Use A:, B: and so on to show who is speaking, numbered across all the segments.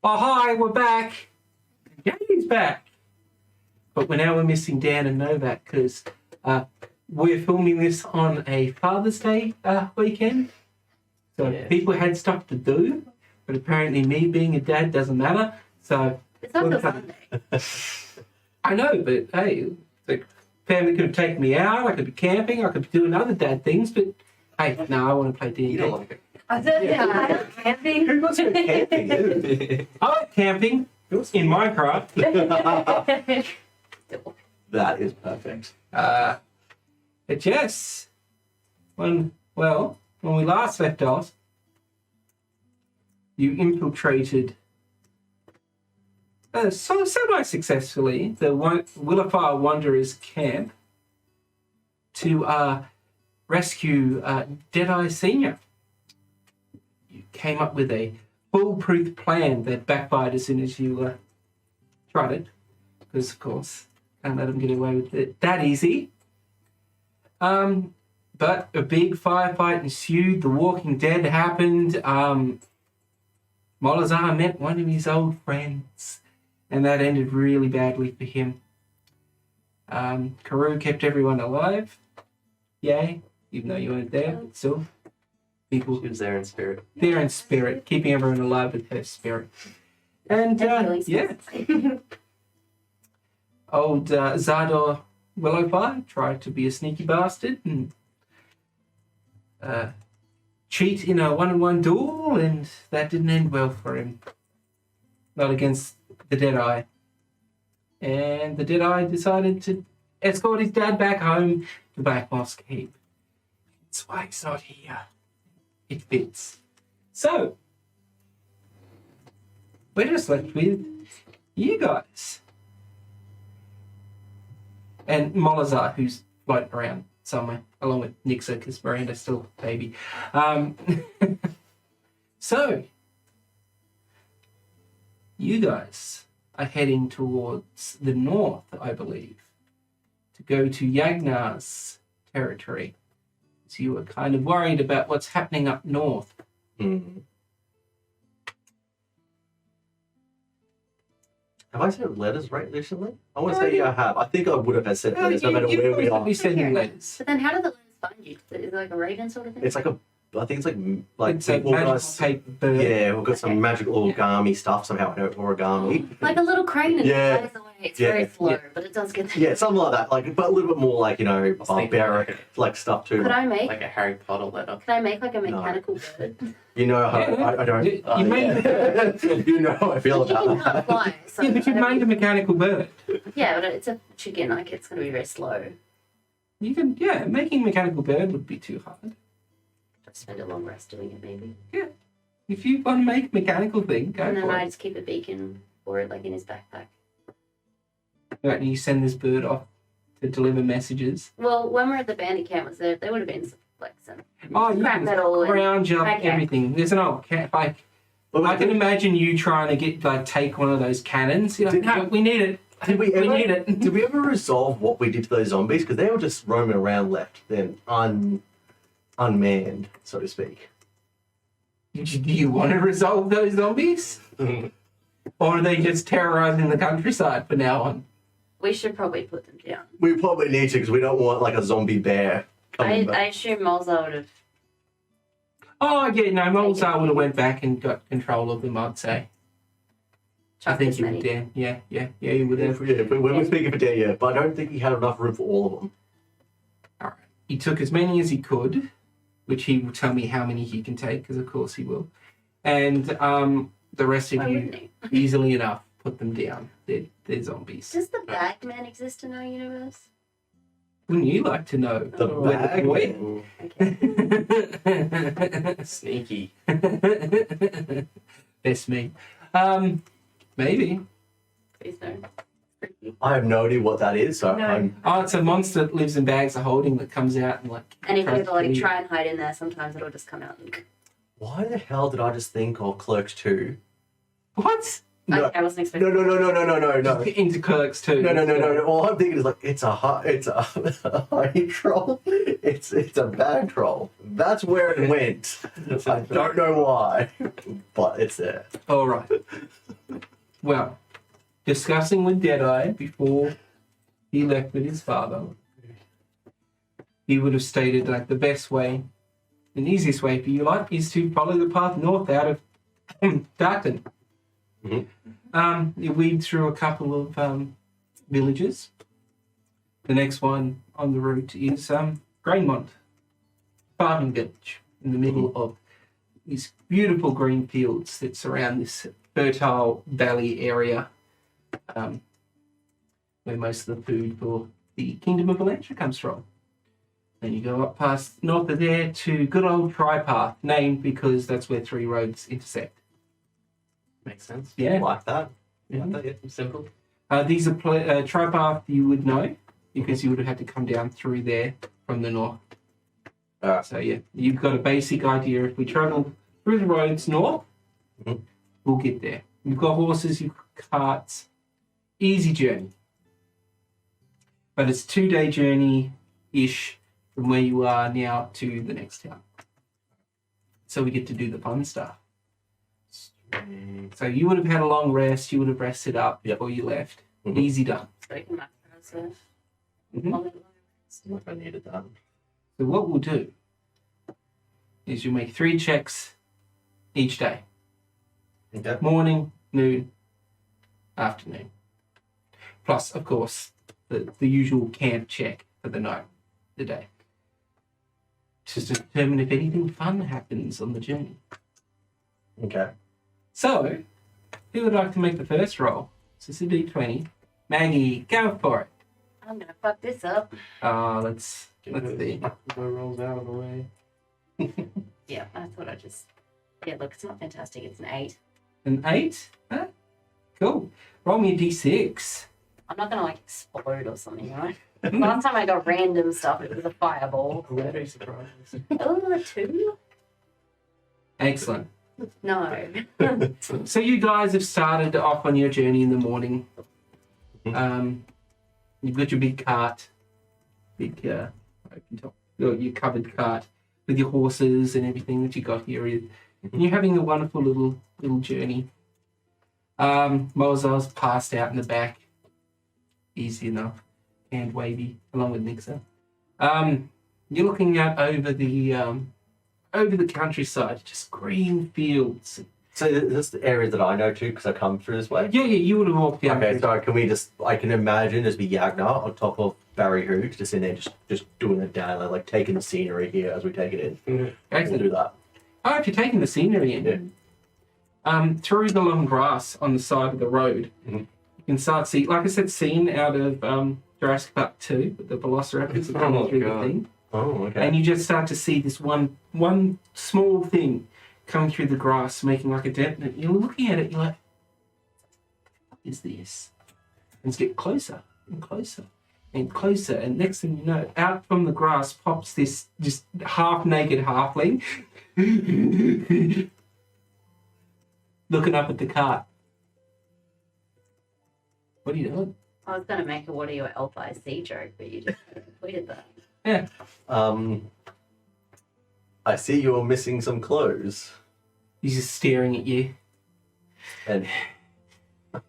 A: Oh, hi, we're back. Yami's back. But we're missing Dan and Novak because we're filming this on a Father's Day weekend. So people had stuff to do, but apparently me being a dad doesn't matter. So
B: it's not till Sunday.
A: I know, but hey, the family could have taken me out. I could be camping. I could be doing other dad things. But hey, no, I want to play D&D.
C: You don't like it.
B: I don't camping.
C: Who wants to go camping?
A: I like camping in Minecraft.
C: That is perfect.
A: But yes, when we last left off, you infiltrated semi-successfully the Willifar Wanderers camp to rescue Deadeye Senior. You came up with a foolproof plan that backfired as soon as you tried it, because of course can't let them get away with it that easy. But a big firefight ensued. The Walking Dead happened. Molazar met one of his old friends, and that ended really badly for him. Karou kept everyone alive. Yay, even though you weren't there, but still. People,
C: She was there in spirit.
A: there in spirit, keeping everyone alive with her spirit. And, yeah. Old Zador Willowfire tried to be a sneaky bastard and cheat in a one-on-one duel, and that didn't end well for him. Not against the Deadeye. And the Deadeye decided to escort his dad back home to Black Moss Keep. That's why he's not here. It fits. So, we're just left with you guys. And Molazar, who's floating around somewhere, along with Nix'aa, because Miranda's still a baby. So, you guys are heading towards the north, I believe, to go to Yagnar's territory. So you were kind of worried about what's happening up north.
C: Mm. Have I sent letters recently? I want to say I have. I think I would have sent letters no matter where we are.
A: You've sending letters.
B: But then how did the letters find you? Is it like a raven sort of thing?
C: It's like I think it's like
A: It's a
C: we've
A: magical
C: organised-
A: paper bird.
C: Yeah, we've got some magical origami stuff somehow. I know origami.
B: Like a little crane and
C: Yeah.
B: it flies away. It's
C: Yeah.
B: very slow,
A: Yeah.
B: but it does get there.
C: Yeah, something like that. Like, but a little bit more like
D: thinking
C: barbaric like stuff too.
B: Could I make
D: Like a Harry Potter letter.
B: like a mechanical bird?
C: You know how I don't.
A: You made-
C: you know how I feel
B: The chicken
C: about
B: can't
C: that.
B: fly. So
A: Yeah, but you made a mechanical bird.
B: Yeah, but it's a chicken. Like it's going to be very slow.
A: You can, making a mechanical bird would be too hard.
B: Just spend a long rest doing it, maybe.
A: If you want to make a mechanical thing, go
B: And then
A: for
B: I
A: it.
B: just keep a beacon for it, like in his backpack.
A: Right, and you send this bird off to deliver messages.
B: Well, when we're at the bandit camp, there would have been like some
A: Oh, you
B: scrap
A: can
B: metal and
A: ground jump
B: okay.
A: everything. There's an old cat. Like,
C: But
A: I can imagine you trying to take one of those cannons. You're like, no, we need it.
C: Did we
A: need it.
C: Did we ever resolve what we did to those zombies? Because they were just roaming around left, then unmanned, so to speak.
A: Do you want to resolve those zombies? Or are they just terrorizing the countryside from now on?
B: We should probably put them down.
C: We probably need to because we don't want like a zombie bear coming back.
B: I assume Molza would have.
A: Oh, yeah, no, Molzar would have went back and got control of them, I'd say. I
B: chucked
A: think
B: as
A: you
B: many.
A: would, Dan. Yeah, you would have.
C: Yeah, but when we're speaking for Dan, yeah, but I don't think he had enough room for all of them.
A: All right. He took as many as he could, which he will tell me how many he can take, because of course he will. And the rest of
B: Why
A: you,
B: wouldn't he?
A: easily enough, put them down. They're zombies.
B: Does the Bagman exist in our universe?
A: Wouldn't you like to know?
C: The
A: where
C: bag.
A: boy?
B: Okay.
D: Sneaky.
A: That's me. Maybe.
B: Please don't. Freaky.
C: I have no idea what that is, so
B: No.
C: I'm.
A: Oh, it's a monster that lives in bags of holding that comes out and
B: And if
A: tries
B: you
A: to
B: like
A: kill you.
B: try and hide in there, sometimes it'll just come out and.
C: Why the hell did I just think of Clerks 2?
A: What?
C: No,
B: I wasn't expecting.
C: no.
A: Into clerks too.
C: No. All I'm thinking is like it's a honey troll. It's a bag troll. That's where it went. I don't know why, but it's there.
A: All right. Well, discussing with Deadeye before he left with his father, he would have stated like the best way, and easiest way for you like is to follow the path north out of Darton. You weed through a couple of villages. The next one on the route is Grainmont farming village in the middle of these beautiful green fields that surround this fertile valley area, where most of the food for the Kingdom of Elanna comes from. Then you go up past north of there to good old Tripath, named because that's where 3 roads intersect.
C: Makes sense.
A: Yeah.
C: Like that.
A: Mhm.
C: Like that, yeah. Simple.
A: These are Tripath you would know because you would have had to come down through there from the north.
C: Alright.
A: So yeah, you've got a basic idea. If we travel through the roads north,
C: Mhm.
A: we'll get there. You've got horses, you've got carts. Easy journey. But it's a 2-day journey-ish from where you are now to the next town. So we get to do the fun stuff. So you would have had a long rest. You would have rested up before you left.
C: Mhm.
A: Easy done.
B: Breaking my process.
A: Mhm.
C: Like I needed that.
A: So what we'll do is you'll make 3 checks each day.
C: Okay.
A: Morning, noon, afternoon. Plus, of course, the usual camp check for the night, the day. Just to determine if anything fun happens on the journey.
C: Okay.
A: So, who would like to make the first roll? So it's a D20. Maggie, go for it.
B: I'm gonna fuck this up.
A: Let's see.
C: No rolls out of the way.
B: Yeah, I thought I just. Yeah, look, it's not fantastic. It's an 8.
A: An 8? Huh? Cool. Roll me a D6.
B: I'm not gonna like explode or something, right? Last time I got random stuff, it was a fireball.
C: I'm gonna be surprised.
B: Oh, a 2?
A: Excellent.
B: No.
A: So you guys have started off on your journey in the morning. You've got your big cart, open top, your covered cart with your horses and everything that you got here. And you're having a wonderful little journey. Mozart's passed out in the back, easy enough, and wavy along with Nix'aa. You're looking out over the countryside, just green fields.
C: So this is the area that I know too, because I come through this way.
A: Yeah, you would have walked down.
C: Okay, so can we just? I can imagine just be Yagnar on top of Barry Hoots, just in there, just doing it down, like taking the scenery here as we take it in. I can do that.
A: Oh, if you're taking the scenery in, through the long grass on the side of the road, you can start see, like I said, scene out of Jurassic Park 2 with the velociraptors are coming through the thing.
C: Oh, okay.
A: And you just start to see this one small thing coming through the grass, making like a dent. And you're looking at it, you're like, what is this? And it's getting closer and closer and closer. And next thing you know, out from the grass pops this just half-naked halfling looking up at the cart. What are you doing?
B: I was gonna make a what are your elf eyes see joke, but you just completed that.
A: Yeah.
C: I see you're missing some clothes.
A: He's just staring at you.
C: And
B: Can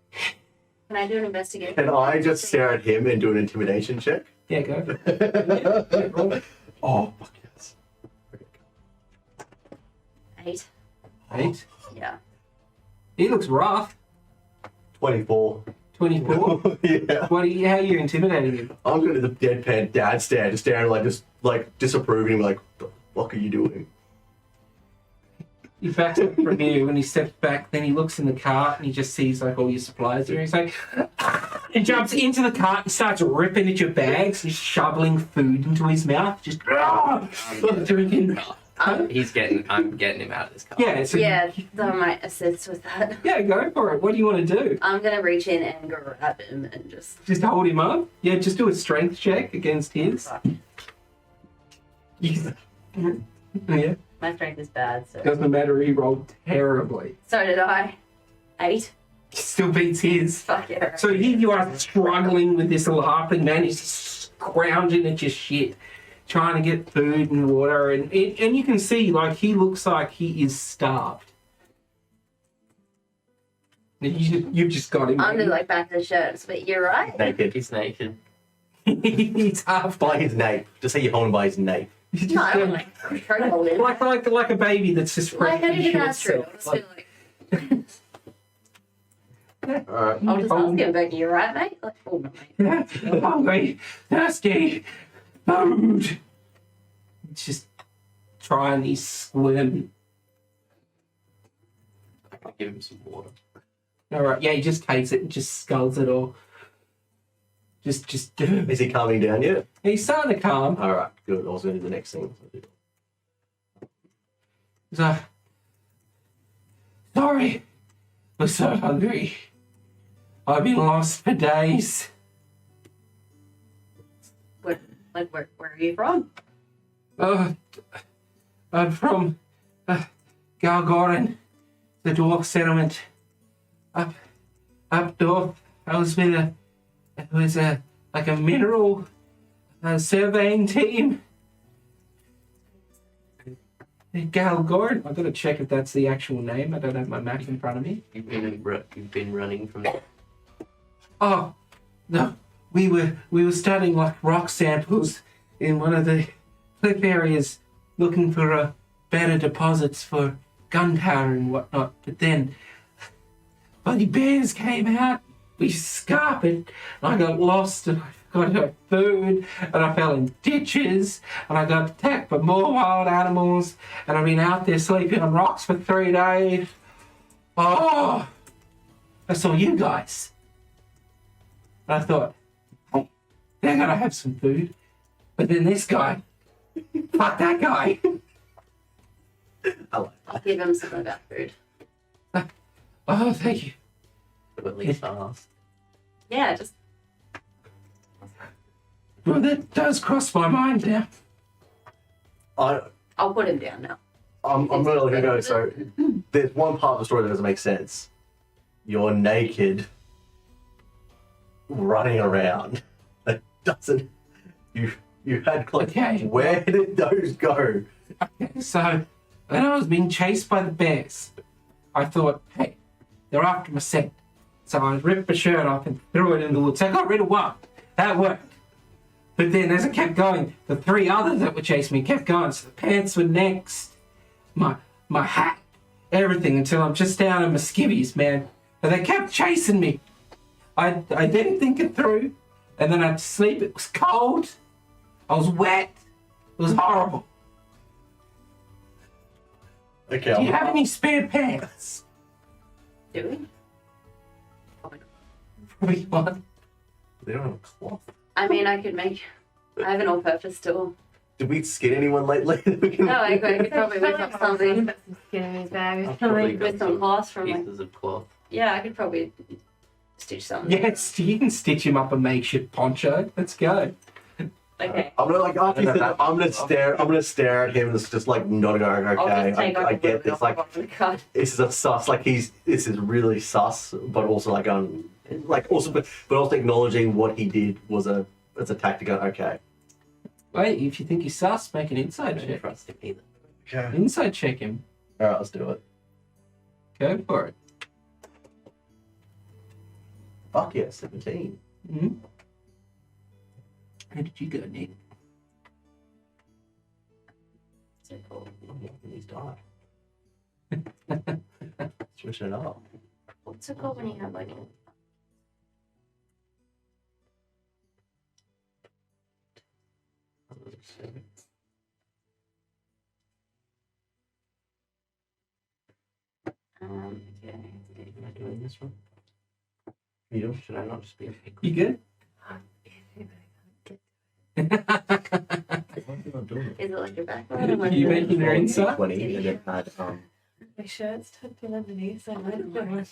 B: I do an investigation?
C: can I just stare at him and do an intimidation check?
A: Yeah, go for it. Yeah, roll it.
C: Oh, fuck yes.
B: 8.
A: 8.
B: Yeah.
A: He looks rough.
C: 24.
A: 24.
C: Yeah.
A: How are you intimidating him?
C: I'm going to the deadpan dad stare, just staring like disapproving, like, what the fuck are you doing?
A: He backs up from you. When he steps back, then he looks in the cart and he just sees like all your supplies there. He's like, and jumps into the cart and starts ripping at your bags and shoveling food into his mouth. Just drinking.
D: I'm getting him out of this car.
A: Yeah, so
B: Yeah, that might assist with that.
A: yeah, go for it. What do you want to do?
B: I'm gonna reach in and grab him and just.
A: Hold him up? Yeah, just do a strength check against his. Yeah.
B: My strength is bad, so.
A: Doesn't matter, he rolled terribly.
B: So did I. 8.
A: Still beats his.
B: Fuck yeah.
A: So here you are struggling with this little halfling man. He's scrounging at your shit, trying to get food and water. And you can see, like, he looks like he is starved. You've just got him.
B: Under like back of the shirts, but you're right.
C: Naked.
D: He's naked.
A: He's half
C: By his nape. Just say you hold him by his nape.
A: He's just
B: No, I don't
A: got-
B: like control him.
A: like a baby that's just
B: Like I
A: ready
B: did
A: to
B: an
A: shoot
B: astro.
A: itself. Like,
C: Alright.
B: I'll just ask him, but you're right, mate. Like, oh, no, mate.
A: hungry, thirsty, food. It's just trying these squirm.
D: I can give him some water.
A: All right, yeah, he just takes it and just skulls it all. Just.
C: Is he calming down yet?
A: He's starting to calm.
C: Alright, good. I was going to do the next thing.
A: He's like, sorry, we're so hungry. I've been lost for days.
B: Where are you from?
A: I'm from Galgorin, the dwarf settlement. Up north. I was with like a mineral surveying team. Galgorin. I've got to check if that's the actual name. I don't have my map in front of me.
D: You've been running from the...
A: Oh, no. We were studying like rock samples in one of the cliff areas looking for better deposits for gunpowder and whatnot. But then bloody bears came out. We scarped and I got lost and I got no food and I fell in ditches and I got attacked by more wild animals and I've been out there sleeping on rocks for 3 days. Oh, I saw you guys. And I thought, hey, they're gonna have some food. But then this guy, fuck that guy.
C: I like
B: I'll give him some of that food.
A: Oh, thank you.
D: But at least asked.
B: Yeah, just
A: Well, that does cross my mind now.
B: I'll put him down now.
C: I'm really going to go. So, there's one part of the story that doesn't make sense. You're naked, running around. That doesn't. You had clothes.
A: Okay.
C: Where did those go?
A: Okay, so when I was being chased by the bears, I thought, hey, they're after my scent. So I ripped my shirt off and threw it in the woods. I got rid of one. That worked. But then as I kept going, the 3 others that were chasing me kept going. So the pants were next, my hat, everything, until I'm just down in my skivvies, man. But they kept chasing me. I didn't think it through. And then I'd sleep. It was cold. I was wet. It was horrible.
C: Okay.
A: Do you have any spare pants?
B: Do we?
A: Probably one.
C: They don't have a cloth.
B: I mean, I have an all-purpose tool.
C: Did we skin anyone lately?
B: No, I could probably whip up something
E: Put some skin in his bag or
D: I've probably
E: something.
D: got
B: with some cloths from like,
D: pieces of cloth.
B: yeah, I could probably stitch something.
A: Yes, you can stitch him up a makeshift poncho. Let's go.
B: Okay.
C: I'm gonna like after you said that, I'm gonna stare at him and just like nodding going,
B: I'll
C: okay,
B: just take
C: I get this. Like
B: off the cut.
C: this is a sus. Like this is really sus, but also like but also acknowledging what he did was a tactic. Okay.
A: Wait, if you think he's sus, make an
D: I
A: inside
D: don't
A: check.
D: trust him either.
C: Okay.
A: Inside check him.
C: All right, let's do it.
A: Go for it.
C: Fuck yeah, 17.
A: Mm-hmm. How did you go, Nick?
B: So cool.
C: He's died. Switching it up.
B: What's it called when you have like okay.
C: Am I doing this one? You
D: Should I not just be a pig?
A: You good?
C: Why am I doing it?
B: Is it like your background?
A: You making your inside?
C: 20 and it had
E: My shirt's tucked in underneath, so I might put one.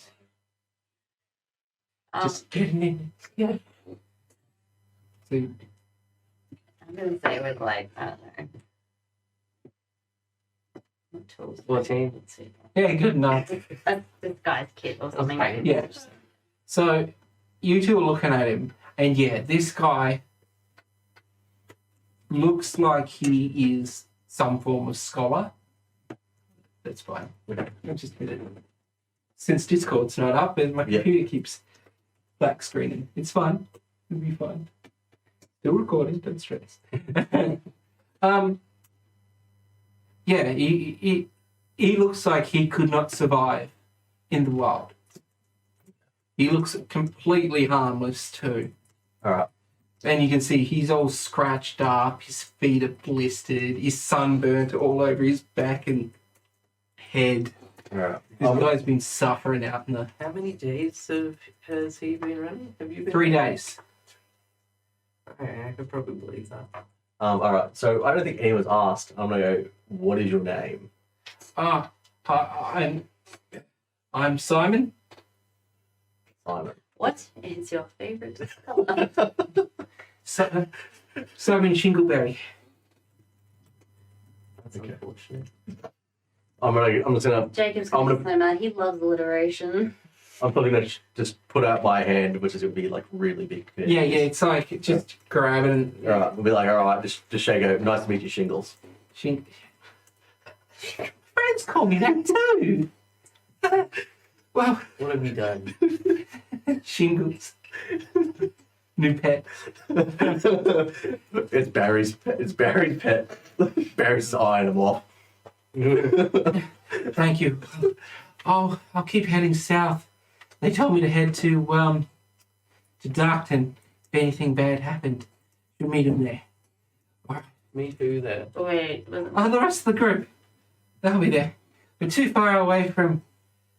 A: Just getting in.
E: Yeah.
A: So,
B: I'm gonna say with like I don't know. What tools?
D: 14.
B: Let's see.
A: yeah, good enough.
B: That's this guy's kid or something.
D: Okay.
A: Yeah. So, you two are looking at him, and yeah, this guy looks like he is some form of scholar. That's fine. We'll just hit it. since Discord's not up and my
C: Yeah.
A: computer keeps black screening. It's fun. It'll be fun. Still recording, don't stress. Yeah, he looks like he could not survive in the wild. He looks completely harmless too.
C: Alright.
A: And you can see he's all scratched up, his feet are blistered, he's sunburnt all over his back and head.
C: Alright.
A: This guy's been suffering out in the
D: How many days has he been running? Have you been
A: 3 days.
D: Okay, I could probably believe that.
C: Alright, so I don't think anyone's asked. I'm gonna go, what is your name?
A: I'm Simon.
C: Simon.
B: What is your favorite color?
A: Simon Shingleberry.
D: That's
C: Okay.
D: unfortunate.
C: I'm just gonna
B: Jacob's
C: I'm
B: gonna
C: gonna-
B: be so mad. He loves alliteration.
C: I'm probably gonna just put out my hand, which is gonna be like really big.
A: Yeah, it's like just grab it and
C: Alright, we'll be like, alright, just shake it. Nice to meet you, Shingles.
A: Friends call me that too. Well,
D: What have you done?
A: Shingles. New pet.
C: It's Barry's pet. It's Barry's pet. Barry's eyeing him off.
A: Thank you. I'll keep heading south. They told me to head to Darkton if anything bad happened. You'll meet him there.
D: Me too there.
B: Wait, was it-
A: Oh, the rest of the group. They'll be there. We're too far away from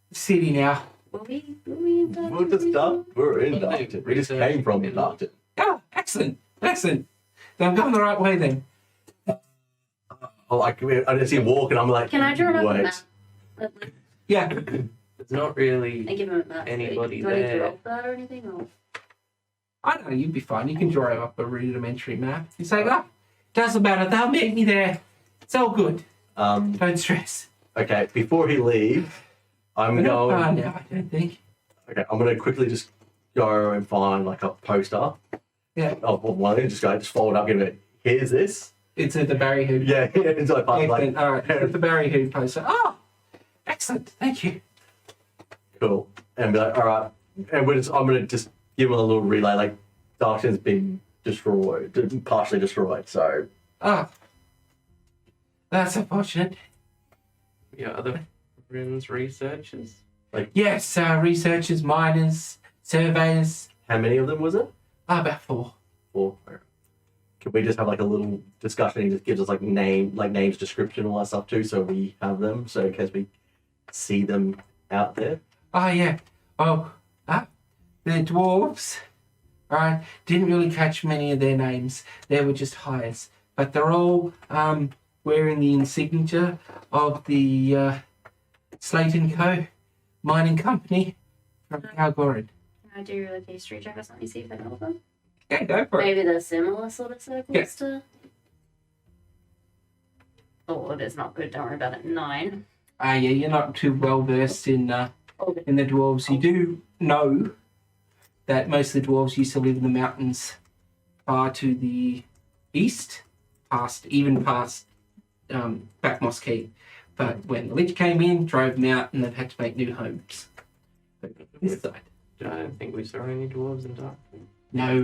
A: the city now.
B: were we in that?
C: We're just done. We're in
D: Well, they
C: Darkton. We just came from Darkton.
A: Oh, excellent. Excellent. Then I'm going the right way then.
C: Oh, I just see him walking. I'm like,
B: Can I draw him up a
C: wait.
B: map?
A: Yeah.
D: There's not really.
B: And give him a map.
D: Anybody
B: Do I need to
D: there?
B: roll for that or anything? Or?
A: I don't know, you'd be fine. You can draw up a rudimentary map. You say, doesn't matter. They'll meet me there. It's all good. Don't stress.
C: Okay, before he leaves, I'm
A: We're not far
C: going.
A: now, I don't think.
C: Okay, I'm gonna quickly just go and find like a poster.
A: Yeah.
C: Of one, just fold it up, give it. Here's this.
A: It's at the Barry Hood.
C: Yeah, it's like,
A: Excellent. All right. At the Barry Hood poster. Oh, excellent. Thank you.
C: cool, and be like, all right, and I'm gonna just give him a little relay. Like, Darkton's been destroyed, partially destroyed. So
A: Oh, that's unfortunate.
D: Your other friends, researchers?
A: Yes, researchers, miners, surveyors.
C: how many of them was it?
A: About 4.
C: Or can we just have like a little discussion? He just gives us like names, description, all that stuff too, so we have them, so in case we see them out there.
A: Oh, yeah. Oh, they're dwarves. All right. Didn't really catch many of their names. They were just hires. But they're all wearing the insignia of the Slate & Co. mining company from Calgoran.
B: Can I do like a history check or something? See if I know them.
A: Yeah, go for it.
B: Maybe they're similar sort of circles
A: Yeah.
B: to. Oh, it is not good. Don't worry about it. 9.
A: Yeah, you're not too well versed in the dwarves. You do know that most of the dwarves used to live in the mountains far to the east, past Backmoss Key. But when the Lich came in, drove them out, and they've had to make new homes. This side.
D: I don't think we saw any dwarves in Darkton.
A: No.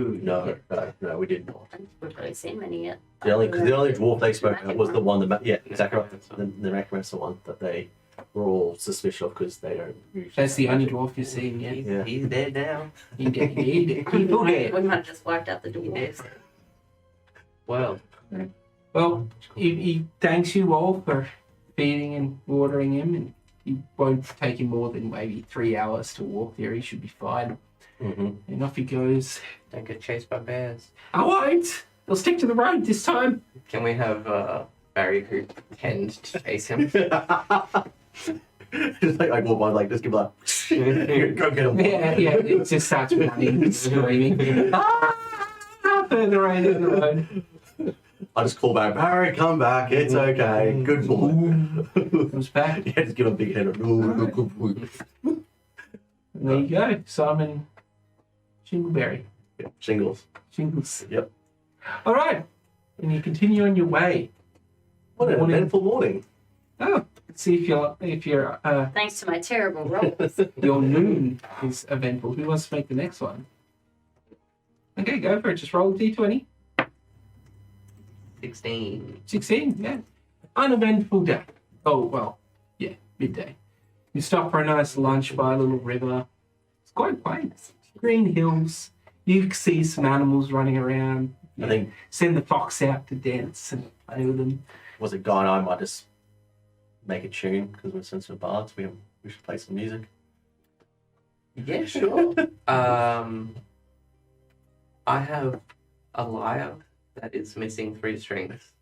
C: No, we did not.
B: I don't think we've really seen many yet.
C: The only dwarf they spoke about was the one that, yeah, exactly right.
D: Necromancer.
C: The necromancer one that they were all suspicious of because they don't usually.
A: That's the only dwarf you're seeing, yeah.
C: Yeah.
D: He's dead now.
A: He did. He
B: We
A: did.
B: might have just wiped out the dwarves.
D: Well,
A: Well, he thanks you all for feeding and watering him, and he won't take him more than maybe 3 hours to walk there. He should be fine.
C: Mm-hmm.
A: And off he goes.
D: don't get chased by bears.
A: I won't. He'll stick to the road this time.
D: Can we have Barry who pretend to chase him?
C: Just like I walk by, like just give like go get him.
A: Yeah. It just starts running and screaming. Further away down the road.
C: I just call back, Barry, come back. It's okay. Good boy.
A: Comes back.
C: Yeah, just give him a big head. No, good boy.
A: And there you go. Simon Shingleberry.
C: Yeah, shingles.
A: Shingles.
C: Yep.
A: All right. And you continue on your way.
C: What an
A: Morning.
C: eventful morning.
A: Oh, let's see if your
B: Thanks to my terrible rolls.
A: your noon is eventful. Who wants to make the next one? Okay, go for it. Just roll a d20.
D: 16.
A: 16, yeah. Uneventful day. Oh, well, yeah, midday. You stop for a nice lunch by a little river. It's quite quaint. Green hills. You see some animals running around.
C: I think,
A: Send the fox out to dance and play with them.
C: was it Guy and I might just make a tune because we're sensitive bards. We should play some music.
D: Yeah, sure. I have a lyre that is missing 3 strings,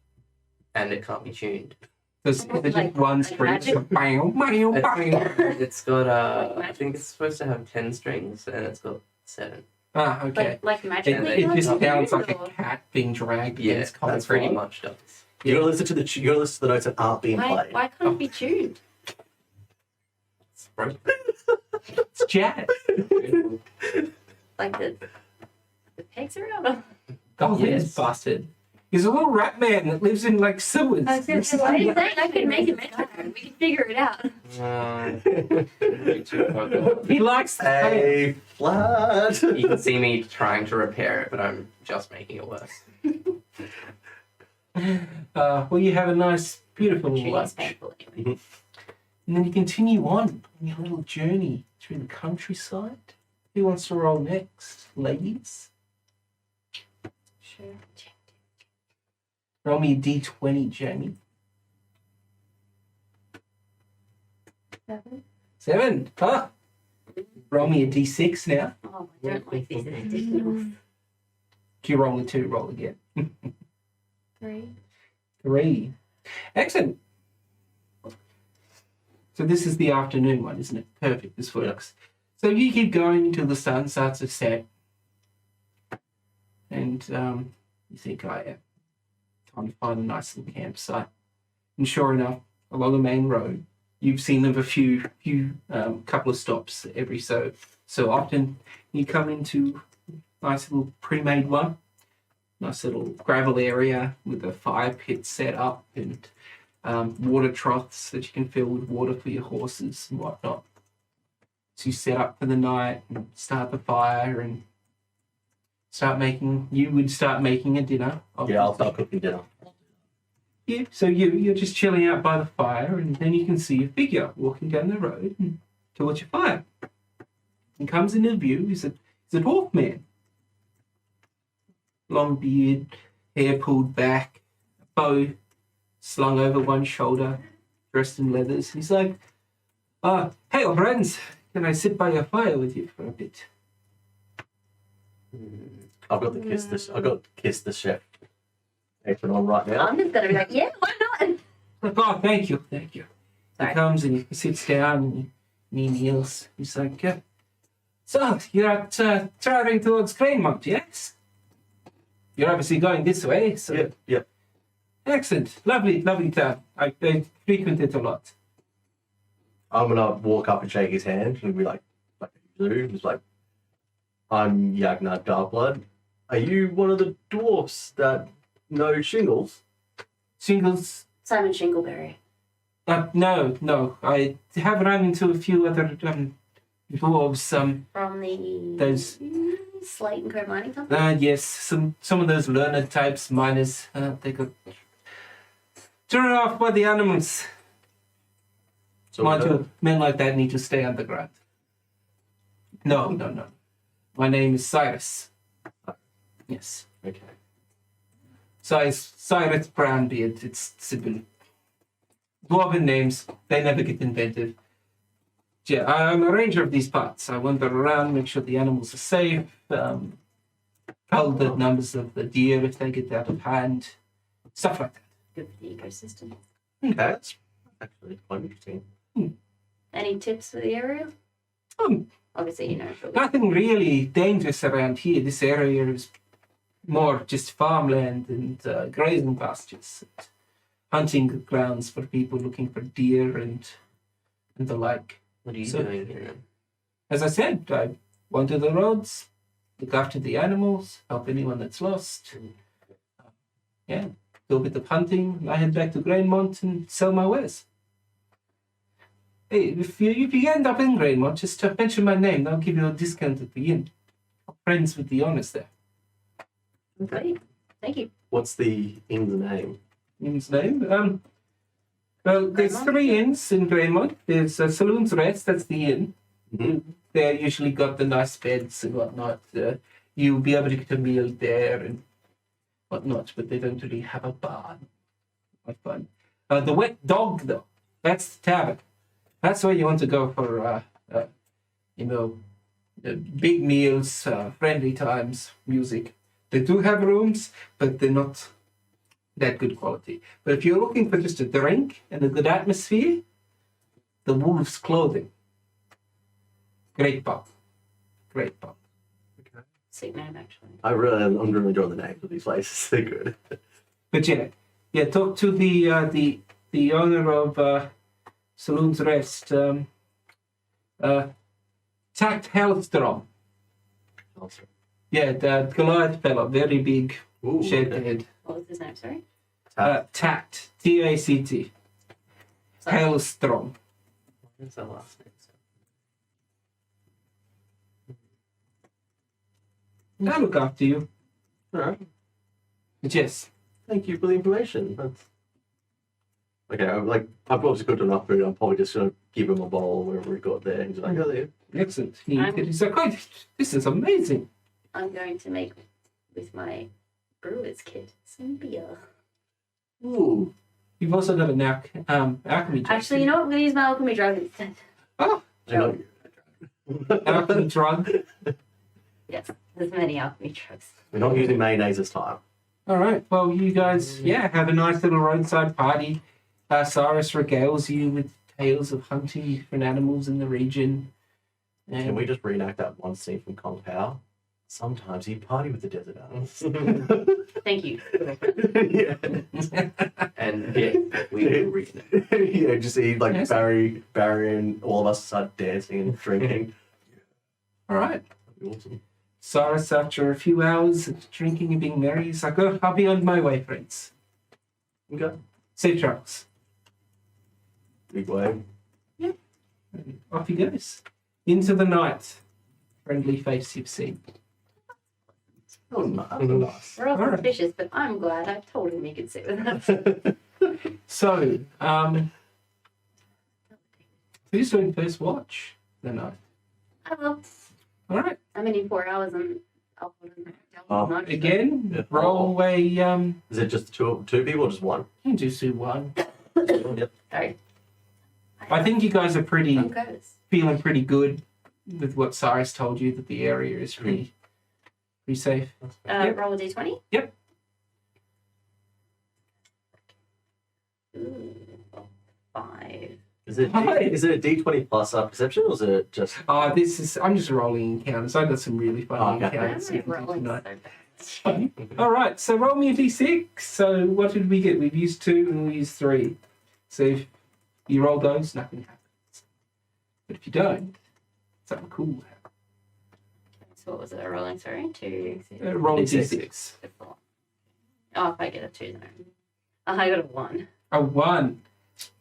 D: and it can't be tuned.
A: There's
B: Like-
A: just one
B: like
A: string.
B: magic?
A: Bang, bang, bang.
D: It's got
B: Like
D: I think it's supposed to have 10 strings, and it's got 7.
A: Ah, okay.
B: Like magically.
A: It just
B: not
A: sounds
B: tuned,
A: like a
B: or-
A: cat being dragged
D: Yeah,
A: against
D: that's pretty
A: cobblestone.
D: much does.
C: You gotta listen to the notes that aren't being
B: Why,
C: played.
B: why can't it be tuned?
D: It's broken.
A: It's jazz.
B: Like the pegs are out.
A: Oh,
D: Yes.
A: yes, bastard. He's a little rat man that lives in like sewers.
B: I was gonna say, why are you saying I could make a metronome? We can figure it out.
D: You're too far.
A: He likes the pain.
C: Hey, flat.
D: You can see me trying to repair it, but I'm just making it worse.
A: Well, you have a nice, beautiful
B: Tuning is
A: lunch.
B: painful anyway.
A: And then you continue on your little journey through the countryside. Who wants to roll next? Ladies?
B: Sure.
A: Roll me a d20, Jami.
B: 7.
A: 7. Ah! Roll me a d6 now.
B: Oh, I don't like these additionals.
A: If you roll a 2, roll again.
B: 3.
A: 3. Excellent. So this is the afternoon one, isn't it? Perfect, this works. So you keep going until the sun starts to set. And you think, oh yeah, time to find a nice little campsite. And sure enough, along the main road, you've seen them a few couple of stops every so often. You come into a nice little pre-made one. Nice little gravel area with a fire pit set up and water troughs that you can fill with water for your horses and whatnot. So you set up for the night and start the fire and you would start making a dinner.
C: Yeah, I'll start cooking dinner.
A: Yeah, so you're just chilling out by the fire and then you can see a figure walking down the road and towards your fire. And comes into view is a dwarf man. Long beard, hair pulled back, a bow slung over one shoulder, dressed in leathers. He's like, hey, old friends, can I sit by your fire with you for a bit?
C: I've got to kiss the chef apron on right now.
B: I'm just gonna be like, yeah, why not?
A: Like, oh, thank you. He
B: Sorry.
A: comes and he sits down and he kneels. He's like, so you're out traveling towards Cranemont, yes? You're obviously going this way, so
C: Yeah.
A: excellent. Lovely town. I frequent it a lot.
C: I'm gonna walk up and shake his hand and be like he's like, I'm Yagnar Darkblood. Are you one of the dwarfs that know shingles?
A: Shingles?
B: Simon Shingleberry.
A: No. I have run into a few other dwarves.
B: From the
A: Those-
B: Slate and Co Mining Company.
A: Yes, some of those learned types, miners, they got turned off by the animals.
C: So
A: Mind you, men like that need to stay underground. No. My name is Cyrus. Yes.
C: okay.
A: Cyrus Brownbeard. It's simple. Dwarven names, they never get invented. Yeah, I'm a ranger of these parts. I wander around, make sure the animals are safe, cull the numbers of the deer if they get out of hand, stuff like that.
B: Good for the ecosystem.
C: Okay, that's actually quite interesting.
B: Any tips for the area?
A: Um,
B: Obviously, you know. But
A: Nothing really dangerous around here. This area is more just farmland and grazing pastures, and hunting grounds for people looking for deer and the like.
D: What are you
A: So-
D: doing here then?
A: As I said, I wander the roads, look after the animals, help anyone that's lost. Yeah, do a bit of hunting. I head back to Grainmont and sell my wares. Hey, if you end up in Greenmont, just mention my name. I'll give you a discount at the inn. I'm friends with the owners there.
B: Great. Thank you.
C: What's the inn's name?
A: Inn's name? Well, there's
B: Greenmont?
A: 3 inns in Greenmont. There's Saloon's Rest, that's the inn.
C: Mm-hmm.
A: They usually got the nice beds and whatnot. You'll be able to get a meal there and whatnot, but they don't really have a bar. Quite fun. The Wet Dog, though, that's the tavern. That's where you want to go for, big meals, friendly times, music. They do have rooms, but they're not that good quality. But if you're looking for just a drink and a good atmosphere, the Wolf's Clothing. Great pub. Great pub.
B: Sick name, actually.
C: I'm really enjoying the names of these places. They're good.
A: But yeah, talk to the owner of Saloon's Rest, Tact Hellstrom. Yeah, the Goliath fellow, very big,
C: Ooh,
A: shaved
C: okay.
A: head.
B: What was his name? Sorry.
A: Tact, T-A-C-T,
B: Sorry.
A: Hellstrom.
D: What's that last name?
A: I'll look after you.
C: All right.
A: But yes,
C: Thank you for the information. That's... Okay, I've obviously cooked enough food. I'm probably just going to give him a bowl wherever we got there. He's like, oh, there.
A: excellent.
B: I'm-
A: He's like, oh, this is amazing.
B: I'm going to make with my brewer's kit some beer.
C: Ooh.
A: You've also got an alchemy drug.
B: Actually, you know what? I'm going to use my alchemy drug instead.
A: Oh,
C: I know.
A: alchemy drug.
B: Yes, there's many alchemy drugs.
C: We're not using mayonnaise this time.
A: All right. Well, you guys, have a nice little roadside party. Cyrus regales you with tales of hunting different animals in the region. And
C: Can we just reenact that one scene from Kong Pao? Sometimes he'd party with the desert animals.
B: Thank you.
C: Yeah.
D: And yeah, we will read it.
C: Yeah, just see like
A: Yes.
C: Barry and all of us start dancing and drinking.
A: All right.
C: That'd be awesome.
A: Cyrus, after a few hours of drinking and being merry, is like, oh, I'll be on my way, friends.
C: Okay.
A: Safe travels.
C: Big wave.
A: And off he goes. Into the night. Friendly face you've seen.
C: That was nice.
B: We're all
A: Alright.
B: suspicious, but I'm glad I told him he could sit with us.
A: So, who's doing first watch the night?
B: I will.
A: All right.
B: I'm in 4 hours and I'll not
A: Again,
C: Yeah.
A: roll a,
C: Is it just two people or just one?
A: you can just do one.
C: Yep.
B: Sorry.
A: I think you guys are feeling pretty good with what Cyrus told you, that the area is pretty safe. Yep.
B: Roll a d20?
A: Yep.
B: Ooh, 5.
C: Is it a D20 plus perception or is it just
A: I'm just rolling encounters. I got some really funny
C: Okay.
B: I'm
A: encounters.
B: rolling so
A: tonight.
B: bad.
A: All right, so roll me a d6. So what did we get? We've used 2 and we used 3. So if you roll those, nothing happens. But if you don't, something cool will happen.
B: So what was it? Rolling, sorry? 2.
A: Roll a
C: D6.
A: d6.
B: Oh, if I get a 2, then I got a 1.
A: A 1.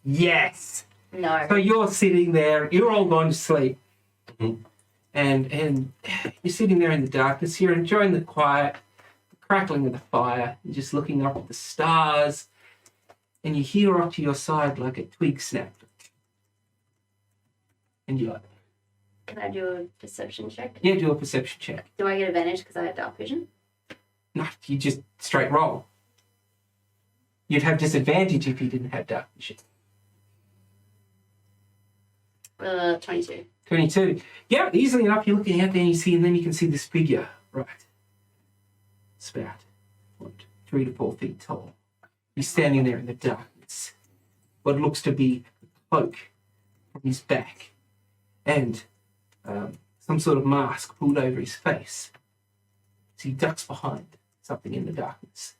A: Yes.
B: No.
A: So you're sitting there. You're all going to sleep, and you're sitting there in the darkness. You're enjoying the quiet, the crackling of the fire. You're just looking up at the stars, and you hear off to your side like a twig snap. And you're like,
B: Can I do a perception check?
A: yeah, do a perception check.
B: Do I get advantage because I have dark vision?
A: No, you just straight roll. You'd have disadvantage if you didn't have dark vision.
B: 22.
A: 22. Yeah, easily enough. You're looking out there and you see, and then you can see this figure. Right. It's about, 3 to 4 feet tall. He's standing there in the darkness. What looks to be a cloak from his back. And some sort of mask pulled over his face. So he ducks behind something in the darkness.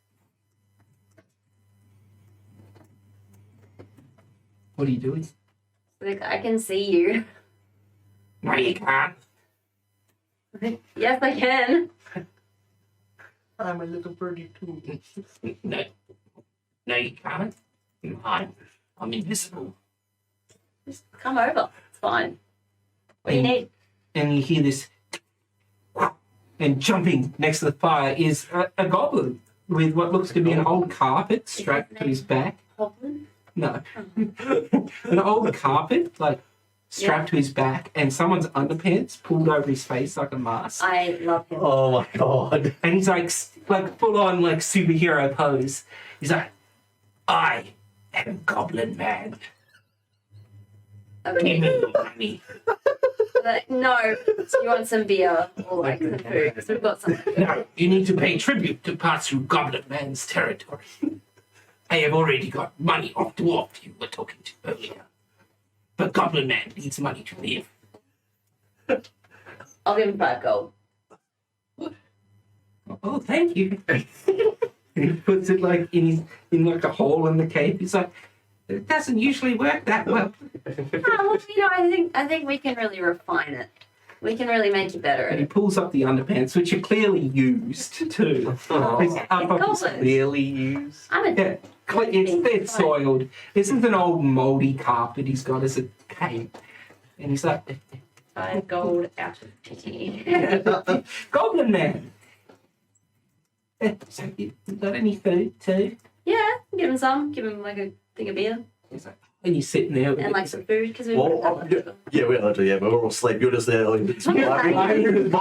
A: What are you doing?
B: Like, I can see you.
A: No, you can't.
B: Yes, I can.
C: I'm a little birdie too.
A: No, you can't. I'm invisible.
B: Just come over. It's fine. What do you need?
A: And you hear this, and jumping next to the fire is a goblin with what looks to be an old carpet strapped to his back.
B: Goblin?
A: No. An old carpet, like, strapped to his back, and someone's underpants pulled over his face like a mask.
B: I love him.
C: Oh my god.
A: And he's like full on, like, superhero pose. He's like, I am Goblin Man. Give
B: Okay.
A: me money.
B: No, you want some beer or like some food? Because we've got some.
A: No, you need to pay tribute to pass through Goblin Man's territory. I have already got money off dwarf you were talking to earlier. But Goblin Man needs money to live.
B: I'll give him 5 gold.
A: Oh, thank you. And he puts it like in like a hole in the cape. He's like, it doesn't usually work that well.
B: Well, I think we can really refine it. We can really make you better
A: And
B: at
A: he
B: it.
A: pulls up the underpants, which are clearly used too.
D: Oh.
A: It's up his
B: Goblins.
A: sleeve.
D: Clearly used.
B: I'm a
A: Yeah, it's soiled. This is an old mouldy carpet he's got as a cape. And he's like,
B: 5 gold out of pity.
A: Goblin Man! So you got any food too?
B: Yeah, give him some. Give him like a thing of beer
A: He's like, and you're sitting there with
B: and like some food because we
C: Well,
B: wouldn't have leftover.
C: yeah, we're allowed to, yeah, but we're all sleeping. You're just there, like, it's goblin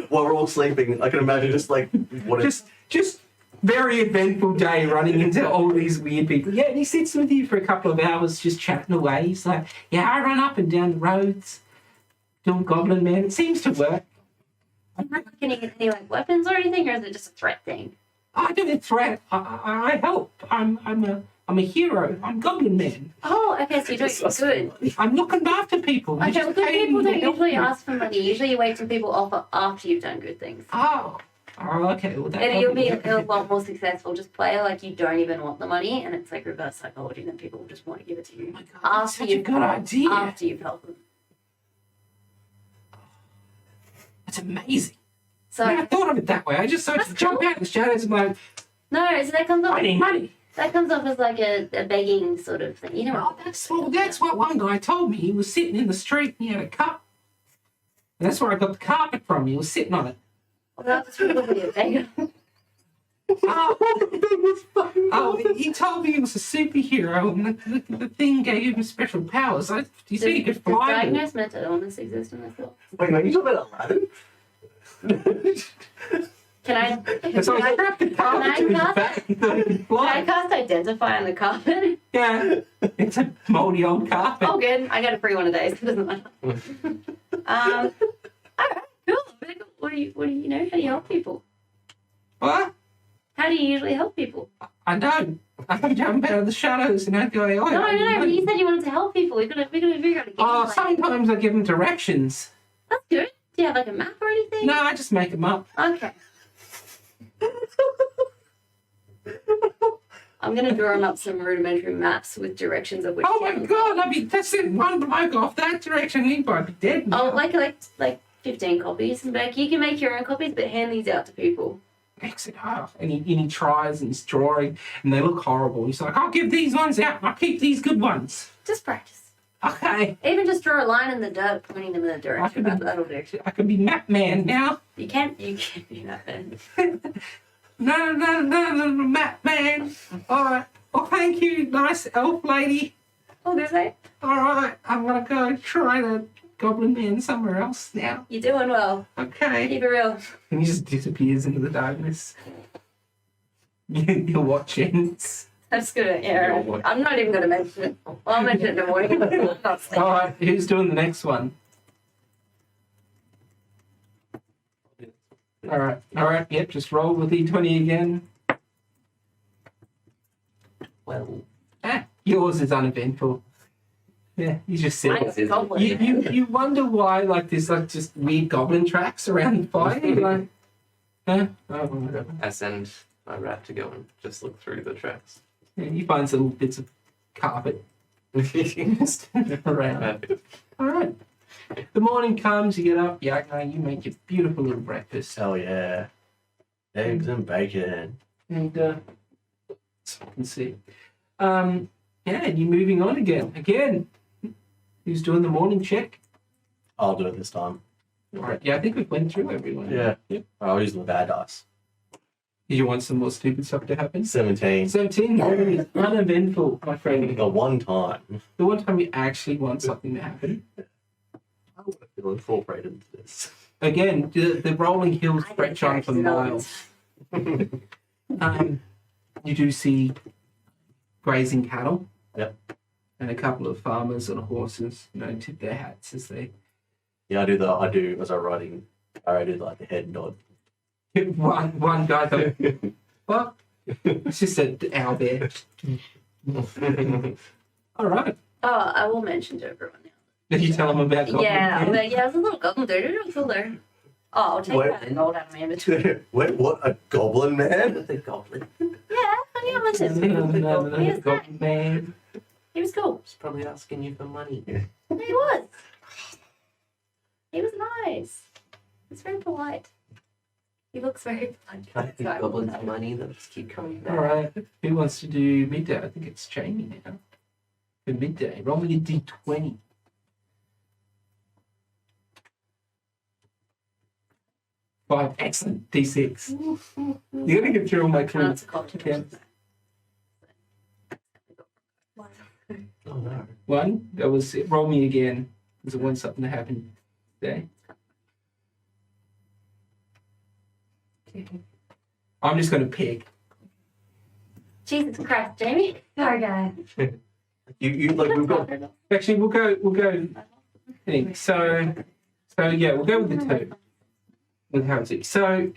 C: while we're all sleeping. I can imagine just like, what is.
A: just very eventful day running into all these weird people. Yeah, and he sits with you for a couple of hours just chatting away. He's like, yeah, I run up and down the roads doing Goblin Man. It seems to work.
B: Can you get any like weapons or anything, or is it just a threat thing?
A: I do a threat. I help. I'm a hero. I'm Goblin Man.
B: Oh, okay, so you're doing good.
A: I'm looking after people. You
B: Okay,
A: just
B: well, good
A: pay
B: people
A: me to
B: don't
A: help
B: usually
A: you.
B: ask for money. Usually you wait till people offer after you've done good things.
A: Oh, okay. Well, that
B: And you'll be
A: probably-
B: a lot more successful. Just play it like you don't even want the money, and it's like reverse psychology. Then people will just want to give it to
A: Oh
B: you
A: my God, that's such a good idea.
B: after you've helped them.
A: That's amazing.
B: So
A: I never thought of it that way. I just thought to
B: That's
A: jump
B: cool.
A: out of the shadows and like,
B: no, so that comes off.
A: I need money.
B: That comes off as like a begging sort of thing. You know
A: Well,
B: what?
A: that's what one guy told me. He was sitting in the street and he had a cup. And that's where I got the carpet from. He was sitting on it.
B: Well, that's probably a beggar.
A: He told me he was a superhero and the thing gave him special powers. He said he could
B: Does
A: fly.
B: diagnosed mental illness exist in this world?
C: Wait, are you talking about Aladdin?
B: Can I?
A: And so I strapped the carpet to his
B: cast-
A: back and thought he could
B: Can I
A: fly.
B: cast identify on the carpet?
A: Yeah, it's a moldy old carpet.
B: Oh, good. I got a free one of those. It doesn't matter. All right, cool. Very cool. What do you know? How do you help people?
A: What?
B: How do you usually help people?
A: I don't. I jump out of the shadows and I go, oh,
B: No. But you said you wanted to help people. We got to figure out a game.
A: Oh,
B: plan.
A: sometimes I give them directions.
B: That's good. Do you have like a map or anything?
A: No, I just make them up.
B: Okay. I'm gonna draw him up some rudimentary maps with directions of which.
A: Oh my
B: towns.
A: God! I mean, that's it. One bloke off that direction, he might be dead now.
B: Oh, like 15 copies. Like you can make your own copies, but hand these out to people.
A: Exit half. And he tries and he's drawing and they look horrible. He's like, I'll give these ones out and I'll keep these good ones.
B: Just practice.
A: Okay.
B: Even just draw a line in the dirt, pointing them in the
A: I
B: direction.
A: could be-
B: That'll do.
A: I can be Map Man now.
B: You can't do that then.
A: No, Map Man. All right. Well, thank you, nice elf lady.
B: Oh, there's that.
A: All right. I'm going to go try the Goblin Man somewhere else now.
B: You're doing well.
A: Okay.
B: Keep it real.
A: And he just disappears into the darkness. You're watching.
B: That's good. Yeah. I'm not even gonna mention it. Well, I'll mention it in the morning. I'm not sleeping.
A: All right. Who's doing the next one? All right. Yep. Just roll with E20 again.
D: Well,
A: Yours is uneventful. Yeah, you just sit.
B: Mine's complicated.
A: You wonder why like there's like just weird goblin tracks around the fire. You're like, huh? Oh, whatever.
D: I send my rat to go and just look through the tracks.
A: Yeah, you find some little bits of carpet just around.
D: Perfect.
A: All right. The morning comes. You get up. Yagnar, you make your beautiful little breakfast.
C: Hell yeah. Eggs and bacon.
A: And so I can see. Yeah, and you're moving on again. Again, Who's doing the morning check?
C: I'll do it this time.
A: All right. Yeah, I think we went through everyone.
C: Yeah.
A: Yep.
C: I'll use the bad dice.
A: You want some more stupid stuff to happen?
C: 17.
A: 17. Very uneventful, my friend.
C: The one time.
A: The one time you actually want something to happen.
C: I want to feel incorporated into this.
A: Again, the rolling hills stretch on for miles. You do see grazing cattle.
C: Yep.
A: And a couple of farmers on horses, tip their hats as they.
C: Yeah, I do as I'm riding. I do like the head nod.
A: One guy though. Well, it's just an owl bear. All right.
B: Oh, I will mention to everyone now.
A: Did you tell them about goblin?
B: Yeah, I was a little goblin dude. It was cool there. Oh, I'll take that and gold out of my inventory.
C: Wait, what? A goblin man?
D: The goblin.
B: Yeah, I mentioned him.
A: No, goblin man.
B: He was cool.
D: He's probably asking you for money.
B: He was. He was nice. He's very polite. He looks very polite.
D: Can't give goblins money, they'll just keep coming back.
A: All right. Who wants to do midday? I think it's Jami now. For midday, roll me a d20. Five. Excellent. D6. You're gonna get through all my clues. Okay.
C: Oh no.
A: One. That was it. Roll me again. Because I want something to happen today. I'm just gonna pick.
B: Jesus Christ, Jamie. Sorry, guy.
C: You like we've got.
A: Actually, we'll go. Thing. So yeah, we'll go with the two. With Hoots. So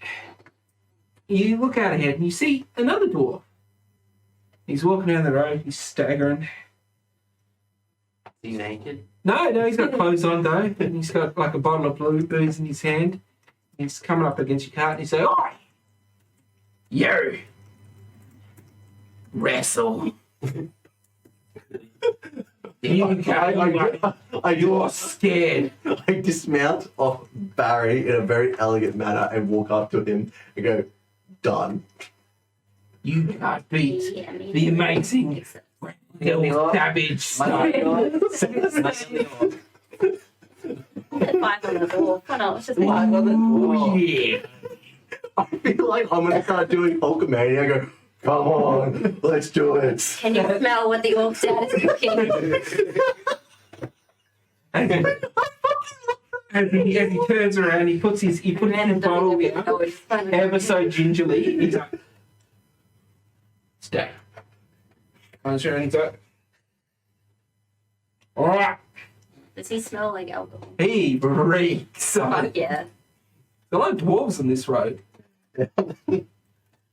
A: you look out ahead and you see another dwarf. He's walking down the road. He's staggering.
D: Is he naked?
A: No, he's got clothes on though, and he's got like a bottle of blue booze in his hand. He's coming up against your cart and he say, "Oi, you wrestle." You're scared.
C: I dismount off Barry in a very elegant manner and walk up to him and go, "Done."
A: You can't beat the amazing little savage style.
B: 5 on the dwarf. Why not? It's just
A: Oh yeah.
C: I feel like I'm gonna start doing Hulkamania. I go, "Come on, let's do it."
B: Can you smell what the orc dad is cooking?
A: As he turns around, he puts his bottle down ever so gingerly. He's like, "Stay." Comes around, he's like, "All right."
B: Does he smell like alcohol?
A: He reeks. There
B: Yeah.
A: are like dwarves on this road.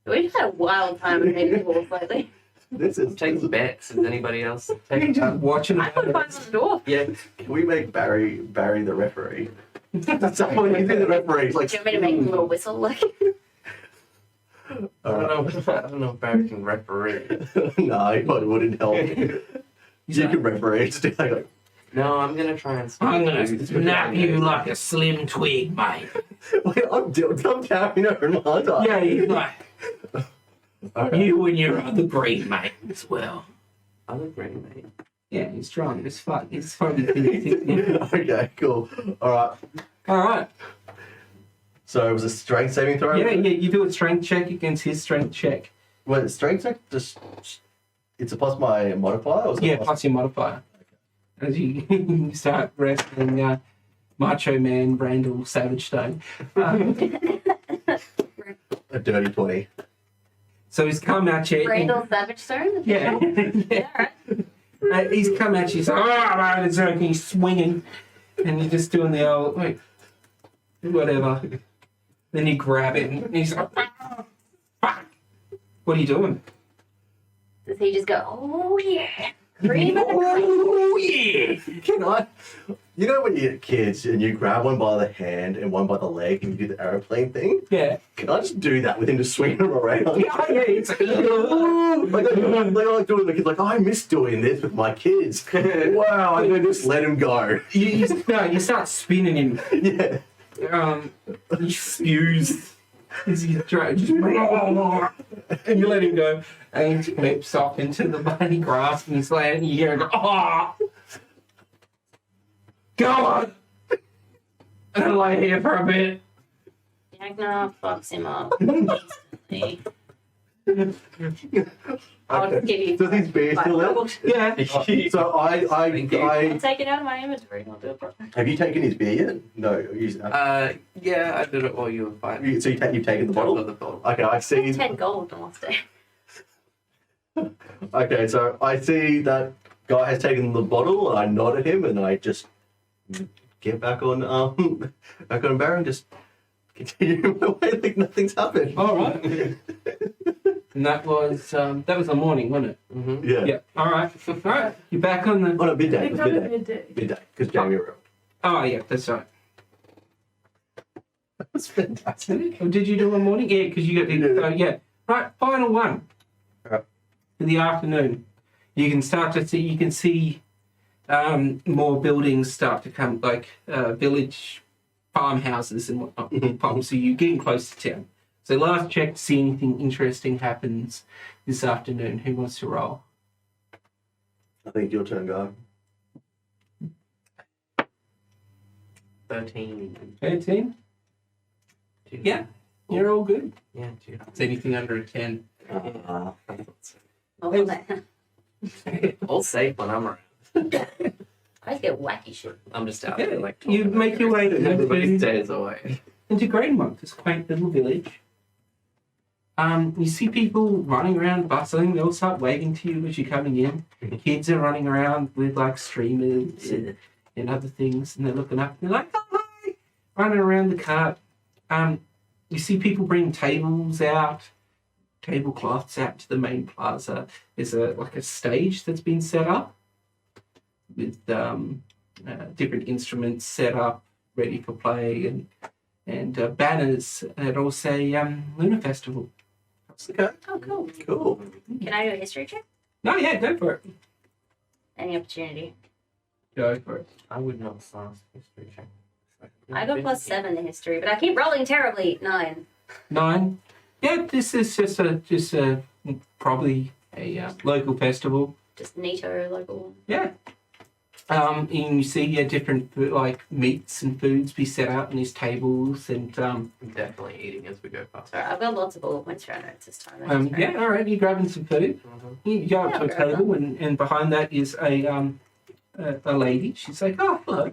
B: We've had a wild time with native dwarf lately.
C: This is.
D: Take bets. Is anybody else
A: You're
D: taking
A: just watching
B: I put 5 on the dwarf.
D: Yeah.
C: Can we make Barry the referee? Someone you do the referee. He's like,
B: Do you want me to make a little whistle? Like,
D: I don't know if Barry can referee.
C: No, it probably wouldn't help. You can referee. It's just like,
D: No, I'm gonna try and
A: I'm gonna snap you like a slim twig, mate.
C: wait, I'm carrying over in my time.
A: Yeah, he's like, you and your other green mate as well.
D: I'll agree, mate.
A: Yeah, he's drunk as fuck. He's probably thinking.
C: Okay, cool. All
A: Alright.
C: So it was a strength saving throw?
A: Yeah, you do a strength check against his strength check.
C: Well, strength check just. It's a plus my modifier? Or is it
A: Yeah, plus your modifier. As you you start wrestling Macho Man Randall Savage Stone.
C: A dirty 20.
A: So he's come at you.
B: Randall Savage Stone?
A: Yeah.
B: Yeah, alright.
A: He's come at you. He's like, "Oh, man," it's like he's swinging. And you're just doing the old, like, whatever. Then you grab it and he's like, "Ah, fuck." What are you doing?
B: Does he just go, oh yeah, cream of the cream?
A: Oh, yeah.
C: Can I? You know when you're kids and you grab one by the hand and one by the leg and you do the aeroplane thing?
A: Yeah.
C: Can I just do that with him, just swinging him around?
A: Yeah, it's like,
C: like I like doing the kids, like, I miss doing this with my kids. Wow, I'm going to just let him go.
A: you start spinning him.
C: Yeah.
A: He spews as he's trying, just, and you let him go, and he flips off into the bloody grass, and he's like, and you hear him go, "Oh!" Go on! And I'll lay here for a bit.
B: Yagnar fucks him up instantly. I'll
C: Okay.
B: give you.
C: Does his beer still there?
A: Yeah.
C: So
B: I'll take it out of my inventory and I'll do it properly.
C: have you taken his beer yet? No.
D: Yeah, I did it while you were fighting.
C: So you've taken the bottle?
D: The bottle.
C: Okay, I see.
B: 10 gold the last day.
C: Okay, so I see that guy has taken the bottle, and I nod at him, and I just get back on Barrow and just continue my way like nothing's happened.
A: All right. And that was the morning, wasn't it?
D: Mm-hmm.
C: Yeah.
A: Yeah. All right. All right. You're back on the.
C: Oh no, midday. It was midday.
E: Midday.
C: Midday, because Jami wrote.
A: Oh yeah, that's right.
C: That was fantastic.
A: Or did you do a morning? Yeah, because you got the. Yeah. Right. Final one.
C: Right.
A: In the afternoon, you can start to see. You can see more buildings start to come, like village farmhouses and whatnot.
C: Mhm.
A: So you're getting close to town. So last check to see anything interesting happens this afternoon. Who wants to roll?
C: I think your turn, guy.
D: 13.
A: 13?
D: Two.
A: Yeah, you're all good.
D: Yeah, two.
A: It's anything under a 10.
B: Oh, hold on.
D: All safe when I'm around.
B: I just get wacky shit.
D: I'm just out
A: Yeah,
D: there like
A: you
D: talking
A: make your way to
D: everybody stays away.
A: into Greenmont, this quaint little village. You see people running around, bustling. They'll start waving to you as you're coming in. Kids are running around with like streamers and other things, and they're looking up and they're like, "Oh hi!" Running around the cart. You see people bring tables out, tablecloths out to the main plaza. There's a stage that's been set up with different instruments set up, ready for play, and banners that all say Lunar Festival.
C: Okay.
B: Oh, cool.
C: Cool.
B: Can I do a history check?
A: No, yeah, go for it.
B: Any opportunity.
A: Go for it.
D: I would not pass history check.
B: I got +7 in history, but I keep rolling terribly. 9.
A: 9. Yeah, this is just a probably a local festival.
B: Just neato local.
A: Yeah. And you see different like meats and foods be set out on these tables, and
D: I'm definitely eating as we go past.
B: Sorry, I've got lots of bullet points for our notes this time.
A: yeah, all right, you're grabbing some food.
D: Mm-hmm.
A: You go up
B: Yeah,
A: to a
B: I'll grab
A: table, and behind that is a lady. She's like, "Oh, hello."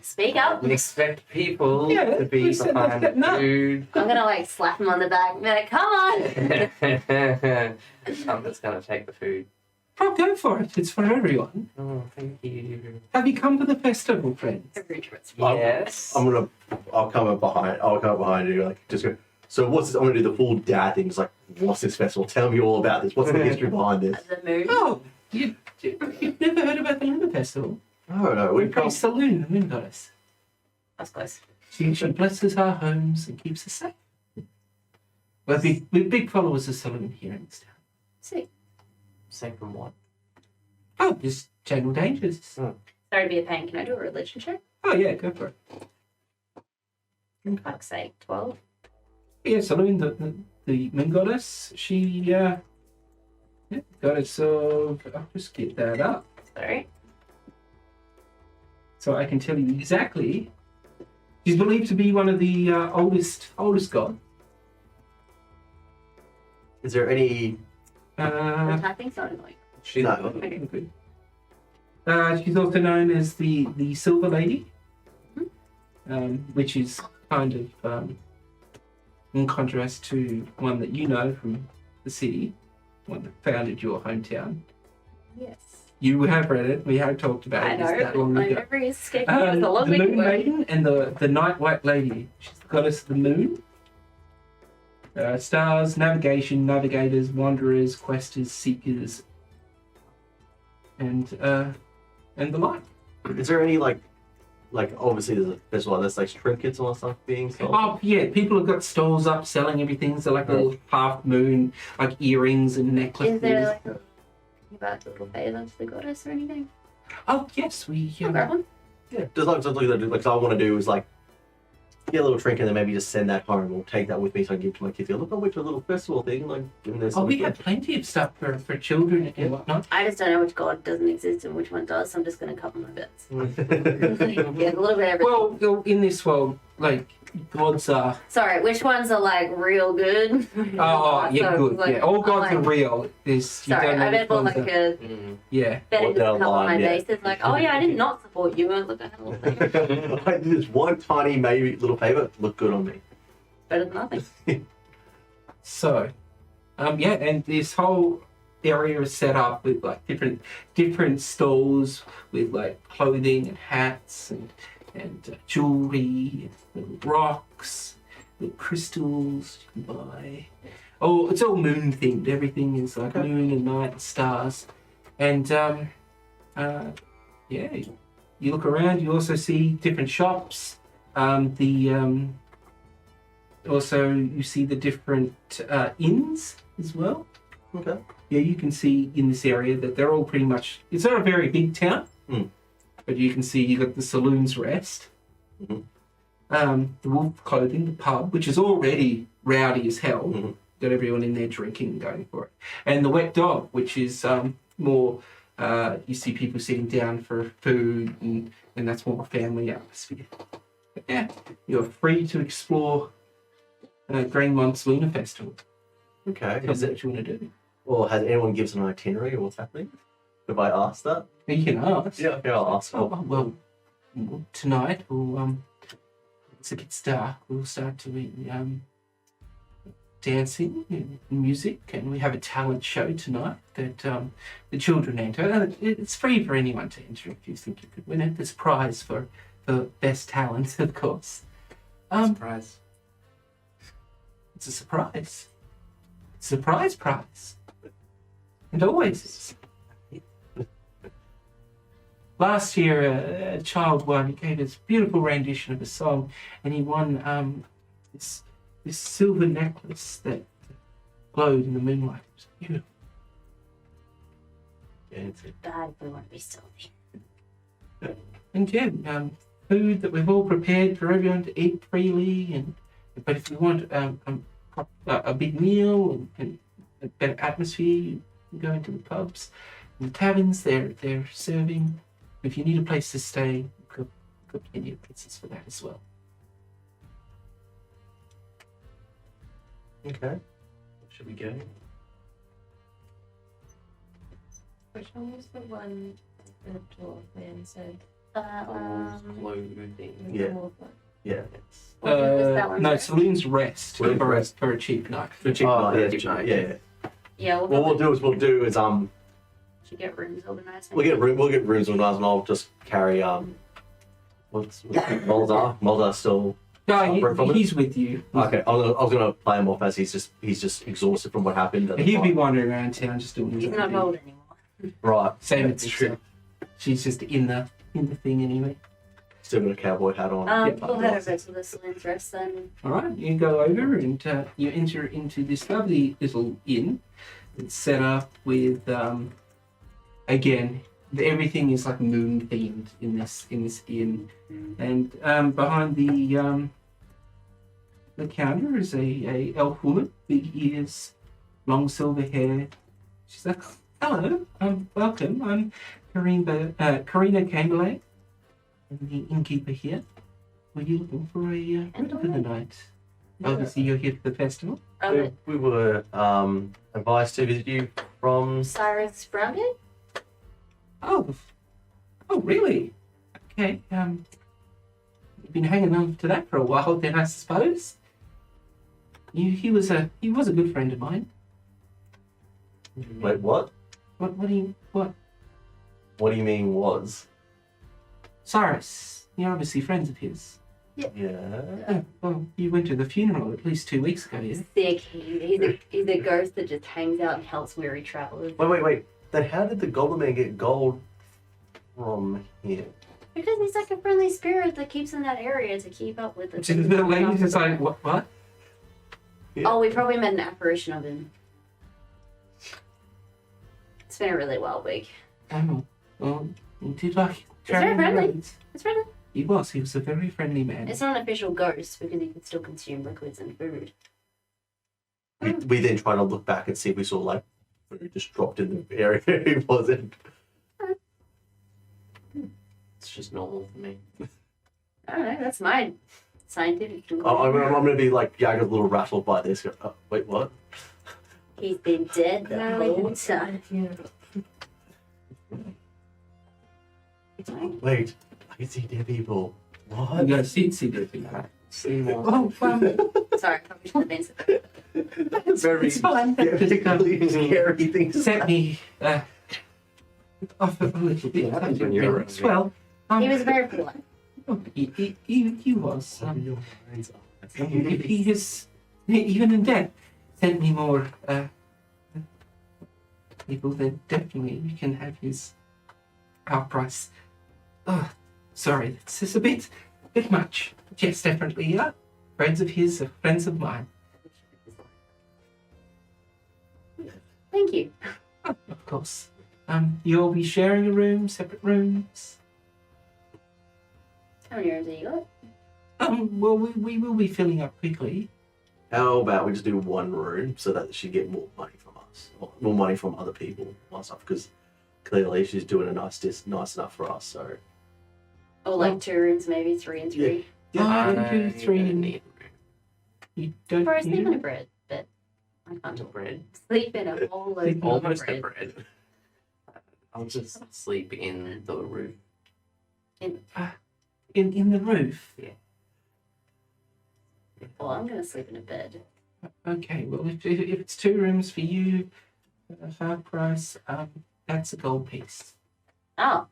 B: Speak up.
D: Expect people
A: Yeah,
D: to be
A: we said
D: behind
A: that, no.
D: food.
B: I'm gonna like slap him on the back and be like, come on!
D: I'm just gonna take the food.
A: Oh, go for it. It's for everyone.
D: Oh, thank you.
A: Have you come to the festival, friends?
D: Yes.
C: I'll come up behind you, like just go. So what's this? I'm gonna do the full dad thing. Just like, what's this festival? Tell me all about this. What's the history behind this?
B: The moon.
A: Oh, you've never heard about the Lunar Festival?
C: No,
A: We
C: we
A: praise
C: can't.
A: Selune, the moon goddess.
B: That's close.
A: She blesses our homes and keeps us safe. We're big followers of Selune here in this town.
B: Sick.
D: Safe from what?
A: Oh, just general dangers.
B: Sorry to be a pain. Can I do a religion check?
A: Oh, yeah, go for it.
B: For fuck's sake. 12.
A: Yeah, Selune, the moon goddess, she, goddess of... I'll just get that up
B: Sorry.
A: so I can tell you exactly. She's believed to be one of the oldest gods.
C: Is there any?
B: The typing's not annoying.
D: She's
C: No.
B: Okay.
A: Good. She's also known as the Silver Lady, which is kind of in contrast to one that you know from the city, one that founded your hometown.
B: Yes.
A: You have read it. We have talked about
B: I
A: it.
B: know.
A: It's that long
B: My
A: ago.
B: memory is escaping me. It was a long
A: The
B: week
A: Moon
B: ago.
A: Maiden and the Night White Lady. She's the goddess of the moon. Stars, navigation, navigators, wanderers, questers, seekers, and the like.
C: Is there any like obviously there's a festival. There's like trinkets and all that stuff being sold.
A: Oh yeah, people have got stalls up selling everything. So like little half moon, like earrings and necklaces.
B: Is there like a about a little favour to the goddess or anything?
A: Oh yes, we.
B: I'll grab one.
C: Yeah, just like something that like I want to do is like get a little trinket and then maybe just send that home or take that with me so I can give to my kids. Go, look, I went to a little festival thing, like give them this.
A: Oh, we have plenty of stuff for children and whatnot.
B: I just don't know which god doesn't exist and which one does, so I'm just going to cover my bits. Yeah, a little bit of everything.
A: Well, in this world, like, gods are...
B: Sorry, which ones are like real good?
A: Oh, yeah,
B: So,
A: good.
B: like,
A: Yeah, all gods
B: I'm
A: are
B: like-
A: real. There's, you
B: Sorry,
A: don't know
B: I
A: which
B: bet more
A: ones
B: like
A: are-
B: a
A: Yeah.
B: better
C: What
B: just
C: they're
B: cover my
C: lying, yeah.
B: bases. Like, oh yeah, I did not support you. And look at the whole thing.
C: I did this one tiny maybe little favor, look good on me.
B: Better than nothing.
A: So, yeah, and this whole area is set up with like different stalls with like clothing and hats and jewelry, and rocks, and crystals you can buy. Oh, it's all moon themed. Everything is like moon and night and stars. And yeah, you look around. You also see different shops. Also, you see the different inns as well.
C: Okay.
A: Yeah, you can see in this area that they're all pretty much... It's not a very big town, but you can see you got the Saloon's Rest,
C: Mhm.
A: The Wolf Clothing, the pub, which is already rowdy as hell.
C: Mhm.
A: Got everyone in there drinking and going for it. And the Wet Dog, which is more... you see people sitting down for food, and that's more a family atmosphere. But yeah, you're free to explore Greenmont's Lunar Festival.
C: Okay.
A: Tell
C: Is
A: me
C: it,
A: what you want to do.
C: or has anyone given us an itinerary of what's happening? Have I asked that?
A: You can ask.
C: Yeah, okay, I'll ask.
A: Oh, well, tonight we'll once it gets dark, we'll start doing dancing and music, and we have a talent show tonight that the children enter. It's free for anyone to enter if you think you could win it. There's a prize for best talent, of course.
D: Surprise.
A: It's a surprise. Surprise prize. And always is. Last year, a child won. He gave us a beautiful rendition of a song, and he won this silver necklace that glowed in the moonlight. It was beautiful.
C: Yeah, it's
B: Bad if we want to be stealthy.
A: And yeah, food that we've all prepared for everyone to eat freely. But if you want a big meal and a better atmosphere, you can go into the pubs and the taverns. They're serving. If you need a place to stay, we've got plenty of places for that as well.
C: okay. Should we go?
E: Which one was the one the dwarf man said?
D: Clothing.
C: Yeah.
E: Dwarf one.
C: Yeah.
B: What was that one?
A: No, Saloon's Rest
C: Saloon's Rest.
A: for a cheap night.
C: For cheap
D: Oh,
C: night,
D: yeah,
C: yeah,
D: cheap night,
C: yeah.
B: Yeah,
C: What we'll do is
B: should get rooms organized.
C: we'll get rooms organized, and I'll just carry what's Mulder still.
A: No, he's with you.
C: Okay, I was gonna play him off as he's just exhausted from what happened. At the
A: He'll be
C: time.
A: wandering around town just doing his
B: He's
A: own
B: not
A: thing.
B: old anymore.
C: Right.
A: Same
C: That's
A: as
C: true.
A: true. She's just in the thing anyway.
C: Still got a cowboy hat on.
B: We'll head over to the Saloon's Rest then.
A: All right, you go over and you enter into this lovely little inn. It's set up with again, everything is like moon themed in this inn, and behind the counter is a elf woman, big ears, long silver hair. She's like, "Hello, welcome. I'm Karina Candlelight. I'm the innkeeper here. Were you looking for a room for the night? Obviously, you're here for the festival."
C: We were advised to visit you from.
B: Cyrus Brownhead?
A: Oh, really? Okay. You've been hanging on to that for a while, then I suppose. He was a good friend of mine.
C: Wait, what?
A: What do you what?
C: What do you mean was?
A: Cyrus, you're obviously friends of his.
C: Yeah.
A: Oh, well, you went to the funeral at least 2 weeks ago, yeah?
B: Sick. He's a ghost that just hangs out and helps weary travelers.
C: Wait. Then how did the Goblin Man get gold from here?
B: Because he's like a friendly spirit that keeps in that area to keep up with the things
A: The
B: going on.
A: lady's just like, what?
B: Oh, we probably met an apparition of him. It's been a really wild week.
A: Oh, well, you did like
B: very
A: traveling
B: friendly.
A: roads.
B: It's friendly.
A: He was a very friendly man.
B: It's not an official ghost because you can still consume liquids and food.
C: We then try to look back and see if we saw like food just dropped in the area he was in.
D: It's just normal for me.
B: I don't know. That's my scientific conclusion.
C: I'm gonna be like Jagger's a little rattled by this. Oh, wait, what?
B: He's been dead the
E: No,
B: whole time.
C: Wait, I can see dead people. What?
A: You guys did see the thing.
D: See more.
A: Oh,
B: Sorry, I probably shouldn't have answered that.
C: That's very
A: It's fine.
C: particularly scary thing to
A: Set
C: say.
A: me off a little bit.
D: What happens when you're around me?
A: Well,
B: He was very polite.
A: he was. If he has, even in death, sent me more people, then definitely you can have his our price. Oh, sorry, that's just a bit much. Yes, definitely, yeah. Friends of his are friends of mine.
B: Thank you.
A: Of course. You'll be sharing a room, separate rooms.
B: How many rooms have you got?
A: Well, we will be filling up quickly.
C: How about we just do one room so that she get more money from us, or more money from other people and stuff? Because clearly she's doing a nice enough for us. So
B: Oh, like 2 rooms, maybe 3 and 3.
A: I
D: I
A: do 3
D: don't
A: and
D: need
A: you don't
B: Or I sleep
A: need
B: in a
A: it?
B: bed, but I can't
D: room. Bread.
B: sleep in a whole load of
D: Almost a
B: bread.
D: bread. I'll just sleep in the roof.
A: in the roof.
B: Well, I'm going to sleep in a bed.
A: Okay, well, if it's 2 rooms for you, half price, that's a gold piece.
B: Oh.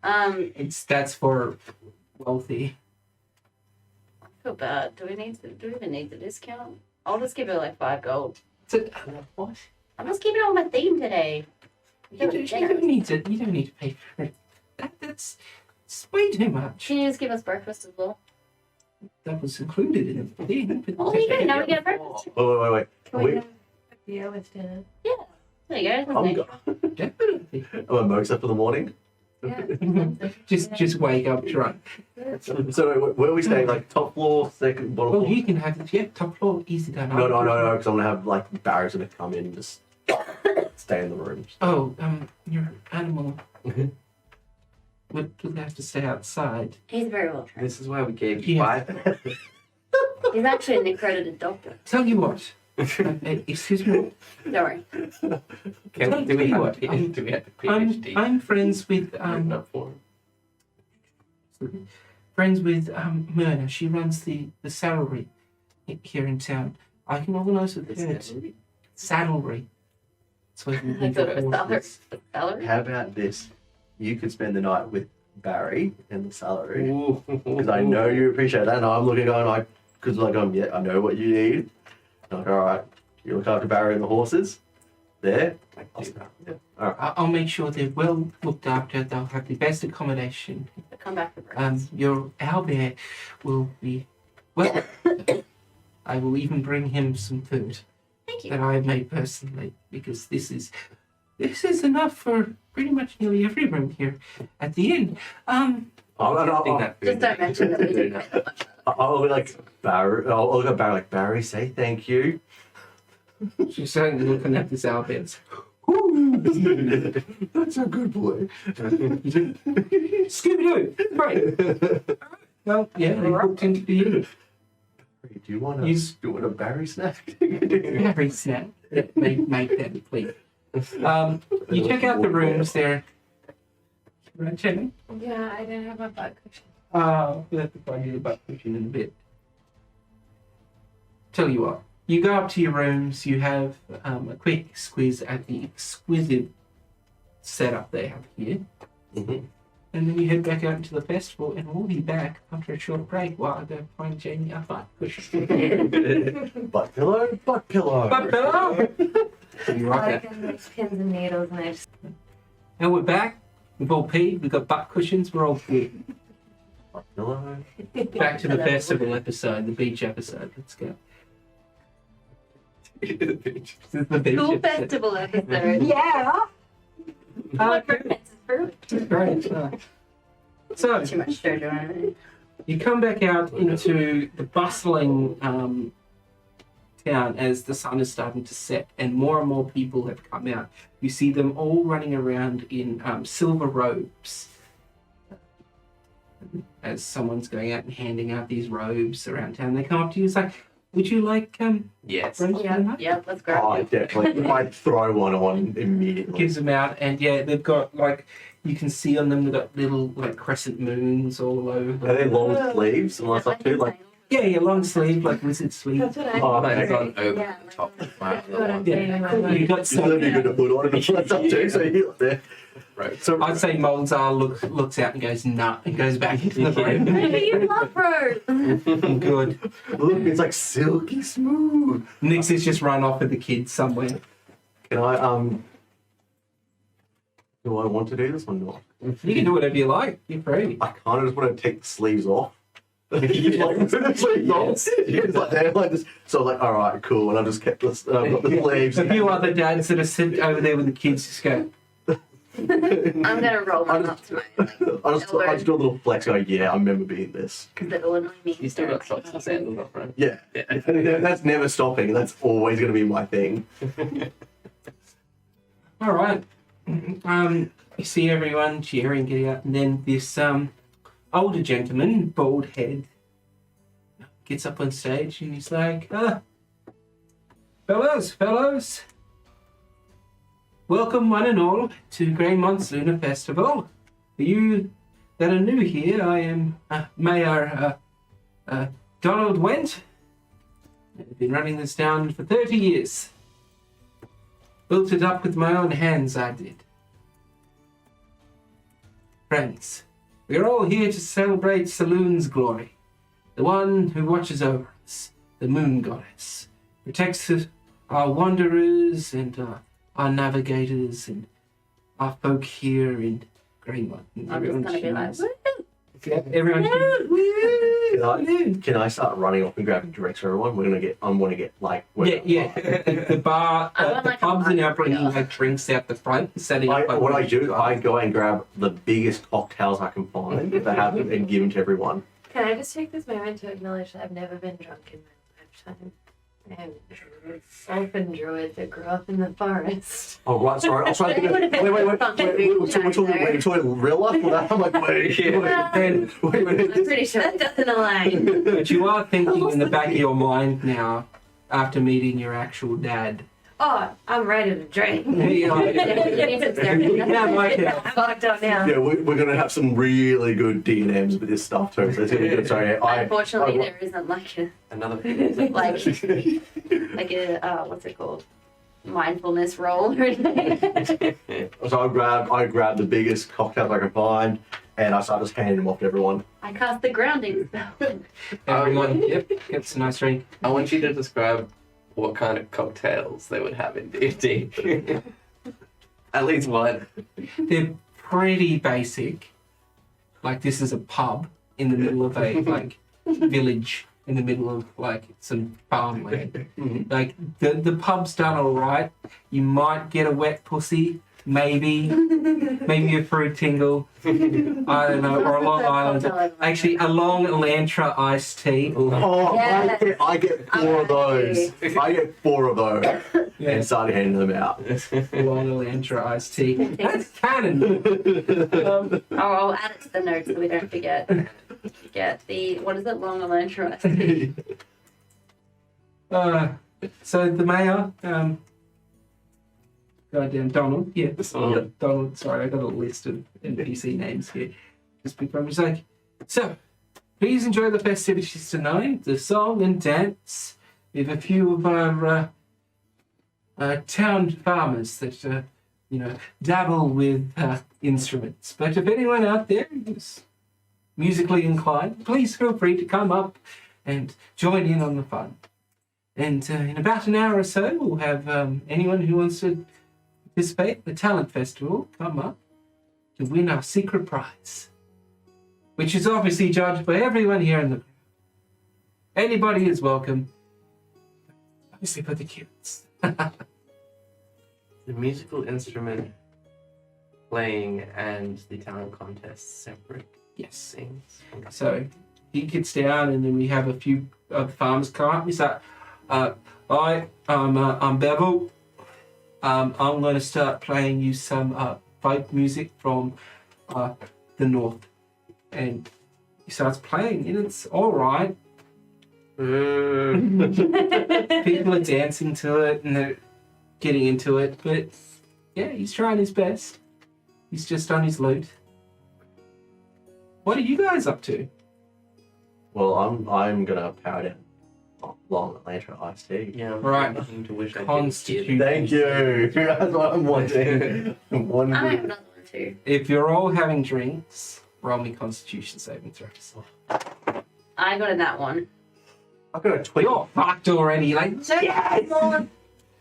A: That's for wealthy.
B: I feel bad. Do we even need the discount? I'll just give her like 5 gold.
A: What?
B: I'm just keeping it on my theme today.
A: You don't need to pay for it. That's way too much.
B: Can you just give us breakfast as well?
A: That was included in the thing. But
B: Oh, you go. Now we get a breakfast.
C: wait.
E: Can we
C: Wait.
E: have a beer with dinner?
B: There you go.
C: I'm
B: That's nice.
A: Definitely.
C: I'm a Mozart for the morning.
E: Yeah.
A: just wake up drunk.
C: So where are we staying? Like top floor, second, bottom
A: Well,
C: floor?
A: you can have it. Yeah, top floor, easy done.
C: No, because I'm gonna have like Barry's gonna come in and just stay in the rooms.
A: Oh, your animal would have to stay outside.
B: He's very well trained.
D: This is why we gave you
A: Yeah.
D: 5.
B: He's actually an accredited doctor.
A: Tell you what. Excuse me.
B: Don't worry.
D: Do we have a PhD?
A: I'm friends with
D: Written up for him?
A: Miranda. She runs the saddlery here in town. I can organise with her. Saddlery. So I can
B: I
A: leave
B: thought it
A: the
B: was
A: horses.
B: salary.
C: How about this? You could spend the night with Barry and the salary.
D: Ooh.
C: Because I know you appreciate that, and I'm looking going like, because like yeah, I know what you need. I'm like, all right, you look after Barry and the horses. There. I'll stay. Yeah. All right.
A: I'll make sure they're well looked after. They'll have the best accommodation.
B: Come back for breakfast.
A: Your owlbear will be well. I will even bring him some food
B: Thank you.
A: that I have made personally, because this is enough for pretty much nearly every room here at the inn.
B: Just don't mention that we didn't pay that much.
C: I'll be like Barry. I'll look at Barry like Barry. Say thank you.
A: She's certainly looking at this owlbear.
C: That's a good boy.
A: Scooby-Doo! Right. Well, yeah, they walked into the inn.
C: Do you want
A: He's-
C: a Barry snack?
A: Very sad. Make that, please. You check out the rooms there. Right, Jami?
E: Yeah, I didn't have my butt cushion.
A: We'll have to find you the butt cushion in a bit. Tell you what, you go up to your rooms, you have a quick squeeze at the exquisite setup they have here,
C: Mhm.
A: and then you head back out into the festival, and we'll be back after a short break while I go find Jamie a butt cushion.
C: Butt pillow.
A: Butt pillow! You rock
E: Like
A: it.
E: in like pins and needles, and I just
A: And we're back. We've all peed. We've got butt cushions. We're all good.
C: Butt pillow.
A: Back to the festival episode, the beach episode. Let's go. The beach
B: Cool
A: episode.
B: festival episode.
E: yeah.
B: What romance is fruit?
A: Great. So
B: Too much jojo on it.
A: you come back out into the bustling town as the sun is starting to set, and more people have come out. You see them all running around in silver robes. As someone's going out and handing out these robes around town, they come up to you. It's like, would you like
D: Yes.
A: robes for the night?
B: Yeah, let's grab
C: Oh,
B: it.
C: definitely. I'd throw one on immediately.
A: Gives them out, and yeah, they've got like you can see on them they've got little like crescent moons all over.
C: Are they long sleeves and all that stuff too? Like,
A: Yeah, long sleeve, like wizard sleeve.
E: That's what I
C: Oh,
D: But it's
C: okay.
D: on over
B: Yeah,
D: the top of my
E: That's what I'm
D: other
E: saying. in my
A: You
E: mind.
A: got
C: it's gonna be good to put on and all that stuff too. So you're up there.
D: Right.
C: So
A: I'd say Molzar looks out and goes nah and goes back into the room.
B: Maybe you love Rose.
A: Good.
C: look, it's like silky smooth.
A: Nix has just run off with the kids somewhere.
C: Can I do I want to do this or not?
A: You can do whatever you like. You're free.
C: I kind of just want to take the sleeves off. Just like the sleeves off. It's like they're like this. So I'm like, all right, cool. And I just kept this. I've got the sleeves.
A: A few other dads that are sitting over there with the kids just go,
B: I'm gonna roll one up to my
C: I just do a little flex. Go, yeah, I remember being this.
B: because it'll annoy me.
D: You still got socks and sandals off, right?
C: Yeah,
D: Yeah.
C: that's never stopping. That's always going to be my thing.
A: all right. You see everyone cheering, getting up, and then this older gentleman, bald head, gets up on stage and he's like, fellows, welcome one and all to Greymont's Lunar Festival. For you that are new here, I am Mayor Donald Went. I've been running this town for 30 years. Built it up with my own hands, I did. Friends, we are all here to celebrate Selune's glory. The one who watches over us, the moon goddess, protects our wanderers and our navigators and our folk here in Greymont. And
B: I'm just gonna be like,
A: cheers.
B: woo!
A: Yeah, everyone cheers.
C: Can I start running off and grabbing drinks for everyone? I want to get like.
A: Yeah. The bar,
B: I want
A: the
B: like a
A: pubs are now bringing
B: margarita.
A: like drinks out the front, setting up. Like,
C: What I do, I go and grab the biggest cocktails I can find that have and give them to everyone.
E: Can I just take this moment to acknowledge that I've never been drunk in my lifetime? And orphan druid that grew up in the forest.
C: Oh right, sorry. I was trying to think
B: They
C: of,
B: would've been
C: wait.
B: fucking
C: We're talking real life. Or that? I'm like, wait.
A: And,
B: I'm pretty sure that doesn't align.
A: but you are thinking in the back of your mind now, after meeting your actual dad.
E: Oh, I'm ready to drink.
A: Yeah, like it.
E: I'm fucked up now.
C: Yeah, we're gonna have some really good D&Ms with this stuff too. So it's gonna be good. Sorry,
B: Unfortunately, there isn't like a
D: Another thing.
B: like a what's it called? Mindfulness roll or anything.
C: So I grab the biggest cocktails I can find, and I start just handing them off to everyone.
B: I cast the grounding spell.
A: Everyone, yep, gets a nice drink.
D: I want you to describe what kind of cocktails they would have in D&D. At least one.
A: They're pretty basic. Like this is a pub in the middle of a like village in the middle of like some farmland. Like the pub's done all right. You might get a wet pussy, maybe a fruit tingle. I don't know, or a Long Island. Actually, a Long Elantra iced tea.
C: Oh,
B: Yes.
C: I get 4 of those. I get 4 of those, and started handing them out.
A: Long Elantra iced tea. That's canon.
B: Oh, I'll add it to the notes so we don't forget. Get the what is it? Long Elantra.
A: So the mayor, goddamn Donald, yeah, Donald. Sorry, I got a list of NPC names here. Just before he's like, so please enjoy the festivities tonight. The song and dance. We have a few of our town farmers that dabble with instruments. But if anyone out there is musically inclined, please feel free to come up and join in on the fun. And in about an hour or so, we'll have anyone who wants to participate in the talent festival come up to win our secret prize, which is obviously judged by everyone here in the crowd. Anybody is welcome, obviously for the kids.
D: The musical instrument playing and the talent contest separate.
A: Yes.
D: Sings.
A: So he gets down, and then we have a few of the farmers come up. He's like, "Hi, I'm Bevel. I'm going to start playing you some folk music from the north." And he starts playing, and it's all right. People are dancing to it, and they're getting into it. But yeah, he's trying his best. He's just on his lute. What are you guys up to?
C: Well, I'm gonna power down long Atlanta iced tea.
D: Yeah, I'm
A: Right.
D: nothing to wish I
A: Constitution.
C: Thank you. That's what I'm wanting.
B: I have another one too.
A: If you're all having drinks, roll me Constitution saving throws.
B: I got in that one.
C: I've got a tweet.
A: You're fucked already. Like,
B: So more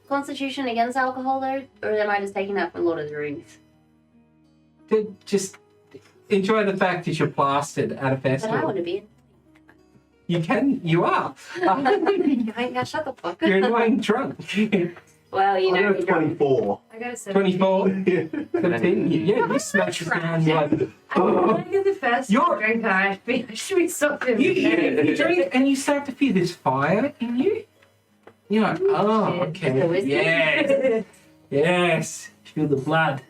B: Constitution against alcohol though, or am I just taking that from Lord of the Rings?
A: just enjoy the fact that you're plastered at a
B: But I
A: festival.
B: want to be.
A: You are.
B: Yeah, shut the fuck
A: You're
B: up.
A: annoying drunk.
B: Well, you
C: I
B: know,
C: got a 24.
E: I got a 17.
A: 24, 15. Yeah, you smash it down. You're like,
E: I get the first
A: You're-
E: drink I should be stopped in.
A: you drink and you start to feel this fire in you. You're like, oh,
E: Shit.
B: Is it
A: okay.
B: whiskey?
A: Yes. Yes. Feel the blood.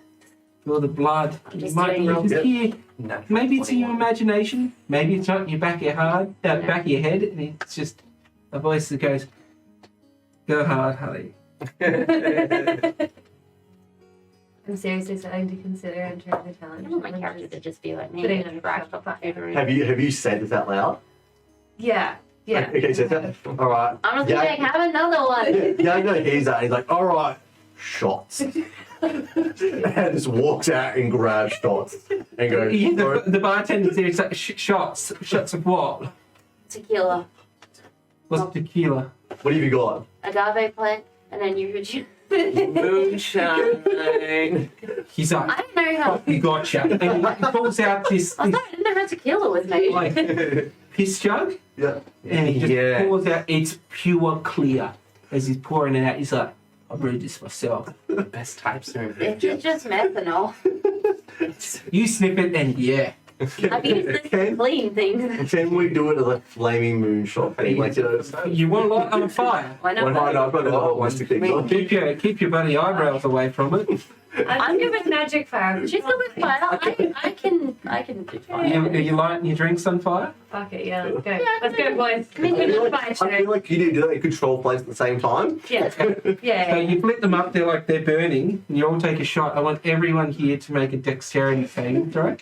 A: Feel the blood.
B: I'm
A: You
B: just
A: might
B: doing
A: just
C: it.
A: hear.
D: Natural
A: Maybe it's in your
D: 21.
A: imagination. Maybe it's not in your back of your back of your head, and it's just a voice that goes, "Go hard, honey."
E: I'm seriously starting to consider entering the
B: I
E: challenge.
B: want my character to just be like me.
E: Putting
B: and
E: on a
B: crash
E: shot.
B: off the food.
C: Have you said this out loud?
E: Yeah. Yeah.
C: Okay, so that, all right.
B: I'm just like, have another one.
C: Yeah, I know he's that. He's like, all right, shots. And just walks out and grabs shots and goes.
A: The bartender's there. It's like shots of what?
B: Tequila,
A: What's tequila?
C: What have you got?
B: agave plant, and then you.
D: Moonshine.
A: He's like,
B: I don't know how.
A: "You gotcha," and he pulls out this
B: I didn't know how tequila was made.
A: like piss jug,
C: Yeah.
A: and he just
D: Yeah.
A: pours out. It's pure clear. As he's pouring it out, he's like, "I brewed this myself."
D: The best types are in
B: It's just methanol.
A: You snip it, and yeah.
B: I've used this to clean things.
C: Can we do it as a flaming moonshot thing? Like, you know,
A: You want to light on fire.
B: Why
C: one
B: not?
C: high up and a plastic thing. on.
A: Keep your bloody eyebrows away from it.
E: I'm giving magic fire.
B: She's good with fire. I can do fire.
A: Are you lighting your drinks on fire?
E: Fuck it, yeah, let's go.
B: Yeah,
E: Let's go, boys.
B: I mean,
E: We're
B: you
E: just
C: I
E: fire
C: feel
E: show.
C: like you need to do that. You control flames at the same time.
E: Yeah.
A: So
E: Yeah.
A: you flip them up, they're like they're burning, and you all take a shot. I want everyone here to make a dexterity saving throw.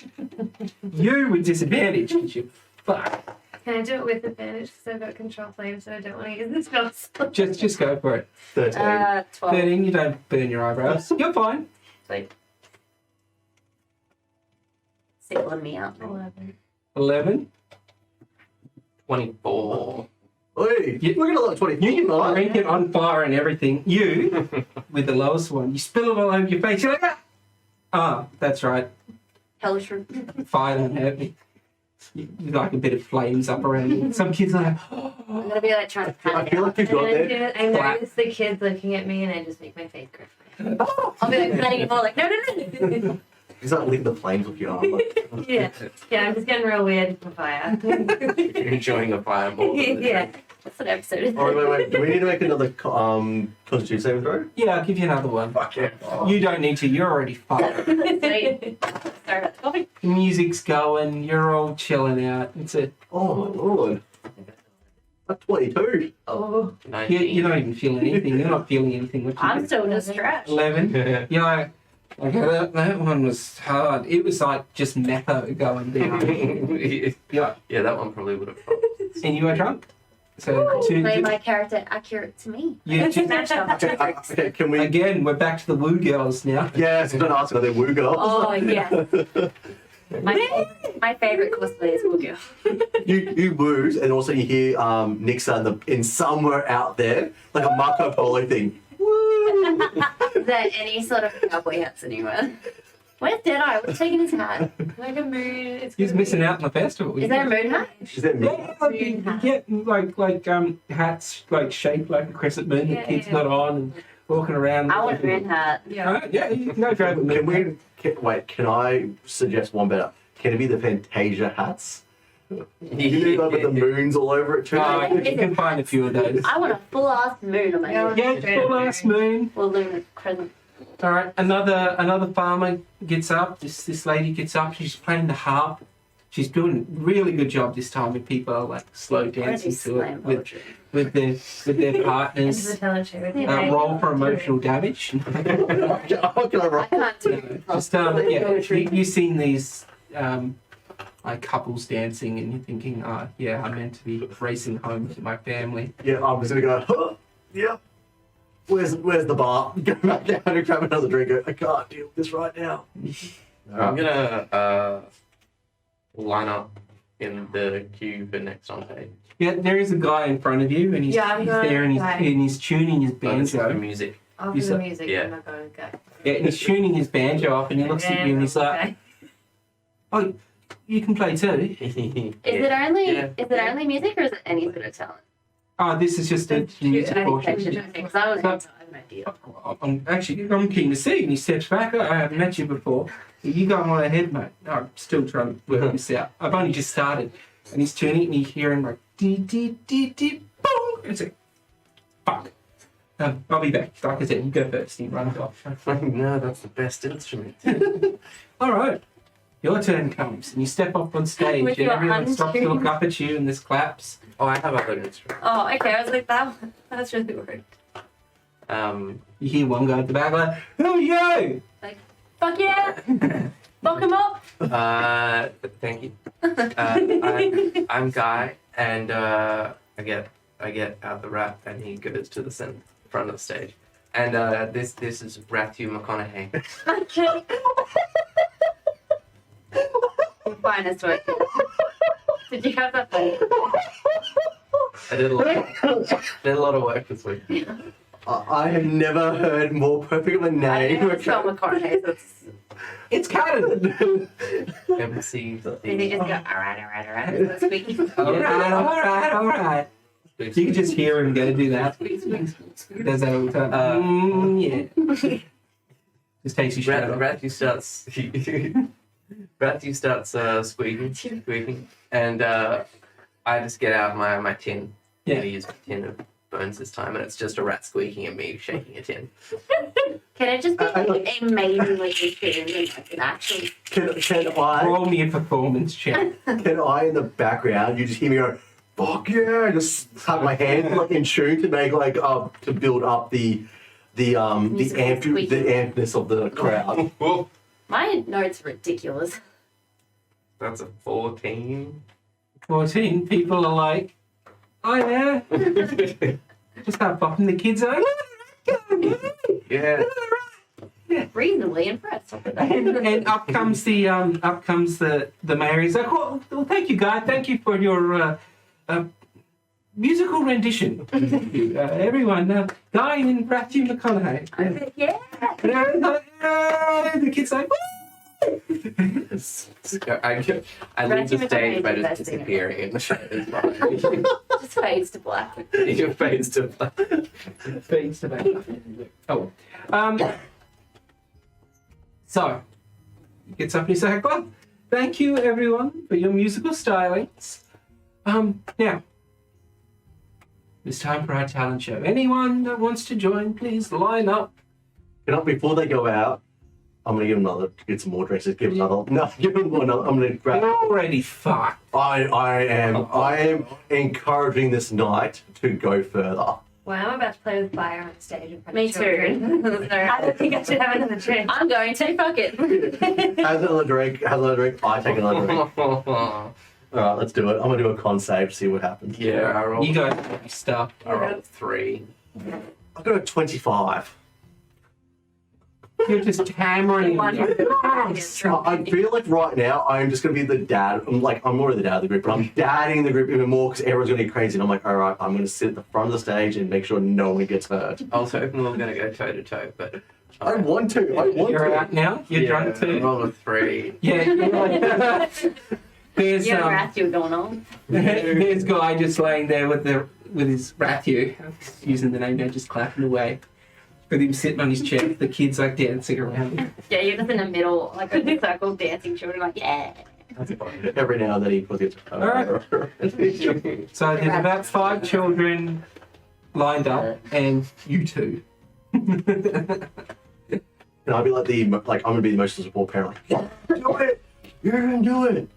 A: You with disadvantage, because you fuck.
E: Can I do it with advantage because I've got control flame, so I don't want to use the spells.
A: Just go for it.
C: 13.
B: 12.
A: 13, you don't burn your eyebrows. You're fine.
B: Like, sickling me out.
E: 11.
A: 11.
D: 24.
C: Oi,
A: You-
C: we're gonna let 24.
A: You can
C: right?
A: drink it on fire and everything. You, with the lowest one, you spill it all over your face. You're like, ah! Ah, that's right.
B: Hellish.
A: Fire don't hurt me. You like a bit of flames up around you. Some kids are like, oh.
B: I'm gonna be like trying to
C: I
B: pan it
C: feel
B: out.
C: like you've got
E: And
C: there.
E: I notice the kids looking at me and I just make my face grow.
B: I'll be like panning it more like, no.
C: He's like lit the flames with your arm. Like,
E: Yeah. Yeah, I'm just getting real weird for fire.
D: You're enjoying a fire more than
E: Yeah.
B: That's what episode is.
C: oh, wait. Do we need to make another Constitution saving throw?
A: Yeah, I'll give you another one.
C: Fuck yeah.
A: You don't need to. You're already fucked.
B: Sweet. Sorry about the coffee.
A: The music's going. You're all chilling out. It's a.
C: Oh my lord. That's 22.
E: Oh.
D: 19.
A: You're not even feeling anything. You're not feeling anything. What you
B: I'm
A: do?
B: still distressed.
A: 11. You're like, okay, that one was hard. It was like just metho going down. You're like,
D: Yeah, that one probably would have helped.
A: and you are drunk. So
B: Made my character accurate to me.
A: you
B: Smashed up.
C: Okay, can we?
A: again, we're back to the woo girls now.
C: Yes, don't ask her. They're woo girls.
B: Oh yeah. My favorite cosplay is Woogie.
C: You woos, and also you hear Nix'aa in somewhere out there, like a Marco Polo thing. Woo!
B: Is there any sort of cowboy hats anywhere? Where's Deadeye? What's taking his hat?
E: Like a moon. It's
A: He's
E: gonna
A: missing
E: be-
A: out on the festival.
B: Is there a moon hat?
C: Is that me?
A: Yeah, you get like hats like shaped like a crescent moon
E: Yeah,
A: that kids
E: yeah.
A: got on and walking around.
B: I want a moon hat.
E: Yeah.
A: Yeah, you can go grab a moon.
C: Can I suggest one better? Can it be the Fantasia hats? You know, like with the moons all over it too.
A: You can find a few of those.
B: I want a full ass moon on my head.
A: Yeah, full ass moon.
B: Or lunar crescent.
A: All right, another farmer gets up. This lady gets up. She's playing the harp. She's doing a really good job this time. With people are like slow dancing to it with their partners. Roll for emotional damage.
C: How can I roll?
B: I can't do it.
A: Just you've seen these like couples dancing, and you're thinking, yeah, I'm meant to be racing home to my family.
C: Yeah, I'm just gonna go. Huh, yeah. Where's the bar? Go back down and grab another drink. I can't deal with this right now.
D: I'm gonna line up in the queue for next on page.
A: Yeah, there is a guy in front of you, and he's there, and he's tuning his
D: Oh, this is the
A: banjo.
D: music.
E: After the music,
D: Yeah.
E: I'm not going to go.
A: Yeah, and he's tuning his banjo up, and he looks at you, and he's like, "Oh, you can play too."
B: Is it only music or is it any sort of talent?
A: Oh, this is just a music portion.
B: Because I would have no idea.
A: I'm keen to see. And he steps back. I haven't met you before. You go on ahead, mate. I'm still trying to work this out. I've only just started. And he's tuning, and you hear him like, dee, dee, dee, dee, boom. It's like, fuck. I'll be back. Like I said, you go first. He runs off.
D: No, that's the best instrument.
A: All right. Your turn comes, and you step up on stage,
B: With
A: and
B: your
A: everyone
B: hand
A: stops to look up at you, and there's claps.
D: Oh, I have other instruments.
B: Oh, okay. I was like, that's really weird.
A: You hear one guy at the back like, "Who are you?"
B: Fuck yeah! Fuck him up!
D: Thank you. I'm Guy, and I get out the rap, and he goes to the front of the stage. And this is Matthew McConaughey.
B: Finest work. Did you have that fun?
D: I did a lot of work this week.
C: I have never heard more perfect of a
B: I
C: name.
B: didn't spell McConaughey, so
A: It's canon.
D: MC.
B: did he just go, alright, is that squeaky?
A: All right. You can just hear him go do that. He does that all the time. Yeah. Just takes his shirt off.
D: Matthew starts squeaking, and I just get out my tin.
A: Yeah.
D: I use my tin of bones this time, and it's just a rat squeaking and me shaking a tin.
B: Can it just be amazingly good and like an actual...
C: Can I?
A: Roll me a performance check.
C: Can I in the background? You just hear me go, "Fuck yeah!" Just clap my hands like in tune to make like to build up the ampness of the crowd.
B: My note's ridiculous.
D: That's a 14.
A: 14 people are like, "Oh yeah." Just start bopping the kids out.
D: Yeah.
B: Reasonably impressed.
A: And up comes the mayor. He's like, well, thank you, guy. Thank you for your musical rendition. Everyone, Guy and Matthew McConaughey.
B: Yeah.
A: The kids like,
D: I leave the stage by just disappearing in the shadows behind me.
B: Just fades to black.
D: Your face to black.
A: Fades to back. Oh. So, he gets up and he's like, well, thank you, everyone, for your musical stylings. Now, it's time for our talent show. Anyone that wants to join, please line up.
C: Before they go out, I'm gonna give them get some more drinks. Just give them another. No, give them another. I'm gonna grab.
A: You're already fucked.
C: I am encouraging this night to go further.
E: Well, I'm about to play with fire on stage in front
B: Me
E: of children.
B: too.
E: I don't think I should have another drink.
B: I'm going to fuck it.
C: Has another drink. I take another drink. All right, let's do it. I'm gonna do a con save to see what happens.
D: Yeah, I rolled.
A: You guys be stuck.
D: I rolled 3.
C: I've got a 25.
A: You're just hammering.
C: I feel like right now I'm just gonna be the dad. I'm already the dad of the group, but I'm dadding the group even more because everyone's gonna get crazy. And I'm like, all right, I'm gonna sit at the front of the stage and make sure no one gets hurt.
D: I was hoping we were going to go toe to toe, but
C: I want to.
A: You're out now? You're drunk
D: I
A: too?
D: rolled a 3.
A: Yeah. There's
B: You have Matthew going on.
A: there's Guy just laying there with his Matthew, using the name now, just clapping away. With him sitting on his chair, the kids like dancing around him.
B: Yeah, you're just in the middle, like a circle dancing children, like, yeah.
D: That's fine.
C: Every now and then he puts it.
A: Alright. So there's about 5 children lined up, and you two.
C: And I'll be like I'm gonna be the emotional support parent. Like, do it. You're gonna do it.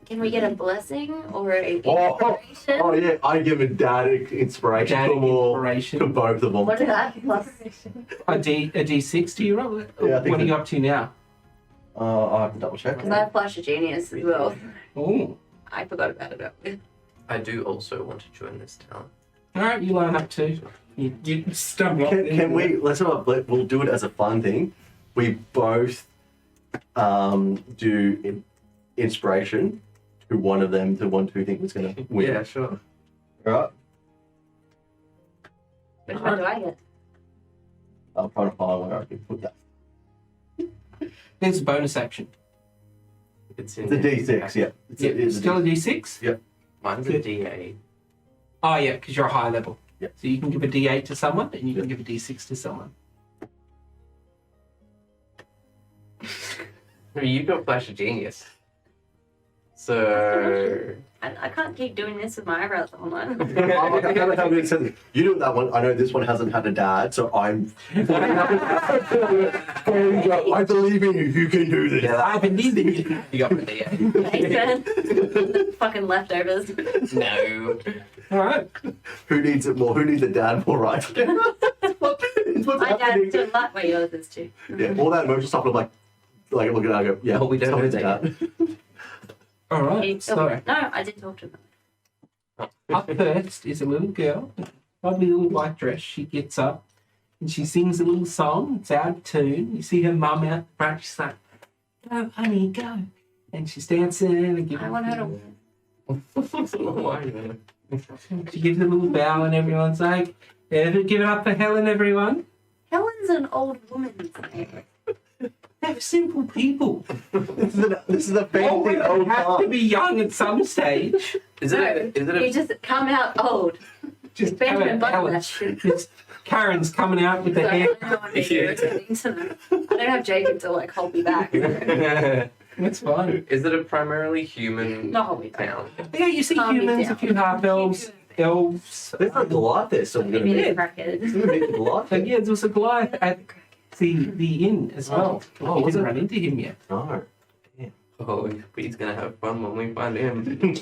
B: Can we get a blessing or a
C: Oh,
B: inspiration?
C: oh yeah, I give a dad inspiration
A: Dad
C: to
A: inspiration.
C: both of them.
B: What did I plus?
A: A D6 do you roll?
C: Yeah, I think
A: What are
C: so.
A: you up to now?
C: I'll have to double check.
B: Because I have Flash of Genius as well.
A: Oh.
B: I forgot about it.
D: I do also want to join this town.
A: Alright, you line up too. You stumble up.
C: Can we? We'll do it as a fun thing. We both do inspiration to one of them, to one who think was going to win.
D: Yeah, sure.
C: All right.
B: Which one do I get?
C: I'm trying to find where I can put that.
A: There's a bonus action.
D: It's in
C: The D6, yeah. It's
A: Still a D6?
D: Mine's a
A: Good.
D: D8.
A: Oh yeah, because you're a high level.
C: Yep.
A: So you can give a D8 to someone, and you can give a D6 to someone.
D: I mean, you've got Flash of Genius. So.
B: I can't keep doing this with my eyebrows all night.
C: You do that one. I know this one hasn't had a dad, so I'm. I believe in you. You can do this.
A: I believe in you.
D: You got the D8.
B: Thanks, man. Fucking leftovers.
D: No.
A: Alright.
C: Who needs it more? Who needs a dad more? Right? It's what's
B: My
C: happening.
B: dad's doing that way yours is too.
C: Yeah, all that emotional stuff. I'm like look at it. I go, yeah.
D: Oh, we don't
C: tell
D: know
C: his
D: that
C: dad.
A: Alright, so
B: No, I did talk to him.
A: up first is a little girl, lovely little white dress. She gets up and she sings a little song. It's out of tune. You see her mum out the front. She's like, "Go, honey, go!" And she's dancing and giving.
B: I want her to win.
A: She gives a little bow, and everyone's like, "Ever give it up for Helen, everyone?"
B: Helen's an old woman's name.
A: They're simple people.
C: This is a
A: All
C: fancy
A: women
C: old
A: have to
C: time.
A: be young at some stage.
D: Is
B: No,
D: it a
B: you just come out old.
A: Just
B: Benjamin
A: Helen.
B: Button that shit.
A: It's Karen's coming out with the
B: Sorry,
A: hair.
B: I don't want to be irritating tonight. I don't have Jacob to like hold me back.
A: That's fine.
D: Is it a primarily human
B: Not hold me back.
D: town?
A: Yeah, you see
B: Calm me
A: humans,
B: down.
A: a few half elves, elves.
C: There's no Goliath there, so we're
B: Maybe
C: gonna
B: the
C: meet.
B: crackhead.
C: We're gonna meet the Goliath.
A: So yeah, there was a Goliath at the inn as well.
C: Oh,
A: You
C: was
A: didn't
C: it?
A: run into him yet.
C: No.
D: Oh, he's gonna have fun when we find him.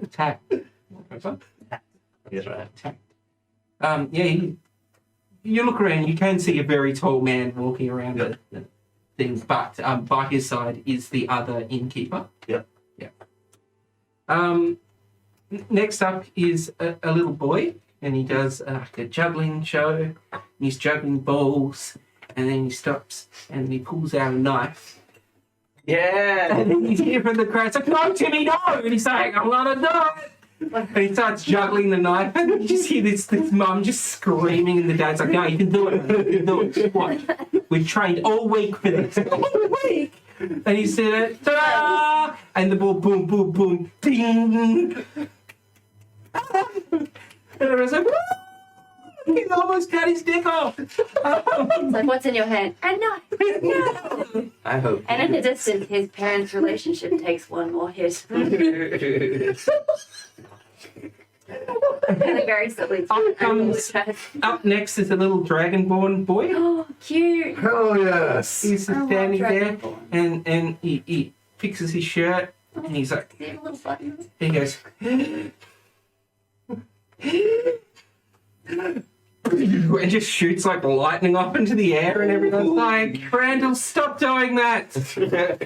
A: Attack.
C: That's
D: right.
A: Attack. Yeah, you look around, you can see a very tall man walking around the thing, but by his side is the other innkeeper.
C: Yep.
A: Next up is a little boy, and he does like a juggling show. He's juggling balls, and then he stops and he pulls out a knife.
D: Yeah.
A: And then you hear from the crowd, it's like, "No, Timmy, no!" And he's like, "I'm gonna die!" And he starts juggling the knife, and you just hear this mum just screaming, and the dad's like, "No, you can do it, man. You can do it. Watch. We've trained all week for this. All week!" And he said, "Ta-da!" And the ball, boom, boom, boom, ding! And everyone's like, "Woo! He almost cut his dick off!"
B: It's like, what's in your hand? A knife.
D: I hope.
B: And in the distance, his parents' relationship takes one more hit. And they're very silly.
A: Up next is a little dragonborn boy.
B: Oh, cute.
C: Hell yes.
A: He's
B: I love
A: standing there,
B: Dragonborn.
A: and he fixes his shirt, and he's like,
B: They have little buttons.
A: he goes, and just shoots like lightning up into the air, and everyone's like, "Randall, stop doing that!"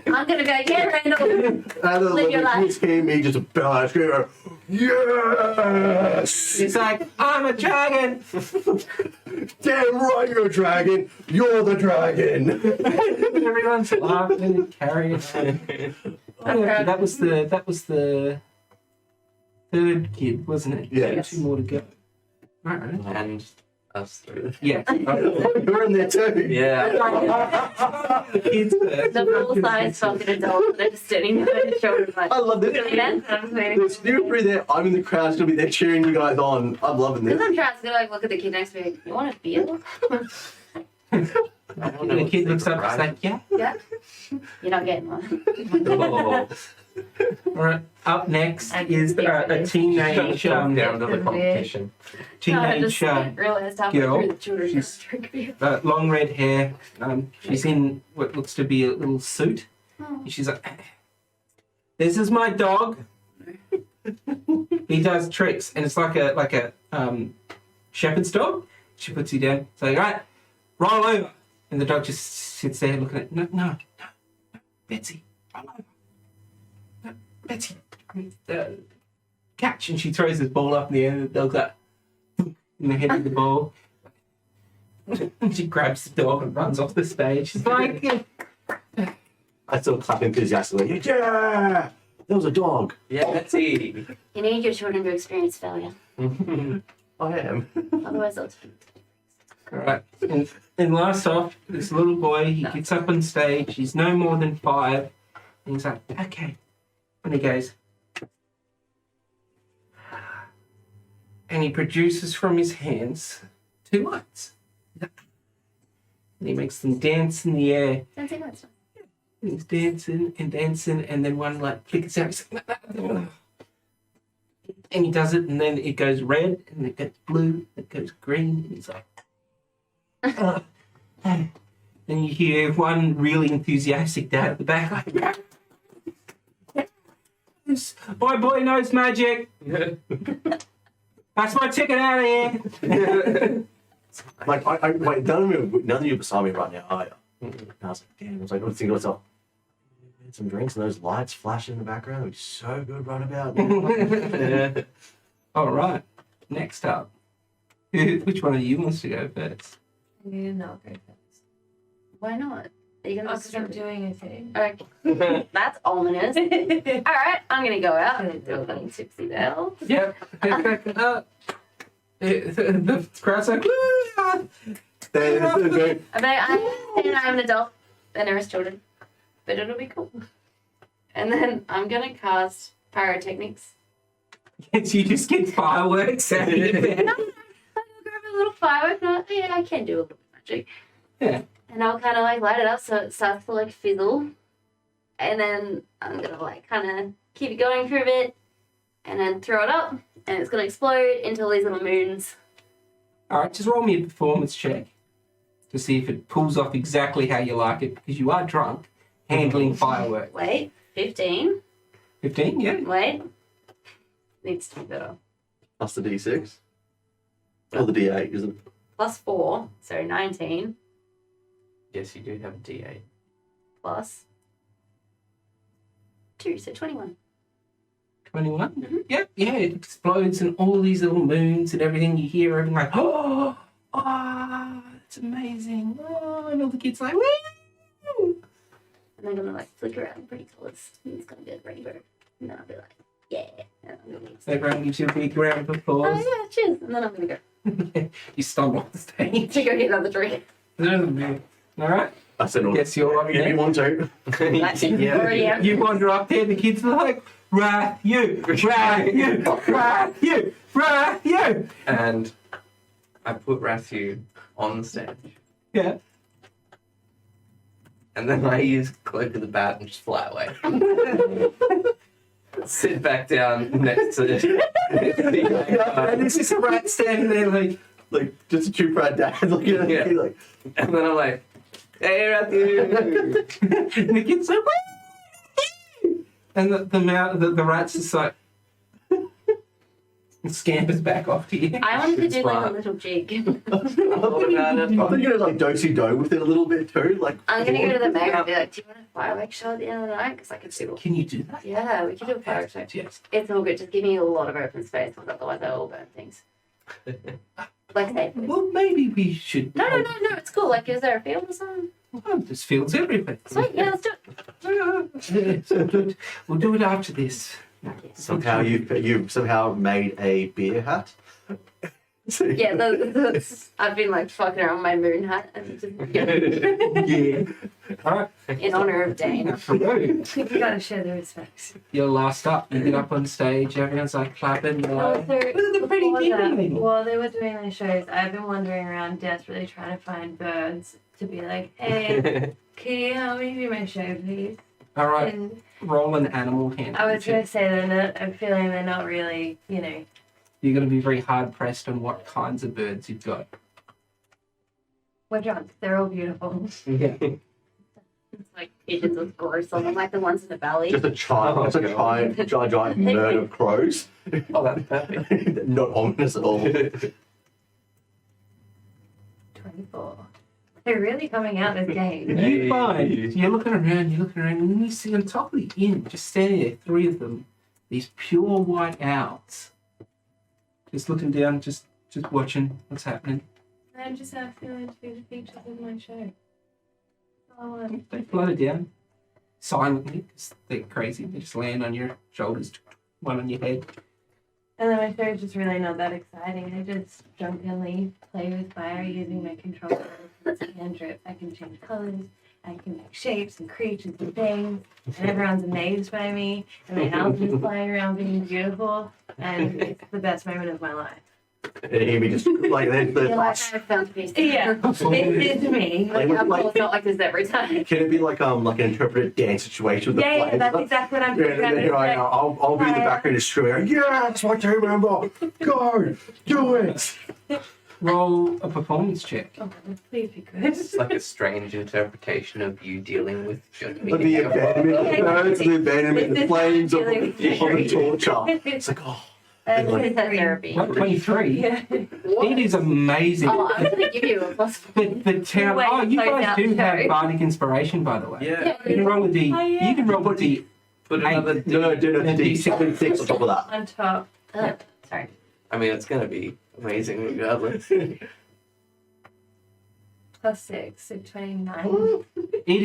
B: I'm gonna go, yeah, Randall.
C: And then
B: Live your
C: when
B: life.
C: you hear me just bell out screaming, yes!
A: He's like, "I'm a dragon."
C: Damn right you're a dragon. You're the dragon.
A: And everyone's laughing and carrying on. Oh, yeah, that was the third kid, wasn't it?
C: Yeah.
A: There's 2 more to go. All right.
D: And us three.
A: Yeah.
C: You're in there too.
D: Yeah.
A: Kids first.
B: The full-size fucking adults that are just sitting there with the children like,
C: I love this.
B: really then? I'm saying.
C: There's you three there. I'm in the crowd. It's gonna be there cheering you guys on. I'm loving this.
B: Sometimes I'm trying to like look at the kid next to me. You want a beer?
D: don't
A: And
D: know
A: the
D: what
A: kid looks
D: secret
A: up and
D: ride
A: like, yeah.
B: Yeah. You're not getting one.
D: Oh,
A: All right. Up next
E: I
A: is a teenage
D: down to the
E: the
D: competition.
B: I just
A: teenage
B: realized halfway
A: girl.
B: through the children's
A: She's-
B: drink beer.
A: long red hair. She's in what looks to be a little suit.
B: Oh.
A: She's like, "This is my dog. He does tricks, and it's like a shepherd's dog." She puts you down. So, all right, roll over, and the dog just sits there looking at. No, Betsy, roll over. No, Betsy, catch, and she throws this ball up in the air, and the dog's like, in the head of the ball. And she grabs the dog and runs off the stage. She's like,
C: I still clap enthusiastically. Yeah! There was a dog.
D: Yeah, Betsy.
B: You need your children to experience failure.
C: I am.
B: Otherwise, they'll
A: all right. And last off, this little boy, he gets up on stage. He's no more than 5. And he's like, okay. And he goes, and he produces from his hands 2 lights. And he makes them dance in the air.
B: Dancing lights.
A: And he's dancing, and then one light flickers out. He's like, and he does it, and then it goes red, and it goes blue, it goes green, and he's like, and you hear one really enthusiastic dad at the back, like, "Yes, my boy knows magic. That's my ticket out of here."
C: Like, wait, none of you are beside me right now, are you? And I was like, damn, I was like, I was thinking to myself, some drinks and those lights flashing in the background would be so good right about now.
A: All right, next up. Which one of you wants to go first?
E: You not go first.
B: Why not? Are you
E: Oh,
B: gonna
E: because I'm doing a thing.
B: Okay. That's ominous. All right, I'm gonna go out and do a little tipsy bell.
A: Yep. The crowd's like, "Woo!"
B: I'm an adult and there is children, but it'll be cool. And then I'm gonna cast pyrotechnics.
A: So you just get fireworks out of your bed.
B: I'll grab a little firework. And I can do a little bit of magic.
A: Yeah.
B: And I'll kind of like light it up so it starts to like fizzle. And then I'm gonna like kind of keep it going for a bit, and then throw it up, and it's gonna explode into all these little moons.
A: All right, just roll me a performance check to see if it pulls off exactly how you like it, because you are drunk handling fireworks.
B: Wait, 15.
A: 15, yeah.
B: Wait. Needs to be better.
C: Plus the D6. Or the D8, isn't it?
B: Plus 4, so 19.
D: Yes, you do have a D8.
B: Plus 2, so 21.
A: 21?
B: Mhm.
A: Yep, yeah, it explodes and all these little moons and everything. You hear everything like, oh, it's amazing. Oh, and all the kids like, woo!
B: And they're gonna like flicker out in pretty colours. And it's gonna be a rainbow. And then I'll be like, yeah. And I'm gonna
A: So everyone gives you a big round of applause.
B: oh yeah, cheers. And then I'm gonna go
A: You stumble off the stage.
B: to go get another drink.
A: All right.
C: I said, no.
A: Yes, you're
C: Give me one too.
B: Already out.
A: You wander up there, the kids are like, right, you, right, you, right, you, right, you.
D: And I put Rathu on the stage.
A: Yeah.
D: And then I use Cloak of the Bat and just fly away. Sit back down next to
A: And there's just a rat standing there like,
C: Just a true proud dad looking at
D: Yeah.
C: me like,
D: And then I'm like, hey, Rathu.
A: and the kids like, woo! And the rat's just like, scampers back off to you.
B: I wanted to do like a
D: Smart.
B: little jig.
C: I thought you were gonna like do with it a little bit too. Like,
B: I'm gonna go to the mayor and be like, do you want a fireworks show at the end of the night? Because I can do it.
A: Can you do that?
B: Yeah, we can do a fireworks show.
A: Yes.
B: It's all good. Just give me a lot of open space, because otherwise I will burn things. Like safely.
A: Well, maybe we should.
B: No, it's cool. Like, is there a field or something?
A: Oh, there's fields everywhere.
B: Sweet, yeah, let's do it.
A: So good. We'll do it after this.
C: somehow you've somehow made a beer hat.
B: Yeah, I've been like fucking around with my moon hat and just
A: Yeah. All right.
B: in honor of Dane.
E: You gotta share the respects.
A: You're last up. You get up on stage. Everyone's like clapping. They're like,
E: Also,
A: look at the pretty
E: before that,
A: thing.
E: while they were doing the shows, I've been wandering around desperately trying to find birds to be like, hey, can you help me do my show, please?
A: All right,
E: And
A: roll an animal handling
E: I was
A: check.
E: going to say they're not, I'm feeling they're not really, you know.
A: You're going to be very hard pressed on what kinds of birds you've got.
E: We're drunk. They're all beautiful.
A: Yeah.
B: It's like pigeons with gross on them, like the ones in the valley.
C: Just a giant bird of crows.
D: Oh, that's perfect.
C: Not ominous at all.
E: 24. They're really coming out this game.
A: You find, you're looking around, and you see on top of the inn, just standing there, 3 of them, these pure white owls. Just looking down, just watching what's happening.
E: I'm just asking to do the features of my show. Oh,
A: They flutter down silently because they're crazy. They just land on your shoulders, one on your head.
E: and then my show's just really not that exciting. I just drunkenly play with fire using my controller. It's a cantrip. I can change colors. I can make shapes and creatures and things. And everyone's amazed by me. And the owls are just flying around being beautiful. And it's the best moment of my life.
C: And you hear me just like
B: You're like, I found peace.
E: Yeah, it's me.
C: Like,
B: Like,
C: like-
B: it's not like this every time.
C: Can it be like an interpreted dance situation with the
E: Yeah,
C: flames?
E: that's exactly what I'm
C: Yeah,
E: thinking.
C: and then here I am. I'll be in the
E: Fire.
C: background just screaming, yeah, that's my team member. Go, do it.
A: Roll a performance check.
E: Oh, please be good.
D: It's like a strange interpretation of you dealing with
C: The abandonment, the birds, the abandonment, the flames of the torture. It's like, oh.
B: Is that therapy?
A: What, 23?
E: Yeah.
A: It is amazing.
B: Oh, I'm going to give you a plus.
A: The town.
E: Way
A: Oh,
E: to
A: you
E: close
A: guys
E: out
A: do
E: the
A: have
E: show.
A: bardic inspiration, by the way.
D: Yeah.
A: You can roll a D.
E: Oh, yeah.
A: You can roll a D.
D: Put another
C: No, do
A: And
C: it. D6 on top of that.
E: On top.
B: Sorry.
D: I mean, it's gonna be amazing regardless.
E: +6, so 29.
A: It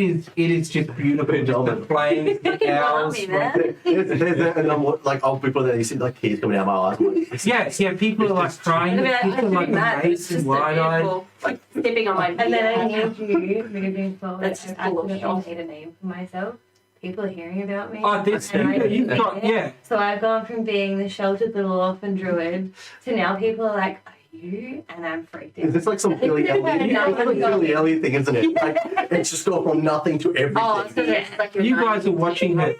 A: is just beautiful. Just the flames, the
B: Fucking
A: owls.
B: army, man.
C: And I'm like, I'll be there, you see like tears coming out of my eyes. I'm like,
A: Yeah, people are like crying.
B: I
A: People are like amazed and wide-eyed.
B: Like stepping on my
E: And then I
B: beard.
E: need you moving forward.
B: That's just
E: I
B: full of
E: accidentally
B: shit.
E: made a name for myself. People are hearing about me.
A: Oh, this
E: And I
A: you've
E: hate
A: got
E: it.
A: yeah.
E: So I've gone from being the sheltered little orphan druid to now people are like, are you? And I'm freaked
C: is
E: out.
C: this like some Billy Elliot?
E: No,
C: It's like Billy Elliot thing, isn't it? Like, it's just gone from nothing to everything.
B: Oh, I was gonna say, it's like
A: You guys are watching her.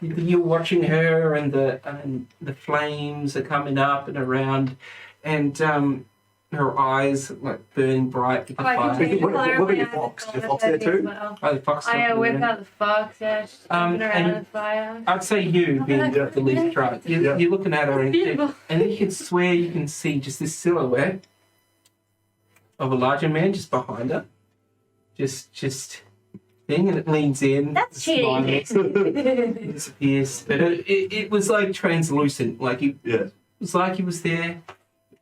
A: You're watching her, and the flames are coming up and around, and her eyes like burning bright with the
E: Oh, I can
A: fire.
E: change the
C: What-
E: colour
C: what
E: of my
C: about your
E: eyes
C: fox?
E: as
C: Your
E: well,
C: fox there
E: as
C: too?
E: well.
A: Oh, the fox.
E: I
A: jumping
E: whip
A: in.
E: out the fox, yeah, just jumping around
A: and-
E: the fire.
A: I'd say you being
C: Yeah.
A: the least drunk.
C: Yeah.
A: You're looking at her, and
B: beautiful.
A: you can swear you can see just this silhouette of a larger man just behind her, just thing, and it leans in.
B: That's cheating.
A: smiles, disappears. But it was like translucent, like it
C: Yeah.
A: was like he was there,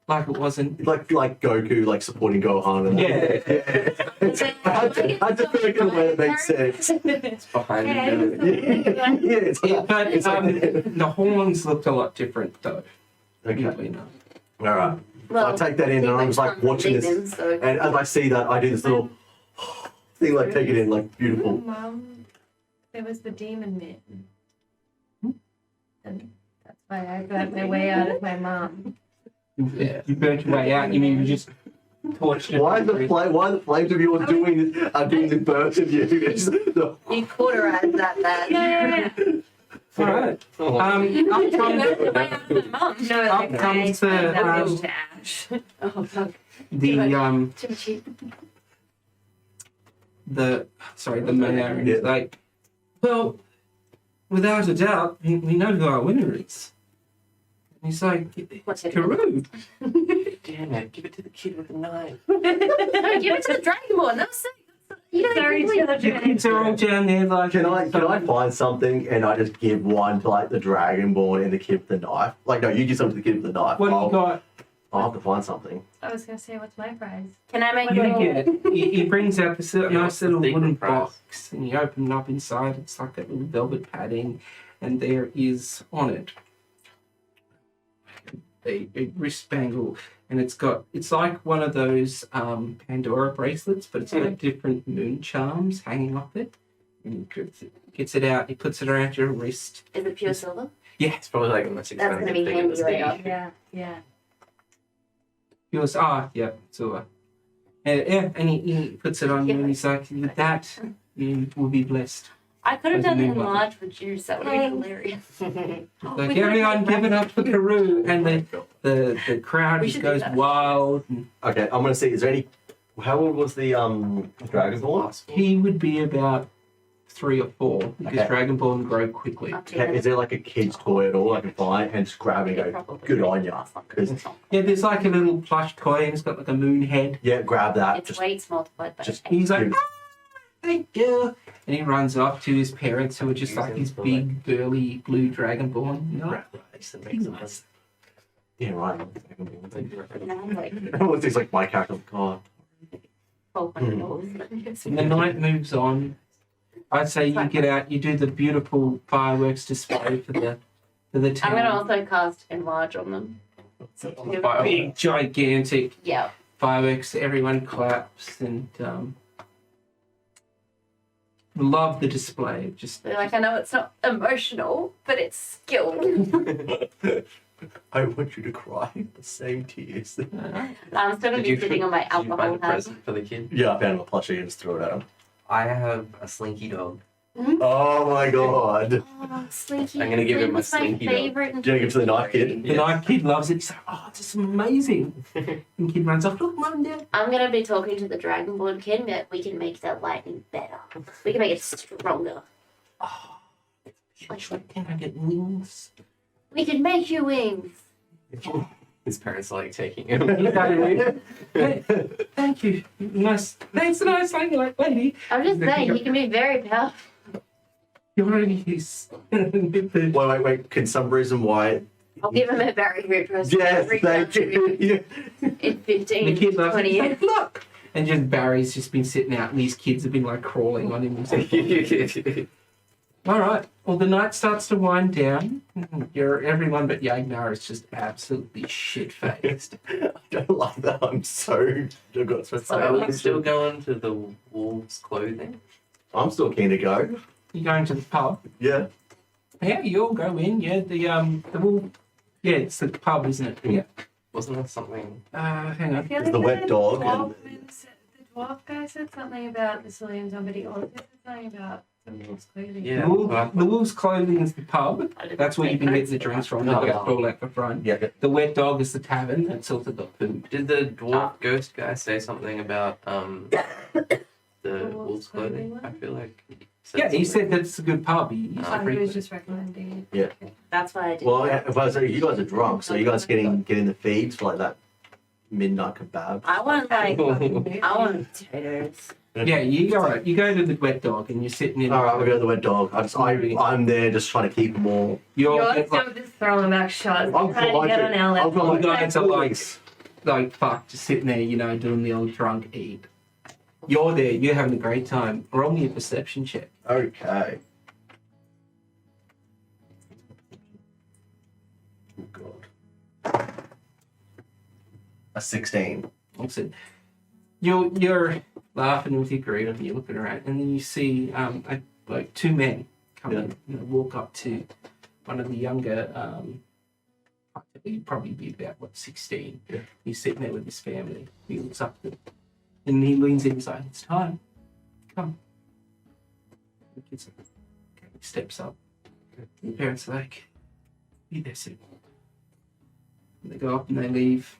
A: like it wasn't.
C: Like Goku, like supporting Gohan. And
A: Yeah.
C: I had to feel like in a way that makes sense.
D: It's behind
E: Yeah,
D: you.
C: Yeah, it's like,
A: But
C: it's like
A: the horns looked a lot different, though.
C: okay.
A: Weirdly enough.
C: All right.
B: Well,
C: I take that in, and I was like watching this,
B: demons, so
C: and as I see that, I do this little thing, like take it in, like
E: Oh,
C: beautiful.
E: Mum, there was the demon man. And that's why I got my way out of my mom.
A: You burnt your way out. You mean you just torched it?
C: Why are the flames of yours doing the birth of you? It's the-
B: you cauterized that bad.
E: Yeah.
A: All right.
D: Oh,
A: Up
B: You
A: comes
B: burnt your way out of my mom.
E: No,
A: Up
E: like,
A: comes
E: I
A: the,
E: that bitch to ash.
B: Oh, fuck.
A: the
B: Too cheap.
A: the mayor, and
C: Yeah.
A: he's like, well, without a doubt, we know who our winner is. And he's like,
B: What's it?
A: Karou.
D: damn it! Give it to the kid with the knife.
B: No, give it to the Dragonborn. That was sick. You don't
E: Sorry,
B: even believe
A: The kids are all down there like.
C: Can I find something and I just give one to like the Dragonborn and the kid with the knife? Like no, you give something to the kid with the knife.
A: What do you got?
C: I'll have to find something.
E: I was going to say, what's my prize?
B: Can I make
A: You
B: a
A: get he brings out this
D: Yeah,
A: nice
D: what's the
A: little
D: secret
A: wooden
D: prize?
A: box, and you open it up inside. It's like that little velvet padding, and there is on it a wrist bangle, and it's like one of those Pandora bracelets, but it's got different moon charms hanging off it. And he gets it out. He puts it around your wrist.
B: Is it pure silver?
A: Yeah,
D: It's probably like the most
B: That's gonna
D: expensive
B: be
D: thing in the
B: handy later.
D: city.
E: Yeah, yeah.
A: he goes, yeah, so Yeah, and he puts it on you, and he's like, with that, you will be blessed.
B: I could have
A: Like
B: done
A: the
B: the
A: moon one.
B: enlarge for juice. That would have been hilarious.
A: Like,
B: We
A: everyone
B: could've
A: give it up for Karou, and the crowd
B: We
A: just
B: should do
A: goes
B: that.
A: wild. And
C: Okay, I'm gonna see. Is there any? How old was the Dragonborn?
A: he would be about 3 or 4, because
C: Okay.
A: Dragonborn grow quickly.
C: Okay, is there like a kid's toy at all I can find and just grab it and go, good on ya? 'Cause-
A: Yeah, there's like a little plush toy, and it's got like a moon head.
C: Yeah, grab that.
B: Its
C: Just,
B: weight's multiplied by
C: just
B: 8.
A: He's like,
C: give-
A: thank you. And he runs off to his parents, who are just like these big, burly blue Dragonborn. You know?
D: Rat race and makes them
A: Nice.
C: yeah, right.
B: Like
C: Everyone thinks like my character. God.
B: $1,200.
A: And the night moves on. I'd say you get out, you do the beautiful fireworks display for the town.
B: I'm gonna also cast enlarge on them.
A: Big, gigantic
B: Yeah.
A: fireworks. Everyone claps and love the display. Just
B: They're like, I know it's not emotional, but it's skilled.
C: I want you to cry the same tears.
B: I'm still gonna be sitting on my
D: Did you find
B: alcohol
D: a
B: hat.
D: present for the kid?
C: Yeah, I found him a plushie and just threw it at him.
D: I have a slinky dog.
C: Oh my god.
B: Oh, Slinky.
D: I'm gonna give it my
B: Slinky's
D: Slinky
B: my
D: dog.
B: favorite.
C: Do you give it to the knife kid?
A: the night kid loves it. He's like, oh, this is amazing. And kid runs off. Look, mum, dad.
B: I'm gonna be talking to the Dragonborn kid, but we can make the lightning better. We can make it stronger.
A: Can I get wings?
B: We can make you wings.
D: His parents are like taking him.
A: Hey, thank you. Nice. Thanks, nice lady.
B: I'm just saying, he can be very powerful.
A: You're already his.
C: Wait. Can some reason why?
B: I'll give him a very good present.
C: Yes, thank you.
B: In 15,
A: The kid loves
B: 20
A: it. He's
B: years.
A: like, look. And just Barry's just been sitting out, and these kids have been like crawling on him. He's like, all right. Well, the night starts to wind down. Everyone but Yagnar is just absolutely shit-faced.
C: I don't like that. I'm so. I've got so
B: So
D: Are we still going to the wolves' clothing?
C: I'm still keen to go.
A: You're going to the pub.
C: Yeah.
A: Yeah, you all go in. Yeah, the wolf. Yeah, it's the pub, isn't it? Yeah.
D: Wasn't there something?
A: Hang
E: I
A: on.
E: feel
C: It's the wet dog
E: The dwarf guy said something about the Selune, somebody also said something about the wolf's clothing.
D: Yeah.
A: The wolf's clothing is the pub.
B: I didn't
A: That's where you
B: make
A: can get
B: notes
A: the
B: of
A: drinks
B: that.
A: from.
C: Oh,
A: They've got
C: yeah.
A: it all at the front.
C: Yeah.
A: The wet dog is the tavern. That's also got food.
D: Did the dwarf ghost guy say something about the wolves' clothing? I feel like.
A: Yeah, he said that's a good pub. He's
E: I
A: free.
E: was just recommending it.
C: Yeah.
B: That's why I did.
C: Well, if I say you guys are drunk, so you guys getting the feeds for like that midnight kebab.
B: I want like,
E: Fucking
B: I want potatoes.
A: Yeah, you go right. You go to the wet dog and you're sitting in.
C: All right, we'll go to the wet dog. I'm there just trying to keep them all.
A: You're
E: You're
A: like,
E: still just throwing back shots.
C: I'm
E: Trying to get on our
C: I've got
E: level.
A: you guys are like,
C: Nice.
A: like fuck, just sitting there, doing the old drunk eat. You're there. You're having a great time. Roll me a perception check.
C: Okay. Oh god. A 16.
A: Excellent. You're laughing with your group and you're looking around, and then you see like 2 men come in, walk up to one of the younger. He'd probably be about 16.
C: Yeah.
A: He's sitting there with his family. He looks up at, and he leans in. He's like, "It's time. Come." The kid's like, okay, he steps up. And the parents are like, "Be there soon." And they go up and they leave.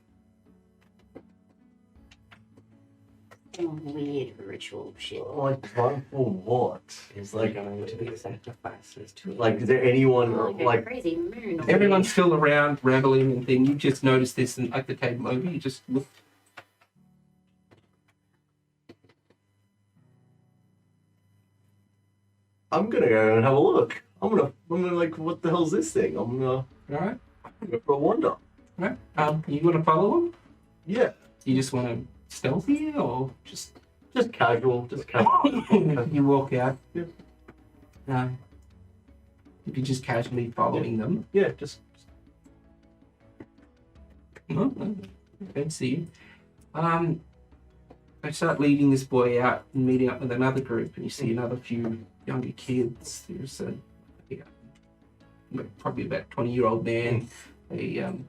B: Weird ritual shit.
C: Like time for what?
D: Is
C: Like-
D: there going to be sacrifices to
C: Like, is there anyone
B: Like a
C: like?
B: crazy moon.
A: Everyone's still around reveling and thing. You just noticed this and like the table over. You just look.
C: I'm gonna go and have a look. I'm gonna like, what the hell's this thing? I'm gonna
A: All
C: go for a wander.
A: right. You want to follow him?
C: Yeah.
A: You just want to stealthy or just
C: Just casual. Just casual.
A: you walk out?
C: Yeah.
A: If you're just casually following them.
C: Yeah. Just.
A: No, I don't see you. I start leading this boy out and meeting up with another group, and you see another few younger kids. There's probably about 20-year-old man, and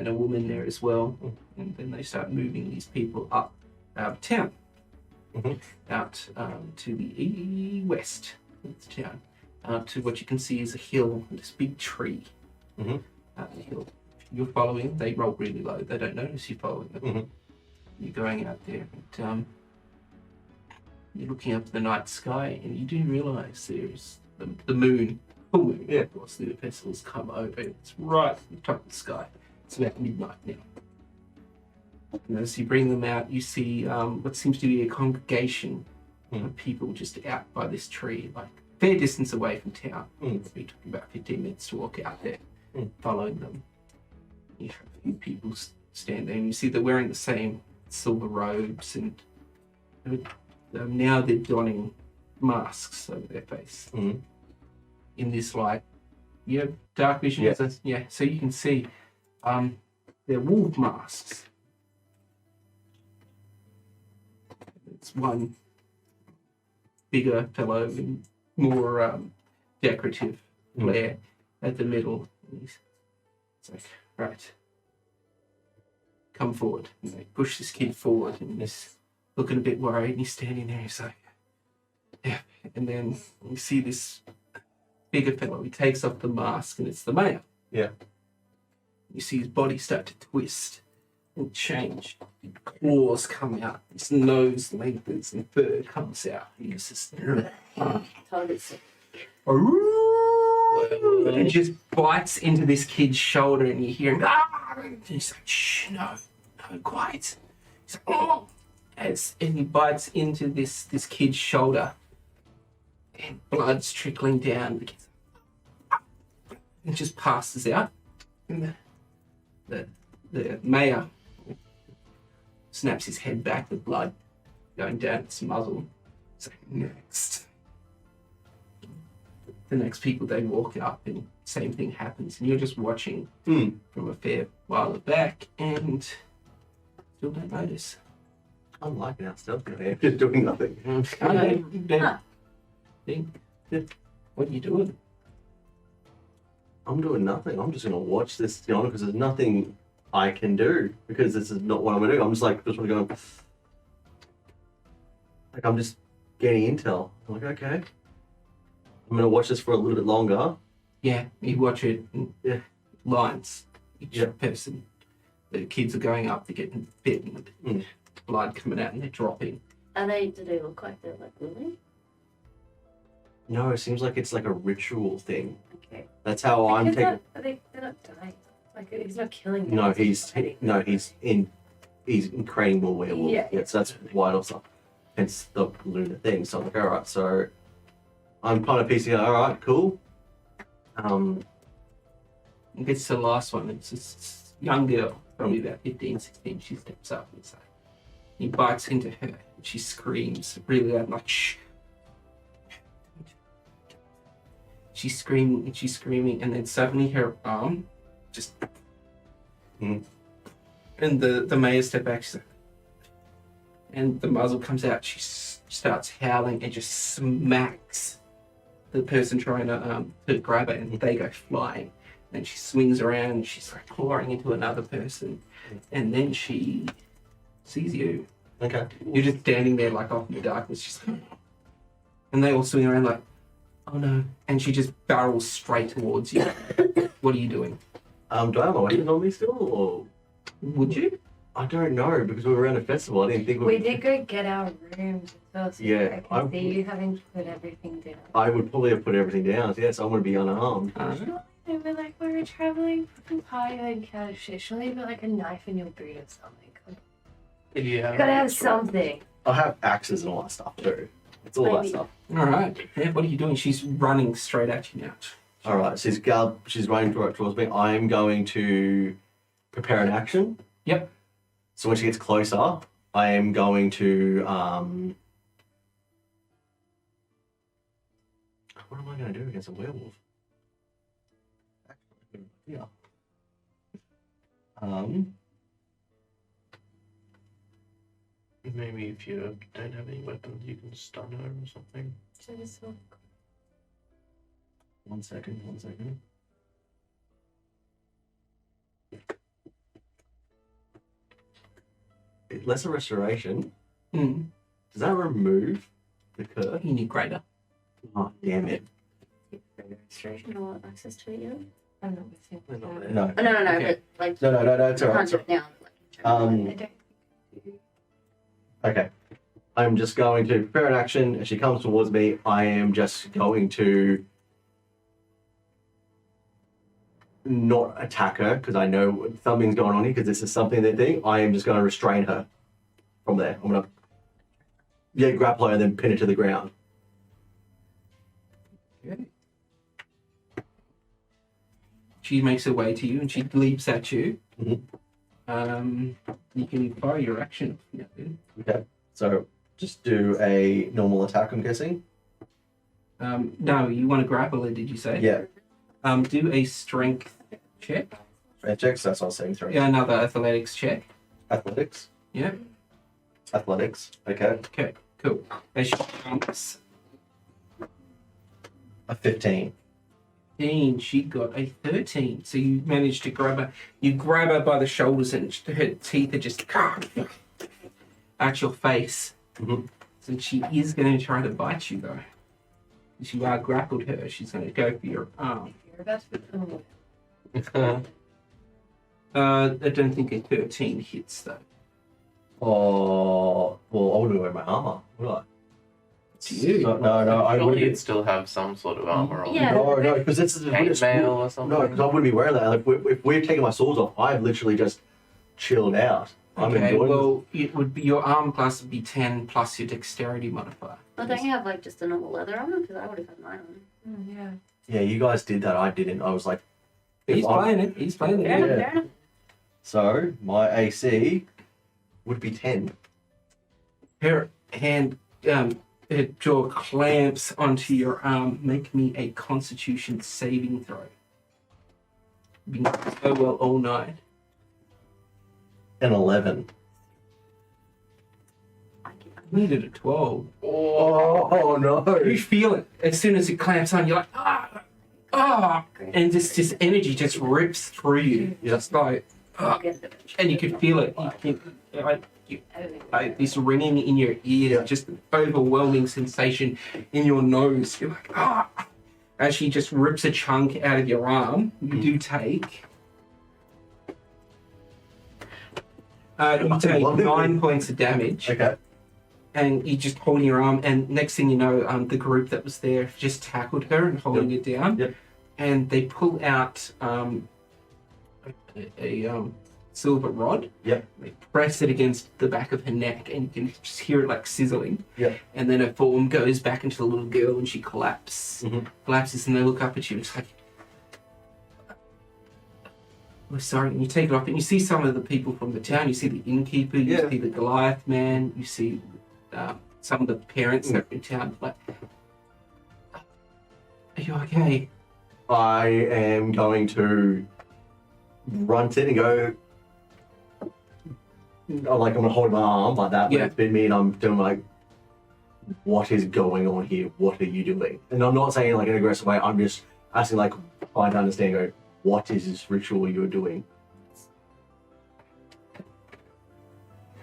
A: a woman there as well. And then they start moving these people up town.
C: Mhm.
A: Out to the west of the town. Out to what you can see is a hill and this big tree.
C: Mhm.
A: The hill. If you're following, they roll really low. They don't notice you following them.
C: Mhm.
A: You're going out there and you're looking up at the night sky and you do realise there's the moon, full moon,
C: Yeah.
A: of course, the vessels come over. It's right at the top of the sky. It's about midnight now. And as you bring them out, you see what seems to be a congregation of people just out by this tree, like a fair distance away from town. We're talking about 15 minutes to walk out there, following them. You have a few people stand there, and you see they're wearing the same silver robes, and now they're donning masks over their face.
C: Mhm.
A: In this light, you have dark vision.
C: Yeah.
A: So you can see they're wolf masks. It's one bigger fellow and more decorative flair at the middle. And it's like, right, come forward. And they push this kid forward, and he's looking a bit worried, and he's standing there. He's like, yeah. And then you see this bigger fellow. He takes off the mask, and it's the mayor.
C: Yeah.
A: You see his body start to twist and change. Claws come out. His nose lengthens and fur comes out. He's just
B: Totally sick.
A: and just bites into this kid's shoulder, and you hear him. And he's like, shh, no, quiet. He's like, oh. And he bites into this kid's shoulder, and blood's trickling down. The kid's and just passes out. And the mayor snaps his head back, the blood going down its muzzle. It's like, next. The next people, they walk up and same thing happens. And you're just watching from a fair while back and still don't notice.
C: I'm liking our stuff here. Just doing nothing.
A: I know. What are you doing?
C: I'm doing nothing. I'm just gonna watch this, because there's nothing I can do because this is not what I'm gonna do. I'm just want to go. Like, I'm just getting intel. I'm like, okay. I'm gonna watch this for a little bit longer.
A: Yeah, you watch it. And lines. Each
C: Yeah.
A: person. The kids are going up. They're getting bitten. Blood coming out and they're dropping.
B: Do they look like they're like living?
C: No, it seems like it's like a ritual thing.
B: Okay.
C: That's how I'm taking.
E: They're not dying. Like, he's not killing them.
C: No, he's creating more werewolves.
E: Yeah.
C: So that's why also. Hence the lunar thing. So I'm like, all right. So I'm kind of piecing out. All right, cool.
A: It gets to the last one. It's this young girl, probably about 15, 16. She steps up and says, he bites into her. And she screams really loud, like, shh. She's screaming, and then suddenly her arm just. And the mayor steps back, she's like, and the muzzle comes out. She starts howling and just smacks the person trying to grab it, and they go flying. And she swings around, and she's like clawing into another person, and then she sees you.
C: Okay.
A: You're just standing there like off in the darkness, just, and they all swing around like, oh no, and she just barrels straight towards you. What are you doing?
C: Do I have my weapon on me still, or
A: Would you?
C: I don't know because we were around a festival. I didn't think
E: We did go get our rooms first.
C: Yeah,
E: I can see you having to put everything down.
C: I would probably have put everything down. Yes, I want to be unarmed.
E: And we're like, we were traveling from party and kind of shit. Surely you've got like a knife in your boot or something. You gotta have something.
C: I have axes and all that stuff too. It's all that
E: Maybe.
C: stuff.
A: All right. Yeah, what are you doing? She's running straight at you now.
C: All right, she's running towards me. I'm going to prepare an action.
A: Yep.
C: So when she gets closer, I am going to what am I going to do against a werewolf? Yeah.
D: Maybe if you don't have any weapons, you can stun her or something.
C: One second. Lesser restoration.
A: Mm.
C: Does that remove the curse?
A: You need greater.
C: Oh, damn it.
B: Registration or access to it yet?
E: I'm not with
D: We're not
E: you.
D: there.
C: No.
B: Oh, no,
A: Okay.
B: but like,
C: No, it's
B: I
C: alright.
B: can't do it now. Like,
C: Um, okay. I'm just going to prepare an action. As she comes towards me, I am just going to not attack her because I know something's going on here because this is something they think. I am just going to restrain her from there. I'm going to grapple her and then pin her to the ground.
A: Okay. She makes her way to you and she leaps at you.
C: Mhm.
A: You can fire your action. Yeah.
C: Okay. So just do a normal attack, I'm guessing.
A: No, you want to grapple her, did you say?
C: Yeah.
A: Do a strength check.
C: Strength checks, that's what I was saying. Through.
A: Yeah, another athletics check.
C: Athletics.
A: Yeah.
C: Athletics. Okay.
A: Okay, cool. As she jumps,
C: A 15.
A: she got a 13. So you managed to grab her. You grab her by the shoulders and her teeth are just at your face.
C: Mhm.
A: So she is going to try to bite you though. If you are grappled her, she's going to go for your arm.
E: You're about to become
A: I don't think a 13 hits though.
C: Oh, well, I wouldn't wear my armor, would I?
A: To you.
C: No, I
D: Surely
C: wouldn't.
D: you'd still have some sort of armor on.
B: Yeah.
C: No, because this is
D: Chainmail or something.
C: No, because I wouldn't be wearing that. Like, if we're taking my swords off, I've literally just chilled out. I'm
A: Okay,
C: enjoying
A: well, it would be your arm class would be 10 plus your dexterity modifier.
B: well, don't you have like just a normal leather armor? Because I would have had mine on.
E: yeah.
C: Yeah, you guys did that. I didn't. I was like, if
A: He's
C: I'm-
A: playing it. He's playing it.
B: Fair
A: Yeah.
B: enough, fair enough.
C: So my AC would be 10.
A: Her hand, her jaw clamps onto your arm. Make me a Constitution saving throw. Been so well all night.
C: An 11.
A: I needed a 12.
C: Oh no!
A: You feel it as soon as it clamps on. You're like and this energy just rips through you, just like
B: I'll get it eventually.
A: and you can feel it. This ringing in your ear, just an overwhelming sensation in your nose. You're like, as she just rips a chunk out of your arm, you do take. You take 9 points of damage,
C: Okay.
A: and you just holding your arm. And next thing you know, the group that was there just tackled her and holding her down.
C: Yep.
A: And they pull out a silver rod.
C: Yep.
A: They press it against the back of her neck, and you can just hear it like sizzling.
C: Yep.
A: And then her form goes back into the little girl, and she collapses.
C: Mhm.
A: Collapses, and they look up at you. It's like, we're sorry. And you take it off, and you see some of the people from the town. You see the innkeeper. You
C: Yeah.
A: see the Goliath man. You see some of the parents that are in town. Like, are you okay?
C: I am going to grunt it and go. Like I'm gonna hold my arm like that, but
A: Yeah.
C: it's been me, and I'm doing like, what is going on here? What are you doing? And I'm not saying like in an aggressive way. I'm just asking like, trying to understand. Go, what is this ritual you're doing?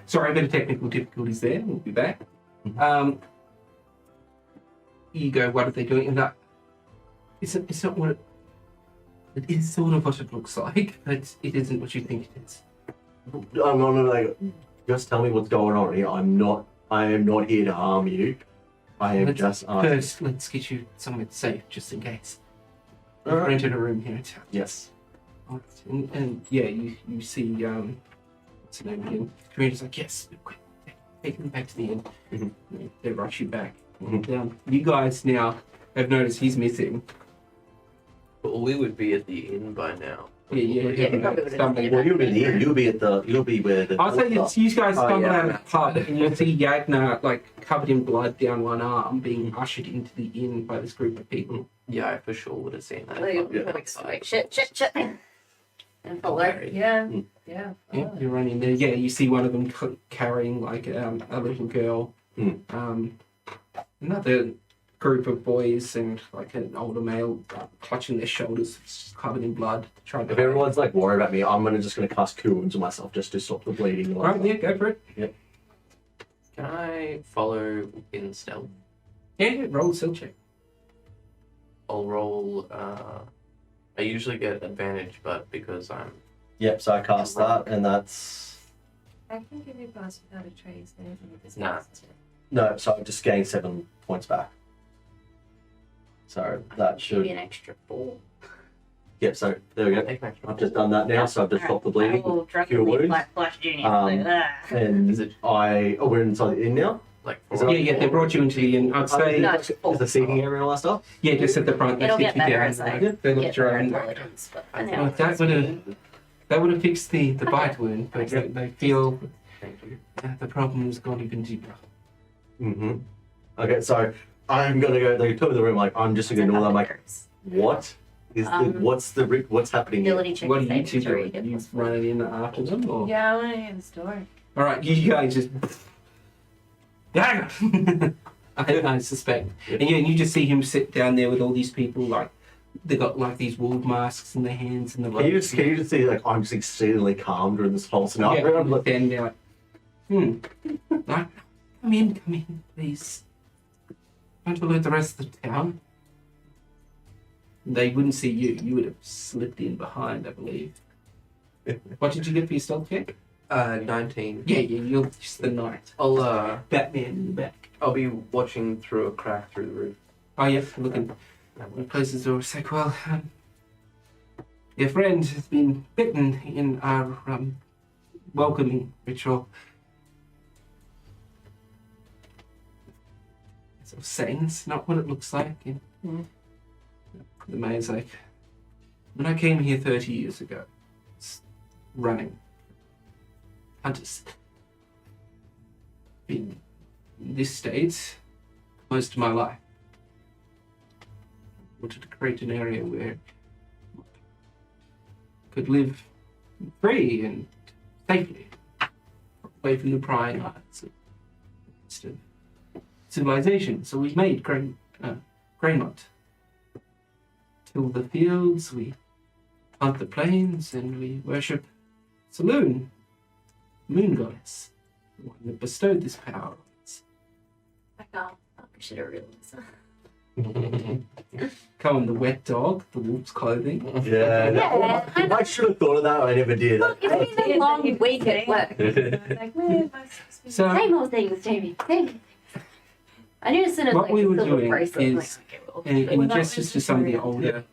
A: Sorry, a bit of technical difficulties there. We'll be back.
C: Mhm.
A: You go, what are they doing? And that, it's not what it is sort of what it looks like, but it isn't what you think it is.
C: I'm not like, just tell me what's going on here. I am not here to harm you. I am just asking.
A: First, let's get you somewhere safe, just in case. We've
C: Alright.
A: rented a room here in town.
C: Yes.
A: And yeah, you see, what's her name again? Commander's like, yes, quick, take them back to the inn.
C: Mhm.
A: They rush you back.
C: Mhm.
A: And, you guys now have noticed he's missing.
D: But we would be at the inn by now.
A: Yeah,
B: we probably would've
A: stumbling.
B: seen
C: Well, you'll be in the inn. You'll be where the.
A: I'll say it's you guys
D: Oh,
A: stumble
D: yeah.
A: out of the pub and you'll see Yagnar like covered in blood down one arm being ushered into the inn by this group of people.
D: Yeah, I for sure would have seen that.
B: Like,
C: Yeah.
B: like, shit. And follow.
E: Yeah.
C: Mm.
E: Yeah.
A: Yeah, you're running there. Yeah, you see one of them carrying like a little girl. Another group of boys and like an older male clutching their shoulders, just covered in blood. Trying to
C: If everyone's like worried about me, I'm just gonna cast Cure Wounds on myself just to stop the bleeding.
A: Right, yeah, go for it.
C: Yep.
D: Can I follow in stealth?
A: Yeah, roll a stealth check.
D: I'll roll. I usually get advantage, but because I'm
C: Yep, so I cast that, and that's...
E: I can give you pass without a trace. I don't think it's
D: Nah.
E: necessary.
C: No, so I just gained 7 points back. So that
B: Should be
C: should...
B: an extra 4.
C: Yep, so there we go.
D: take an extra.
C: I've just done that now, so I've just stopped the bleeding.
F: Oh,
C: Cure
F: drunkenly
C: wounds.
F: black flush junior.
C: Um, And
D: Is it
C: oh, we're inside the inn now?
D: like
C: Is
D: four?
C: it-
A: Yeah, they brought you into the inn. I'd say,
F: No, it's full.
C: Is the seating area and all that stuff?
A: yeah, just at the front. They
F: It'll
A: sit
F: get
A: you
F: better
A: down.
F: as I
A: They look
F: get
A: your
F: better
A: own.
F: intelligence, but for
B: Well,
F: now.
A: That would have fixed the bite wound, but they feel
D: Thank you.
A: the problem has gone even deeper.
C: Mm-hmm. Okay, so I'm gonna go. They took me to the room. Like I'm just gonna ignore that. I'm like, what is what's happening here?
F: Ability check.
A: What are you
F: saving
A: two
F: throw,
A: doing?
F: get
A: You
F: plus 4.
A: running in after them, or?
E: Yeah, I want to hear the story.
A: All right, you guys just. Yeah. I suspect, and you just see him sit down there with all these people, like they got like these wolf masks in their hands and the.
C: Can you just see like I'm just exceedingly calm during this whole
A: Yeah,
C: scenario? I'm like,
A: then they're like, like, come in, please. Don't alert the rest of the town. They wouldn't see you. You would have slipped in behind, I believe. What did you get for your stealth check?
D: 19.
A: Yeah, you're just the knight. Batman in the back.
D: I'll be watching through a crack through the roof.
A: Oh, yeah, looking. One closes the door. It's like, well, your friend has been bitten in our welcoming ritual. So saying it's not what it looks like. And the mayor's like, when I came here 30 years ago, running hunters, been in this state most of my life. Wanted to create an area where could live free and safely, away from the prying eyes of civilization. So we made Greymont. Till the fields, we plant the plains, and we worship Selune, moon goddess, the one that bestowed this power on us.
B: I should have realized.
A: Come on, the wet dog, the wolf's clothing.
C: yeah,
B: Yeah, I know.
C: I should have thought of that. I never did.
B: Look, it's been a long week at work.
E: I was like, where am I supposed to be?
A: So
B: Same old things, Jamie. Same things. I knew as soon as
A: what
B: like
A: we were
B: silver
A: doing
B: bracelet, I'm like,
A: is,
B: okay, well,
A: in
E: Without
A: justice to some of the older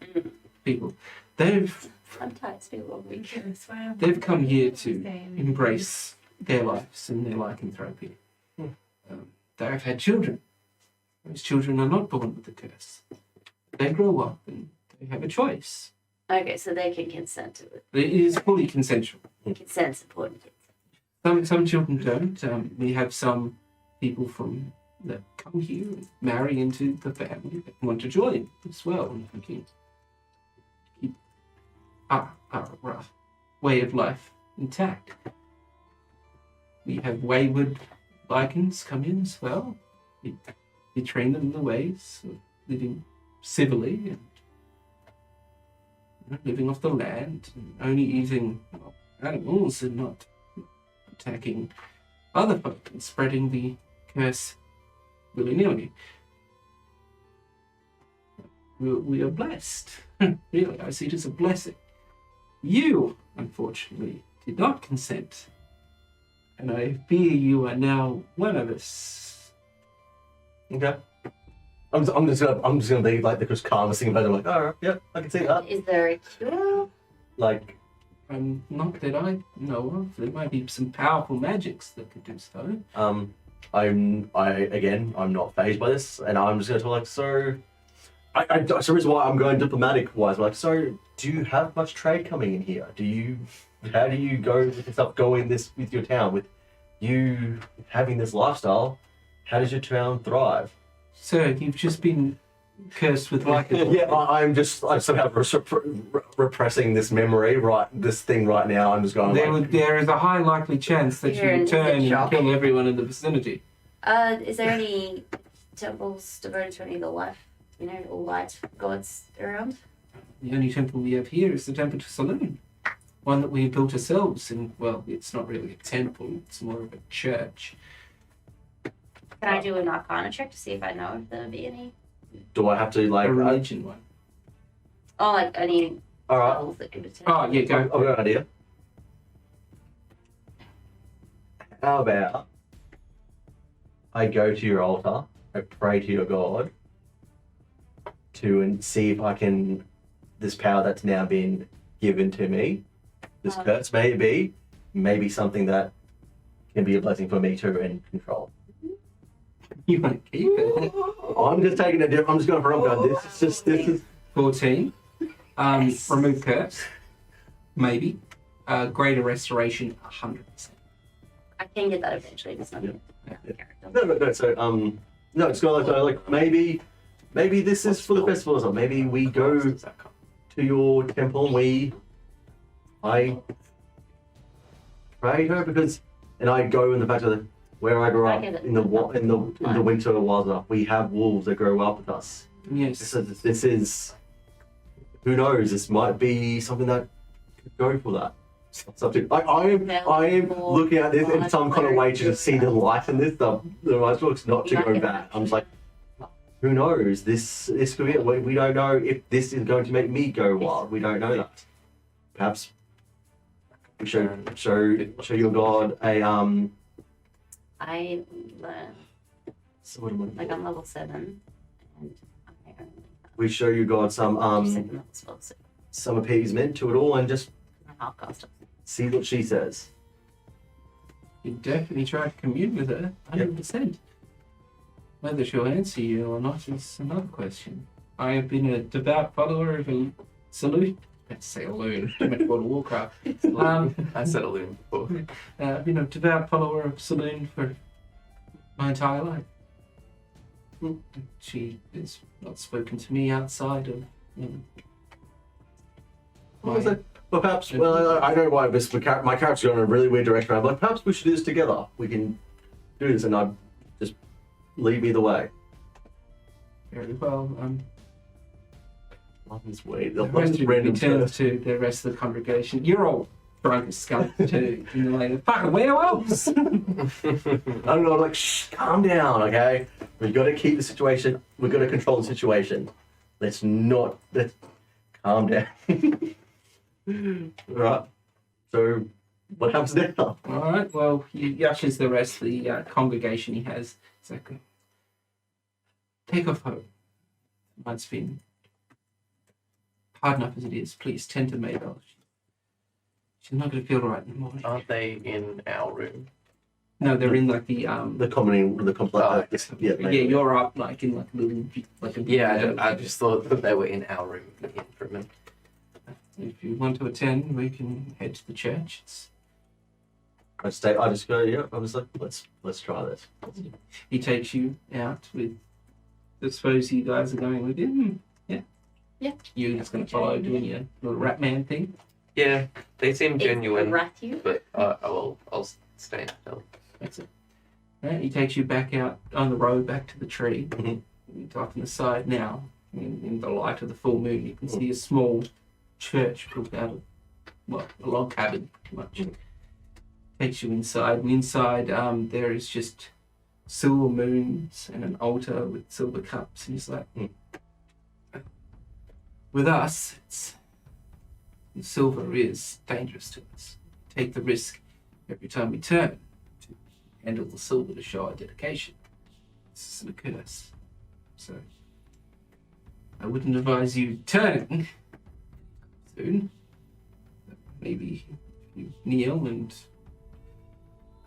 A: people, they've
B: sometimes people will be curious.
A: they've come here to embrace their lives and their lycanthropy. They've had children. Those children are not born with the curse. They grow up and they have a choice.
B: Okay, so they can consent to it.
A: It is fully consensual.
B: Consent's important.
A: Some children don't. We have some people from that come here and marry into the family that want to join as well, and we can keep our way of life intact. We have wayward lycans come in as well. We train them in the ways of living civilly and living off the land, and only eating animals and not attacking other folk and spreading the curse willy-nilly. We are blessed. Really, I see it as a blessing. You, unfortunately, did not consent. And I fear you are now one of us.
C: Okay. I'm just gonna be like the Chris calmest thing about it. I'm like, all right, yeah, I can see that.
B: Is there a cure?
C: Like,
A: Not that I know of. There might be some powerful magics that could do so.
C: I'm not phased by this, and I'm just gonna talk like, so. So the reason why I'm going diplomatic wise, like, so do you have much trade coming in here? How do you go with the stuff going this with your town, with you having this lifestyle? How does your town thrive?
A: Sir, you've just been cursed with lycanthropy.
C: Yeah, I'm somehow repressing this memory, this thing right now. I'm just going like,
A: There is a high likely chance that
B: You're
A: you
B: in
A: return
B: shock.
A: and kill everyone in the vicinity.
B: Is there any temples devoted to any of the life, light gods around?
A: The only temple we have here is the temple to Selune. One that we built ourselves, and well, it's not really a temple, it's more of a church.
B: Can I do an Arcana check to see if I know if there'll be any?
C: Do I have to
A: A
C: like?
A: religion one.
B: Oh, like any
C: All right.
B: spells that could detect?
A: Oh, yeah,
C: I've
A: go.
C: got an idea. How about I go to your altar, I pray to your god, and see if I can, this power that's now been given to me, this curse maybe something that can be a blessing for me to and control.
A: You want to keep it?
C: I'm just taking I'm just going for a gun. This is
A: 14.
B: Yes.
A: Remove curse. Maybe. Greater restoration, 100%.
B: I can get that eventually. It's not
C: Yeah.
B: a character.
C: no. So no, it's not like maybe this is for the festival or something. Maybe we go
D: Does that come?
C: to your temple and I pray her and I go in the fact of where I grew up in the winter weather. We have wolves that grow up with us.
A: Yes.
C: So this is, who knows? This might be something that could go for that. Something I am looking at this in some kind of way to just see the light in this. The light looks not to go bad. I'm just like, who knows? This could be it. We don't know if this is going to make me go wild. We don't know that. Perhaps we show your god a
B: I learn, like I'm level 7, and I only
C: we show you god
B: second level
C: some
B: spells,
C: some appeasement to it all and just
B: half cast it.
C: see what she says.
A: You definitely try to commune with her, 100%. Whether she'll answer you or not is another question. I have been a devout follower of a Selune. Let's say Selune, too much World of Warcraft.
D: I said a loon before.
A: I've been a devout follower of Selune for my entire life. She has not spoken to me outside of
C: What was it? Well, perhaps. Well, I don't know why my character's going in a really weird direction. I'm like, perhaps we should do this together. We can do this, and I just lead me the way.
A: Very well.
C: Love this way.
A: The
C: Love
A: rest
C: this
A: of
C: random
A: you turn
C: stuff.
A: to the rest of the congregation. You're all drunk as skunk too. And you're like, fucking werewolves!
C: I don't know. I'm like, shh, calm down, okay? We've got to keep the situation. We've got to control the situation. Let's calm down. Right. So, what happens now?
A: Alright, well, he ushers the rest of the congregation he has. Exactly. Take off hope. Mine's been hard enough as it is. Please tend to Mabel. She's not going to feel right in the morning.
D: Aren't they in our room?
A: No, they're in like the
C: The complex.
A: yeah, you're up like in like a little
D: Yeah, I just thought that they were in our room for a minute.
A: If you want to attend, we can head to the church.
C: I just go. Yeah. I was like, let's try this.
A: He takes you out with. I suppose you guys are going with him. Yeah.
B: Yeah.
A: You're just going to follow doing your little rat man thing.
D: Yeah, they seem
B: It's
D: genuine,
B: Rathu.
D: but I'll stay until.
A: That's it. Right, he takes you back out on the road, back to the tree.
C: Mhm.
A: Off on the side now, in the light of the full moon, you can see a small church built out of, well, a log cabin, pretty much. Takes you inside, and inside there is just silver moons and an altar with silver cups, and he's like, with us, silver is dangerous to us. Take the risk every time we turn to handle the silver to show our dedication. This isn't a curse. So I wouldn't advise you turning soon. Maybe you kneel and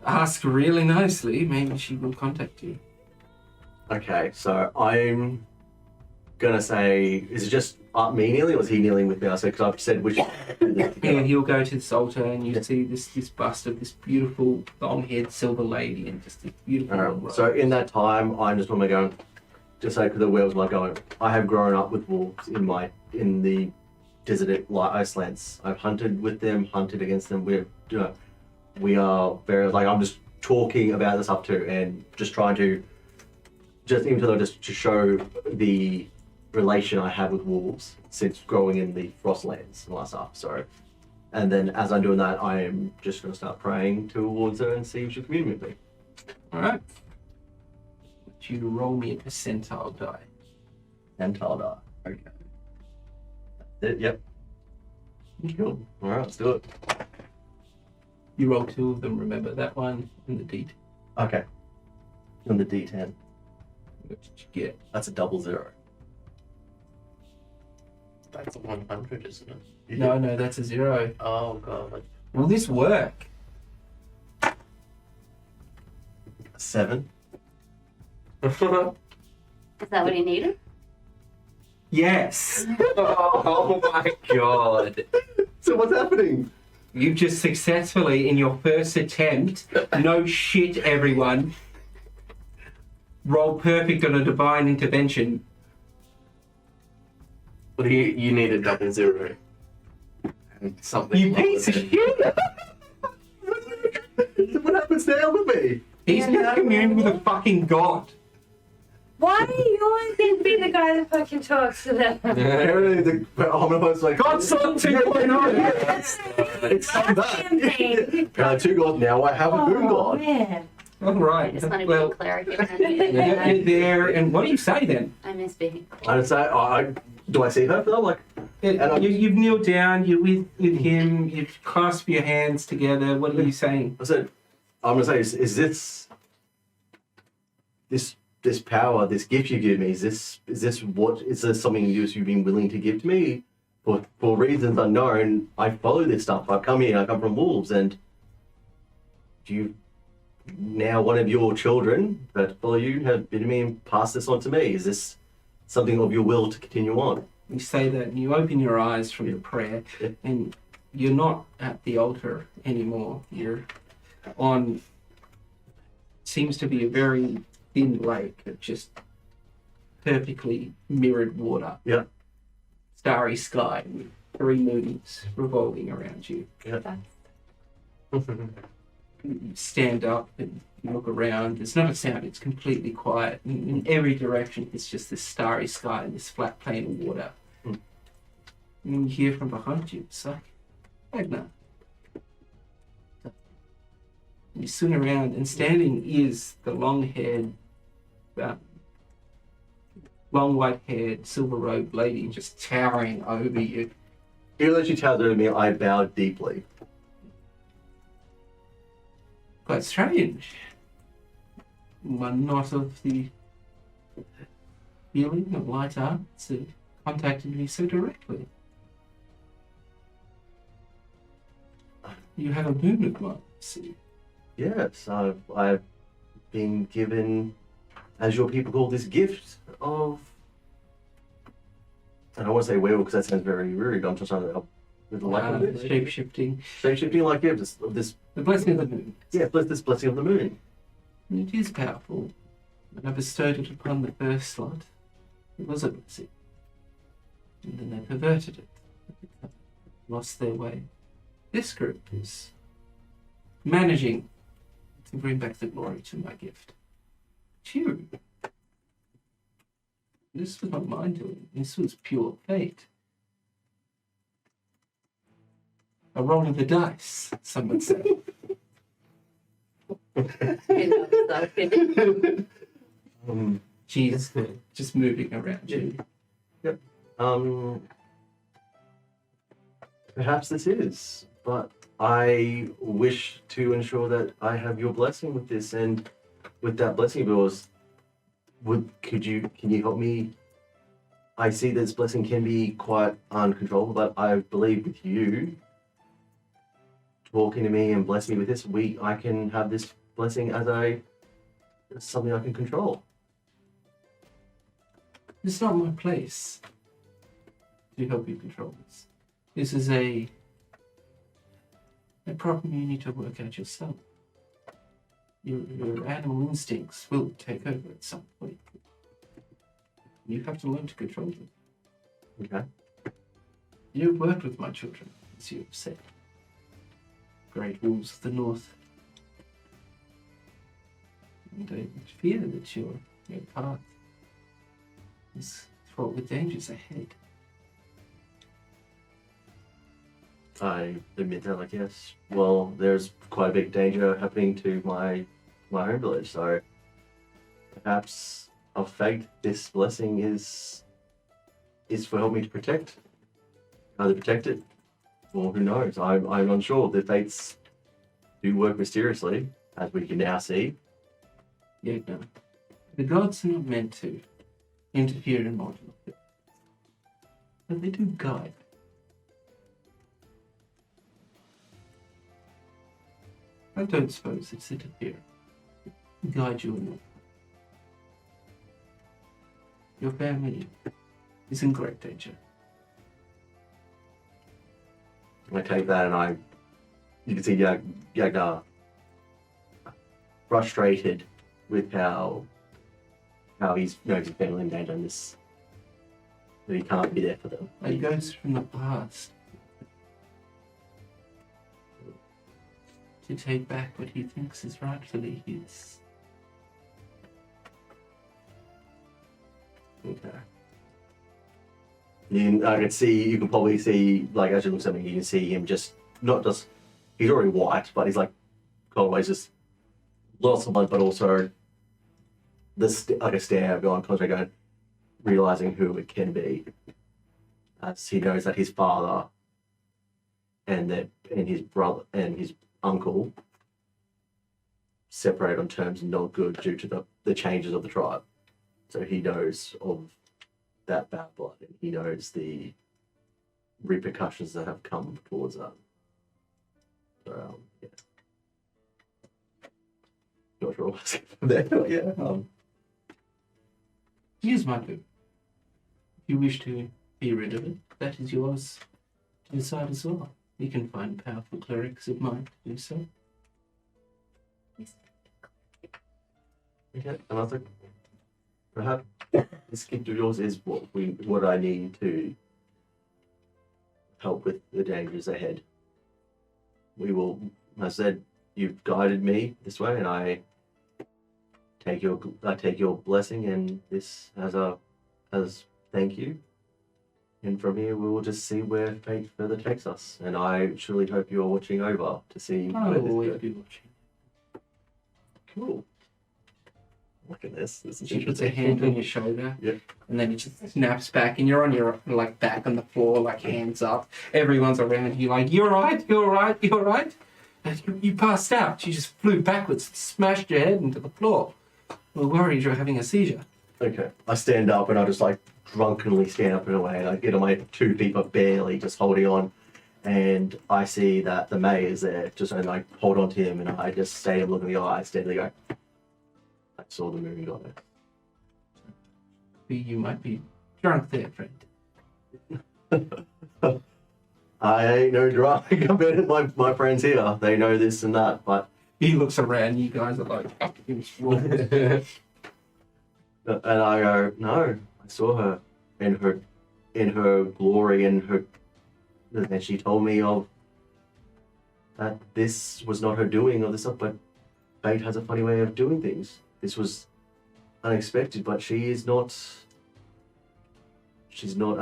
A: ask really nicely. Maybe she will contact you.
C: Okay, so I'm gonna say, is it just me kneeling, or is he kneeling with me? I said, because I've said which.
A: Yeah, he'll go to this altar and you see this bust of this beautiful long-haired silver lady and just this beautiful. robe.
C: So in that time, I'm just normally going, just say, because the wheels am I going? I have grown up with wolves in the deserted icelands. I've hunted with them, hunted against them. We are very, like, I'm just talking about this up to and just trying to, even to show the relation I have with wolves since growing in the Frostlands and all that stuff. So, and then as I'm doing that, I am just going to start praying towards her and see if she'll commune with me.
A: All right. you to roll me a percentile die.
C: Percentile die. Okay. That's it, yep. Cool. Alright, let's do it.
A: You roll 2 of them, remember that one and the D.
C: Okay. On the D10.
A: What did you get?
C: That's a 00.
D: That's a 100, isn't it?
A: No, that's a 0.
D: Oh god.
A: Will this work?
C: 7.
B: Is that what he needed?
A: Yes!
D: Oh my god.
C: So what's happening?
A: You've just successfully, in your first attempt, no shit everyone, roll perfect on a divine intervention.
D: Well, you need a 00. And something.
A: You
D: lower
A: piece of
D: than-
A: shit!
C: What happens now with me?
A: He's been communed with a fucking god.
E: Why do you always get to be the guy that fucking talks to them?
C: Apparently the omnibus like
A: Godson 2.0!
E: Yes.
C: It's come back.
E: Campaign.
C: Apparently 2 gods, now I have a moon
E: Oh,
C: god.
E: man.
A: Alright,
B: It's not even
A: well,
B: a cleric.
A: you're there, and what do you say then?
B: I miss being.
C: I'd say, do I see her though? Like,
A: You've kneeled down, you're with him, you've clasped your hands together, what are you saying?
C: I said, I'm gonna say, is this power, this gift you give me, is this something you've been willing to give to me? For reasons unknown, I follow this stuff. I come from wolves, and now one of your children that follow you have bidden me and passed this on to me. Is this something of your will to continue on?
A: You say that and you open your eyes from your prayer, and you're not at the altar anymore. You're on, seems to be a very thin lake of just perfectly mirrored water.
C: Yeah.
A: Starry sky with 3 moons revolving around you. You stand up and you look around. There's not a sound. It's completely quiet. In every direction, it's just this starry sky and this flat plain of water.
C: Mm.
A: And you hear from behind you, it's like, Yagnar. You swing around, and standing is the long-haired, long white-haired, silver-robed lady just towering over you.
C: Even though she towers over me, I bow deeply.
A: Quite strange. One not of the healing of light arts have contacted me so directly. You have a moon of mine, see.
C: Yes, I've been given, as your people call this, gift of. I don't want to say werewolf because that sounds very rude. I'm just trying to help with the lack of it.
A: Shape-shifting.
C: Shape-shifting like gifts of this.
A: The blessing of the moon.
C: Yeah, this blessing of the moon.
A: And it is powerful. When I bestowed it upon the first slot, it was a blessing. And then they perverted it. Lost their way. This group is managing to bring back the glory to my gift. But you, this was not mine doing. This was pure fate. A roll of the dice, some would say. She's just moving around you.
C: Perhaps this is, but I wish to ensure that I have your blessing with this, and with that blessing of yours, can you help me? I see that this blessing can be quite uncontrollable, but I believe with you talking to me and blessing me with this, I can have this blessing as something I can control.
A: It's not my place to help you control this. This is a problem you need to work out yourself. Your animal instincts will take over at some point. You have to learn to control them.
C: Okay.
A: You've worked with my children, as you have said. Great wolves of the north. And I fear that your path is fraught with dangers ahead.
C: I admit that, like, yes. Well, there's quite a big danger happening to my home village, so perhaps of fate, this blessing is for help me to protect. Either protect it, or who knows? I'm unsure. The fates do work mysteriously, as we can now see.
A: Yeah, no. The gods are not meant to interfere in mortal affairs, but they do guide. I don't suppose it's interfering. Guide you or not. Your family is in great danger.
C: I take that and you can see Yagnar frustrated with how he's knows his family in danger and this, that he can't be there for them.
A: A ghost from the past. To take back what he thinks is rightfully his.
C: Okay. You can probably see, like, as you look at him, you can see him just, not just, he's already white, but he's like, always just lots of blood, but also like a stare going, concentrating, realizing who it can be. As he knows that his father and his brother and his uncle separated on terms not good due to the changes of the tribe. So he knows of that bad blood, and he knows the repercussions that have come towards that. So, yeah. Not sure what's from there, but yeah.
A: Here's my boot. If you wish to be rid of it, that is yours to decide as well. You can find powerful clerics of mine to do so.
C: Okay, and I think perhaps this gift of yours is what I need to help with the dangers ahead. We will, as I said, you've guided me this way, and I take your blessing and this as thank you. And from here, we will just see where fate further takes us. And I truly hope you're watching over to see
A: I
C: where
A: will
C: this
A: always
C: goes.
A: be watching.
C: Cool. Look at this. This is
A: She puts her
C: interesting.
A: hand on your shoulder,
C: Yeah.
A: and then it just snaps back, and you're on your like back on the floor, like hands up. Everyone's around you, like you're right, you're right, you're right. And you passed out. You just flew backwards, smashed your head into the floor. We're worried you're having a seizure.
C: Okay. I stand up and I just like drunkenly stand up in a way, and I get on my 2 feet, but barely just holding on. And I see that the May is there, just and I hold on to him, and I just stay and look in the eyes, steadily go. I saw the moving goddess.
A: You might be drunk there, friend.
C: I ain't no drunk compared to my friends here. They know this and that, but
A: He looks around. You guys are like, he was wrong.
C: and I go, no, I saw her in her glory and her. And she told me of that this was not her doing or this stuff, but fate has a funny way of doing things. This was unexpected, but she is not. She's not.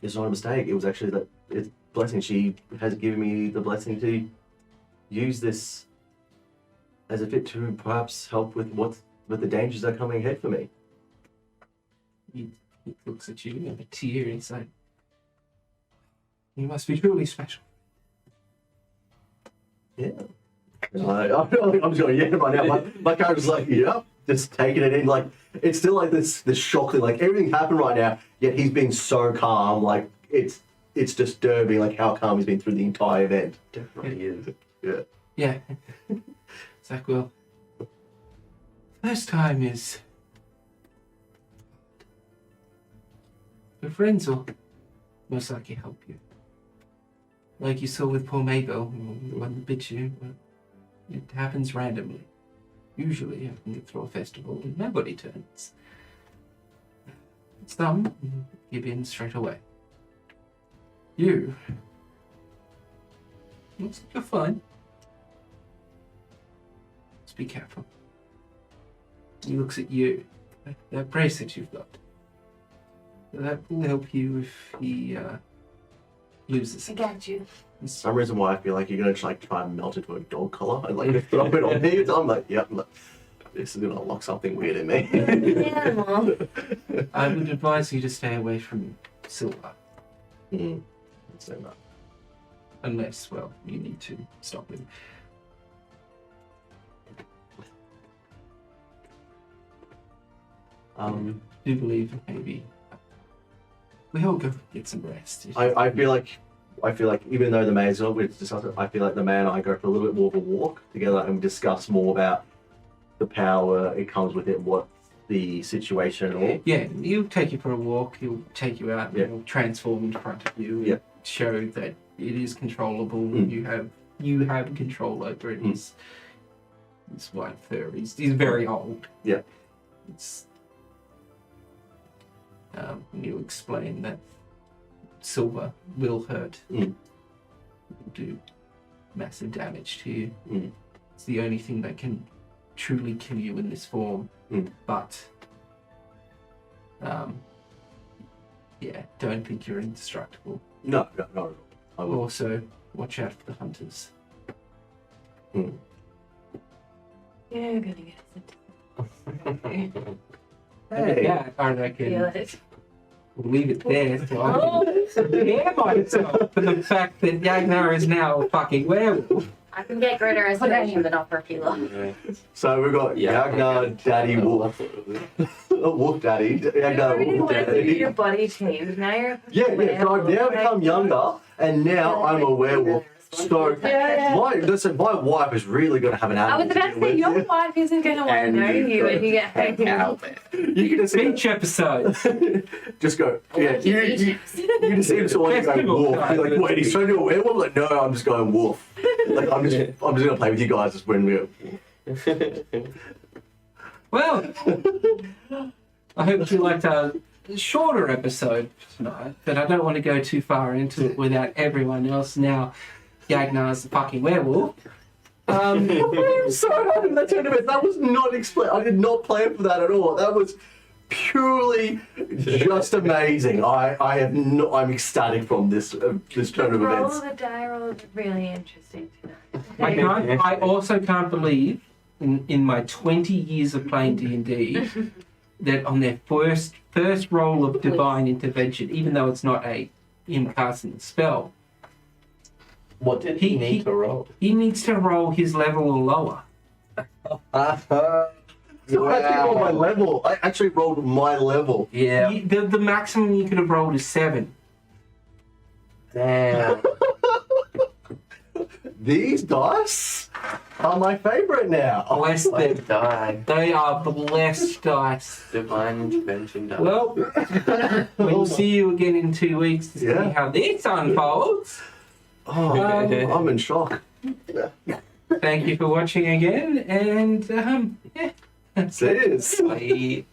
C: It's not a mistake. It was actually that it's blessing. She has given me the blessing to use this as a fit to perhaps help with the dangers that are coming ahead for me.
A: He looks at you and a tear, and he's like, you must be truly special.
C: Yeah. I'm just going, yeah, right now. My character's like, yep, just taking it in. Like, it's still like this shock thing. Like, everything happened right now, yet he's been so calm. Like, it's disturbing, like, how calm he's been through the entire event.
D: Definitely is.
C: Yeah.
A: Yeah. It's like, well, first time is. Your friends will most likely help you. Like you saw with poor Mabel, the one that bit you. But it happens randomly. Usually, I can get through a festival and nobody turns. Some give in straight away. You. Looks like you're fine. Just be careful. He looks at you. That bracelet you've got. That will help you if he loses
E: I
A: it.
E: got you.
C: For some reason why I feel like you're going to like try and melt into a dog collar and like drop it on me. I'm like, yep. This is gonna unlock something weird in me.
B: Animal.
A: I would advise you to stay away from Silver,
C: So much.
A: unless, well, you need to stop him. I do believe maybe we all go get some rest.
C: I feel like even though the man's not with discuss it, I feel like the man and I go for a little bit more of a walk together and discuss more about the power it comes with it, what the situation and all.
A: Yeah, he'll take you for a walk. He'll take you out.
C: Yeah.
A: And he'll transform in front of you.
C: Yeah.
A: And show that it is controllable. You have control over it. His white fur. He's very old.
C: Yeah.
A: It's. You explain that silver will hurt. Will do massive damage to you. It's the only thing that can truly kill you in this form. But yeah, don't think you're indestructible.
C: No, not at all. I will.
A: Also, watch out for the hunters.
E: You're gonna get us
C: Hey.
A: Yeah, I
E: feel
A: reckon
E: it.
A: we'll leave it there so I can prepare myself for the fact that Yagnar is now a fucking werewolf.
B: I can get greater restoration, but not for a few long.
C: So we've got Yagnar, Daddy Wolf, Wolf Daddy, Yagnar, Wolf Daddy.
E: Your body changed. Now you're.
C: Yeah. So I've now become younger, and now I'm a werewolf. So my wife is really going to have an
E: I was
C: animal
E: about to say, your wife isn't going to want to
C: And
E: know
C: you've
E: you
C: got
E: when you get home.
C: You can just see
A: Each episode.
C: just go. Yeah, you just see him sort of like go wolf. You're like, wait, he's trying to do a werewolf? Like, no, I'm just going wolf. Like, I'm just gonna play with you guys just when we're.
A: Well, I hope you liked our shorter episode tonight, but I don't want to go too far into it without everyone else now. Yagnar's the fucking werewolf.
C: I'm so happy with that tournament. That was not explained. I did not plan for that at all. That was purely just amazing. I'm ecstatic from this turn of
E: Roll
C: events.
E: the die roll is really interesting tonight.
A: I also can't believe in my 20 years of playing D&D that on their first roll of divine intervention, even though it's not him casting the spell,
D: What did he need to roll?
A: he needs to roll his level or lower.
C: So I actually rolled my level. I actually rolled my level.
D: Yeah.
A: The maximum you could have rolled is 7.
D: Damn.
C: These dice are my favorite now.
A: Bless them.
D: Die.
A: They are blessed dice.
D: Divine intervention die.
A: Well, we'll see you again in 2 weeks to see
C: Yeah.
A: how this unfolds.
C: I'm in shock.
A: Thank you for watching again, and yeah.
C: Cheers.
D: Bye.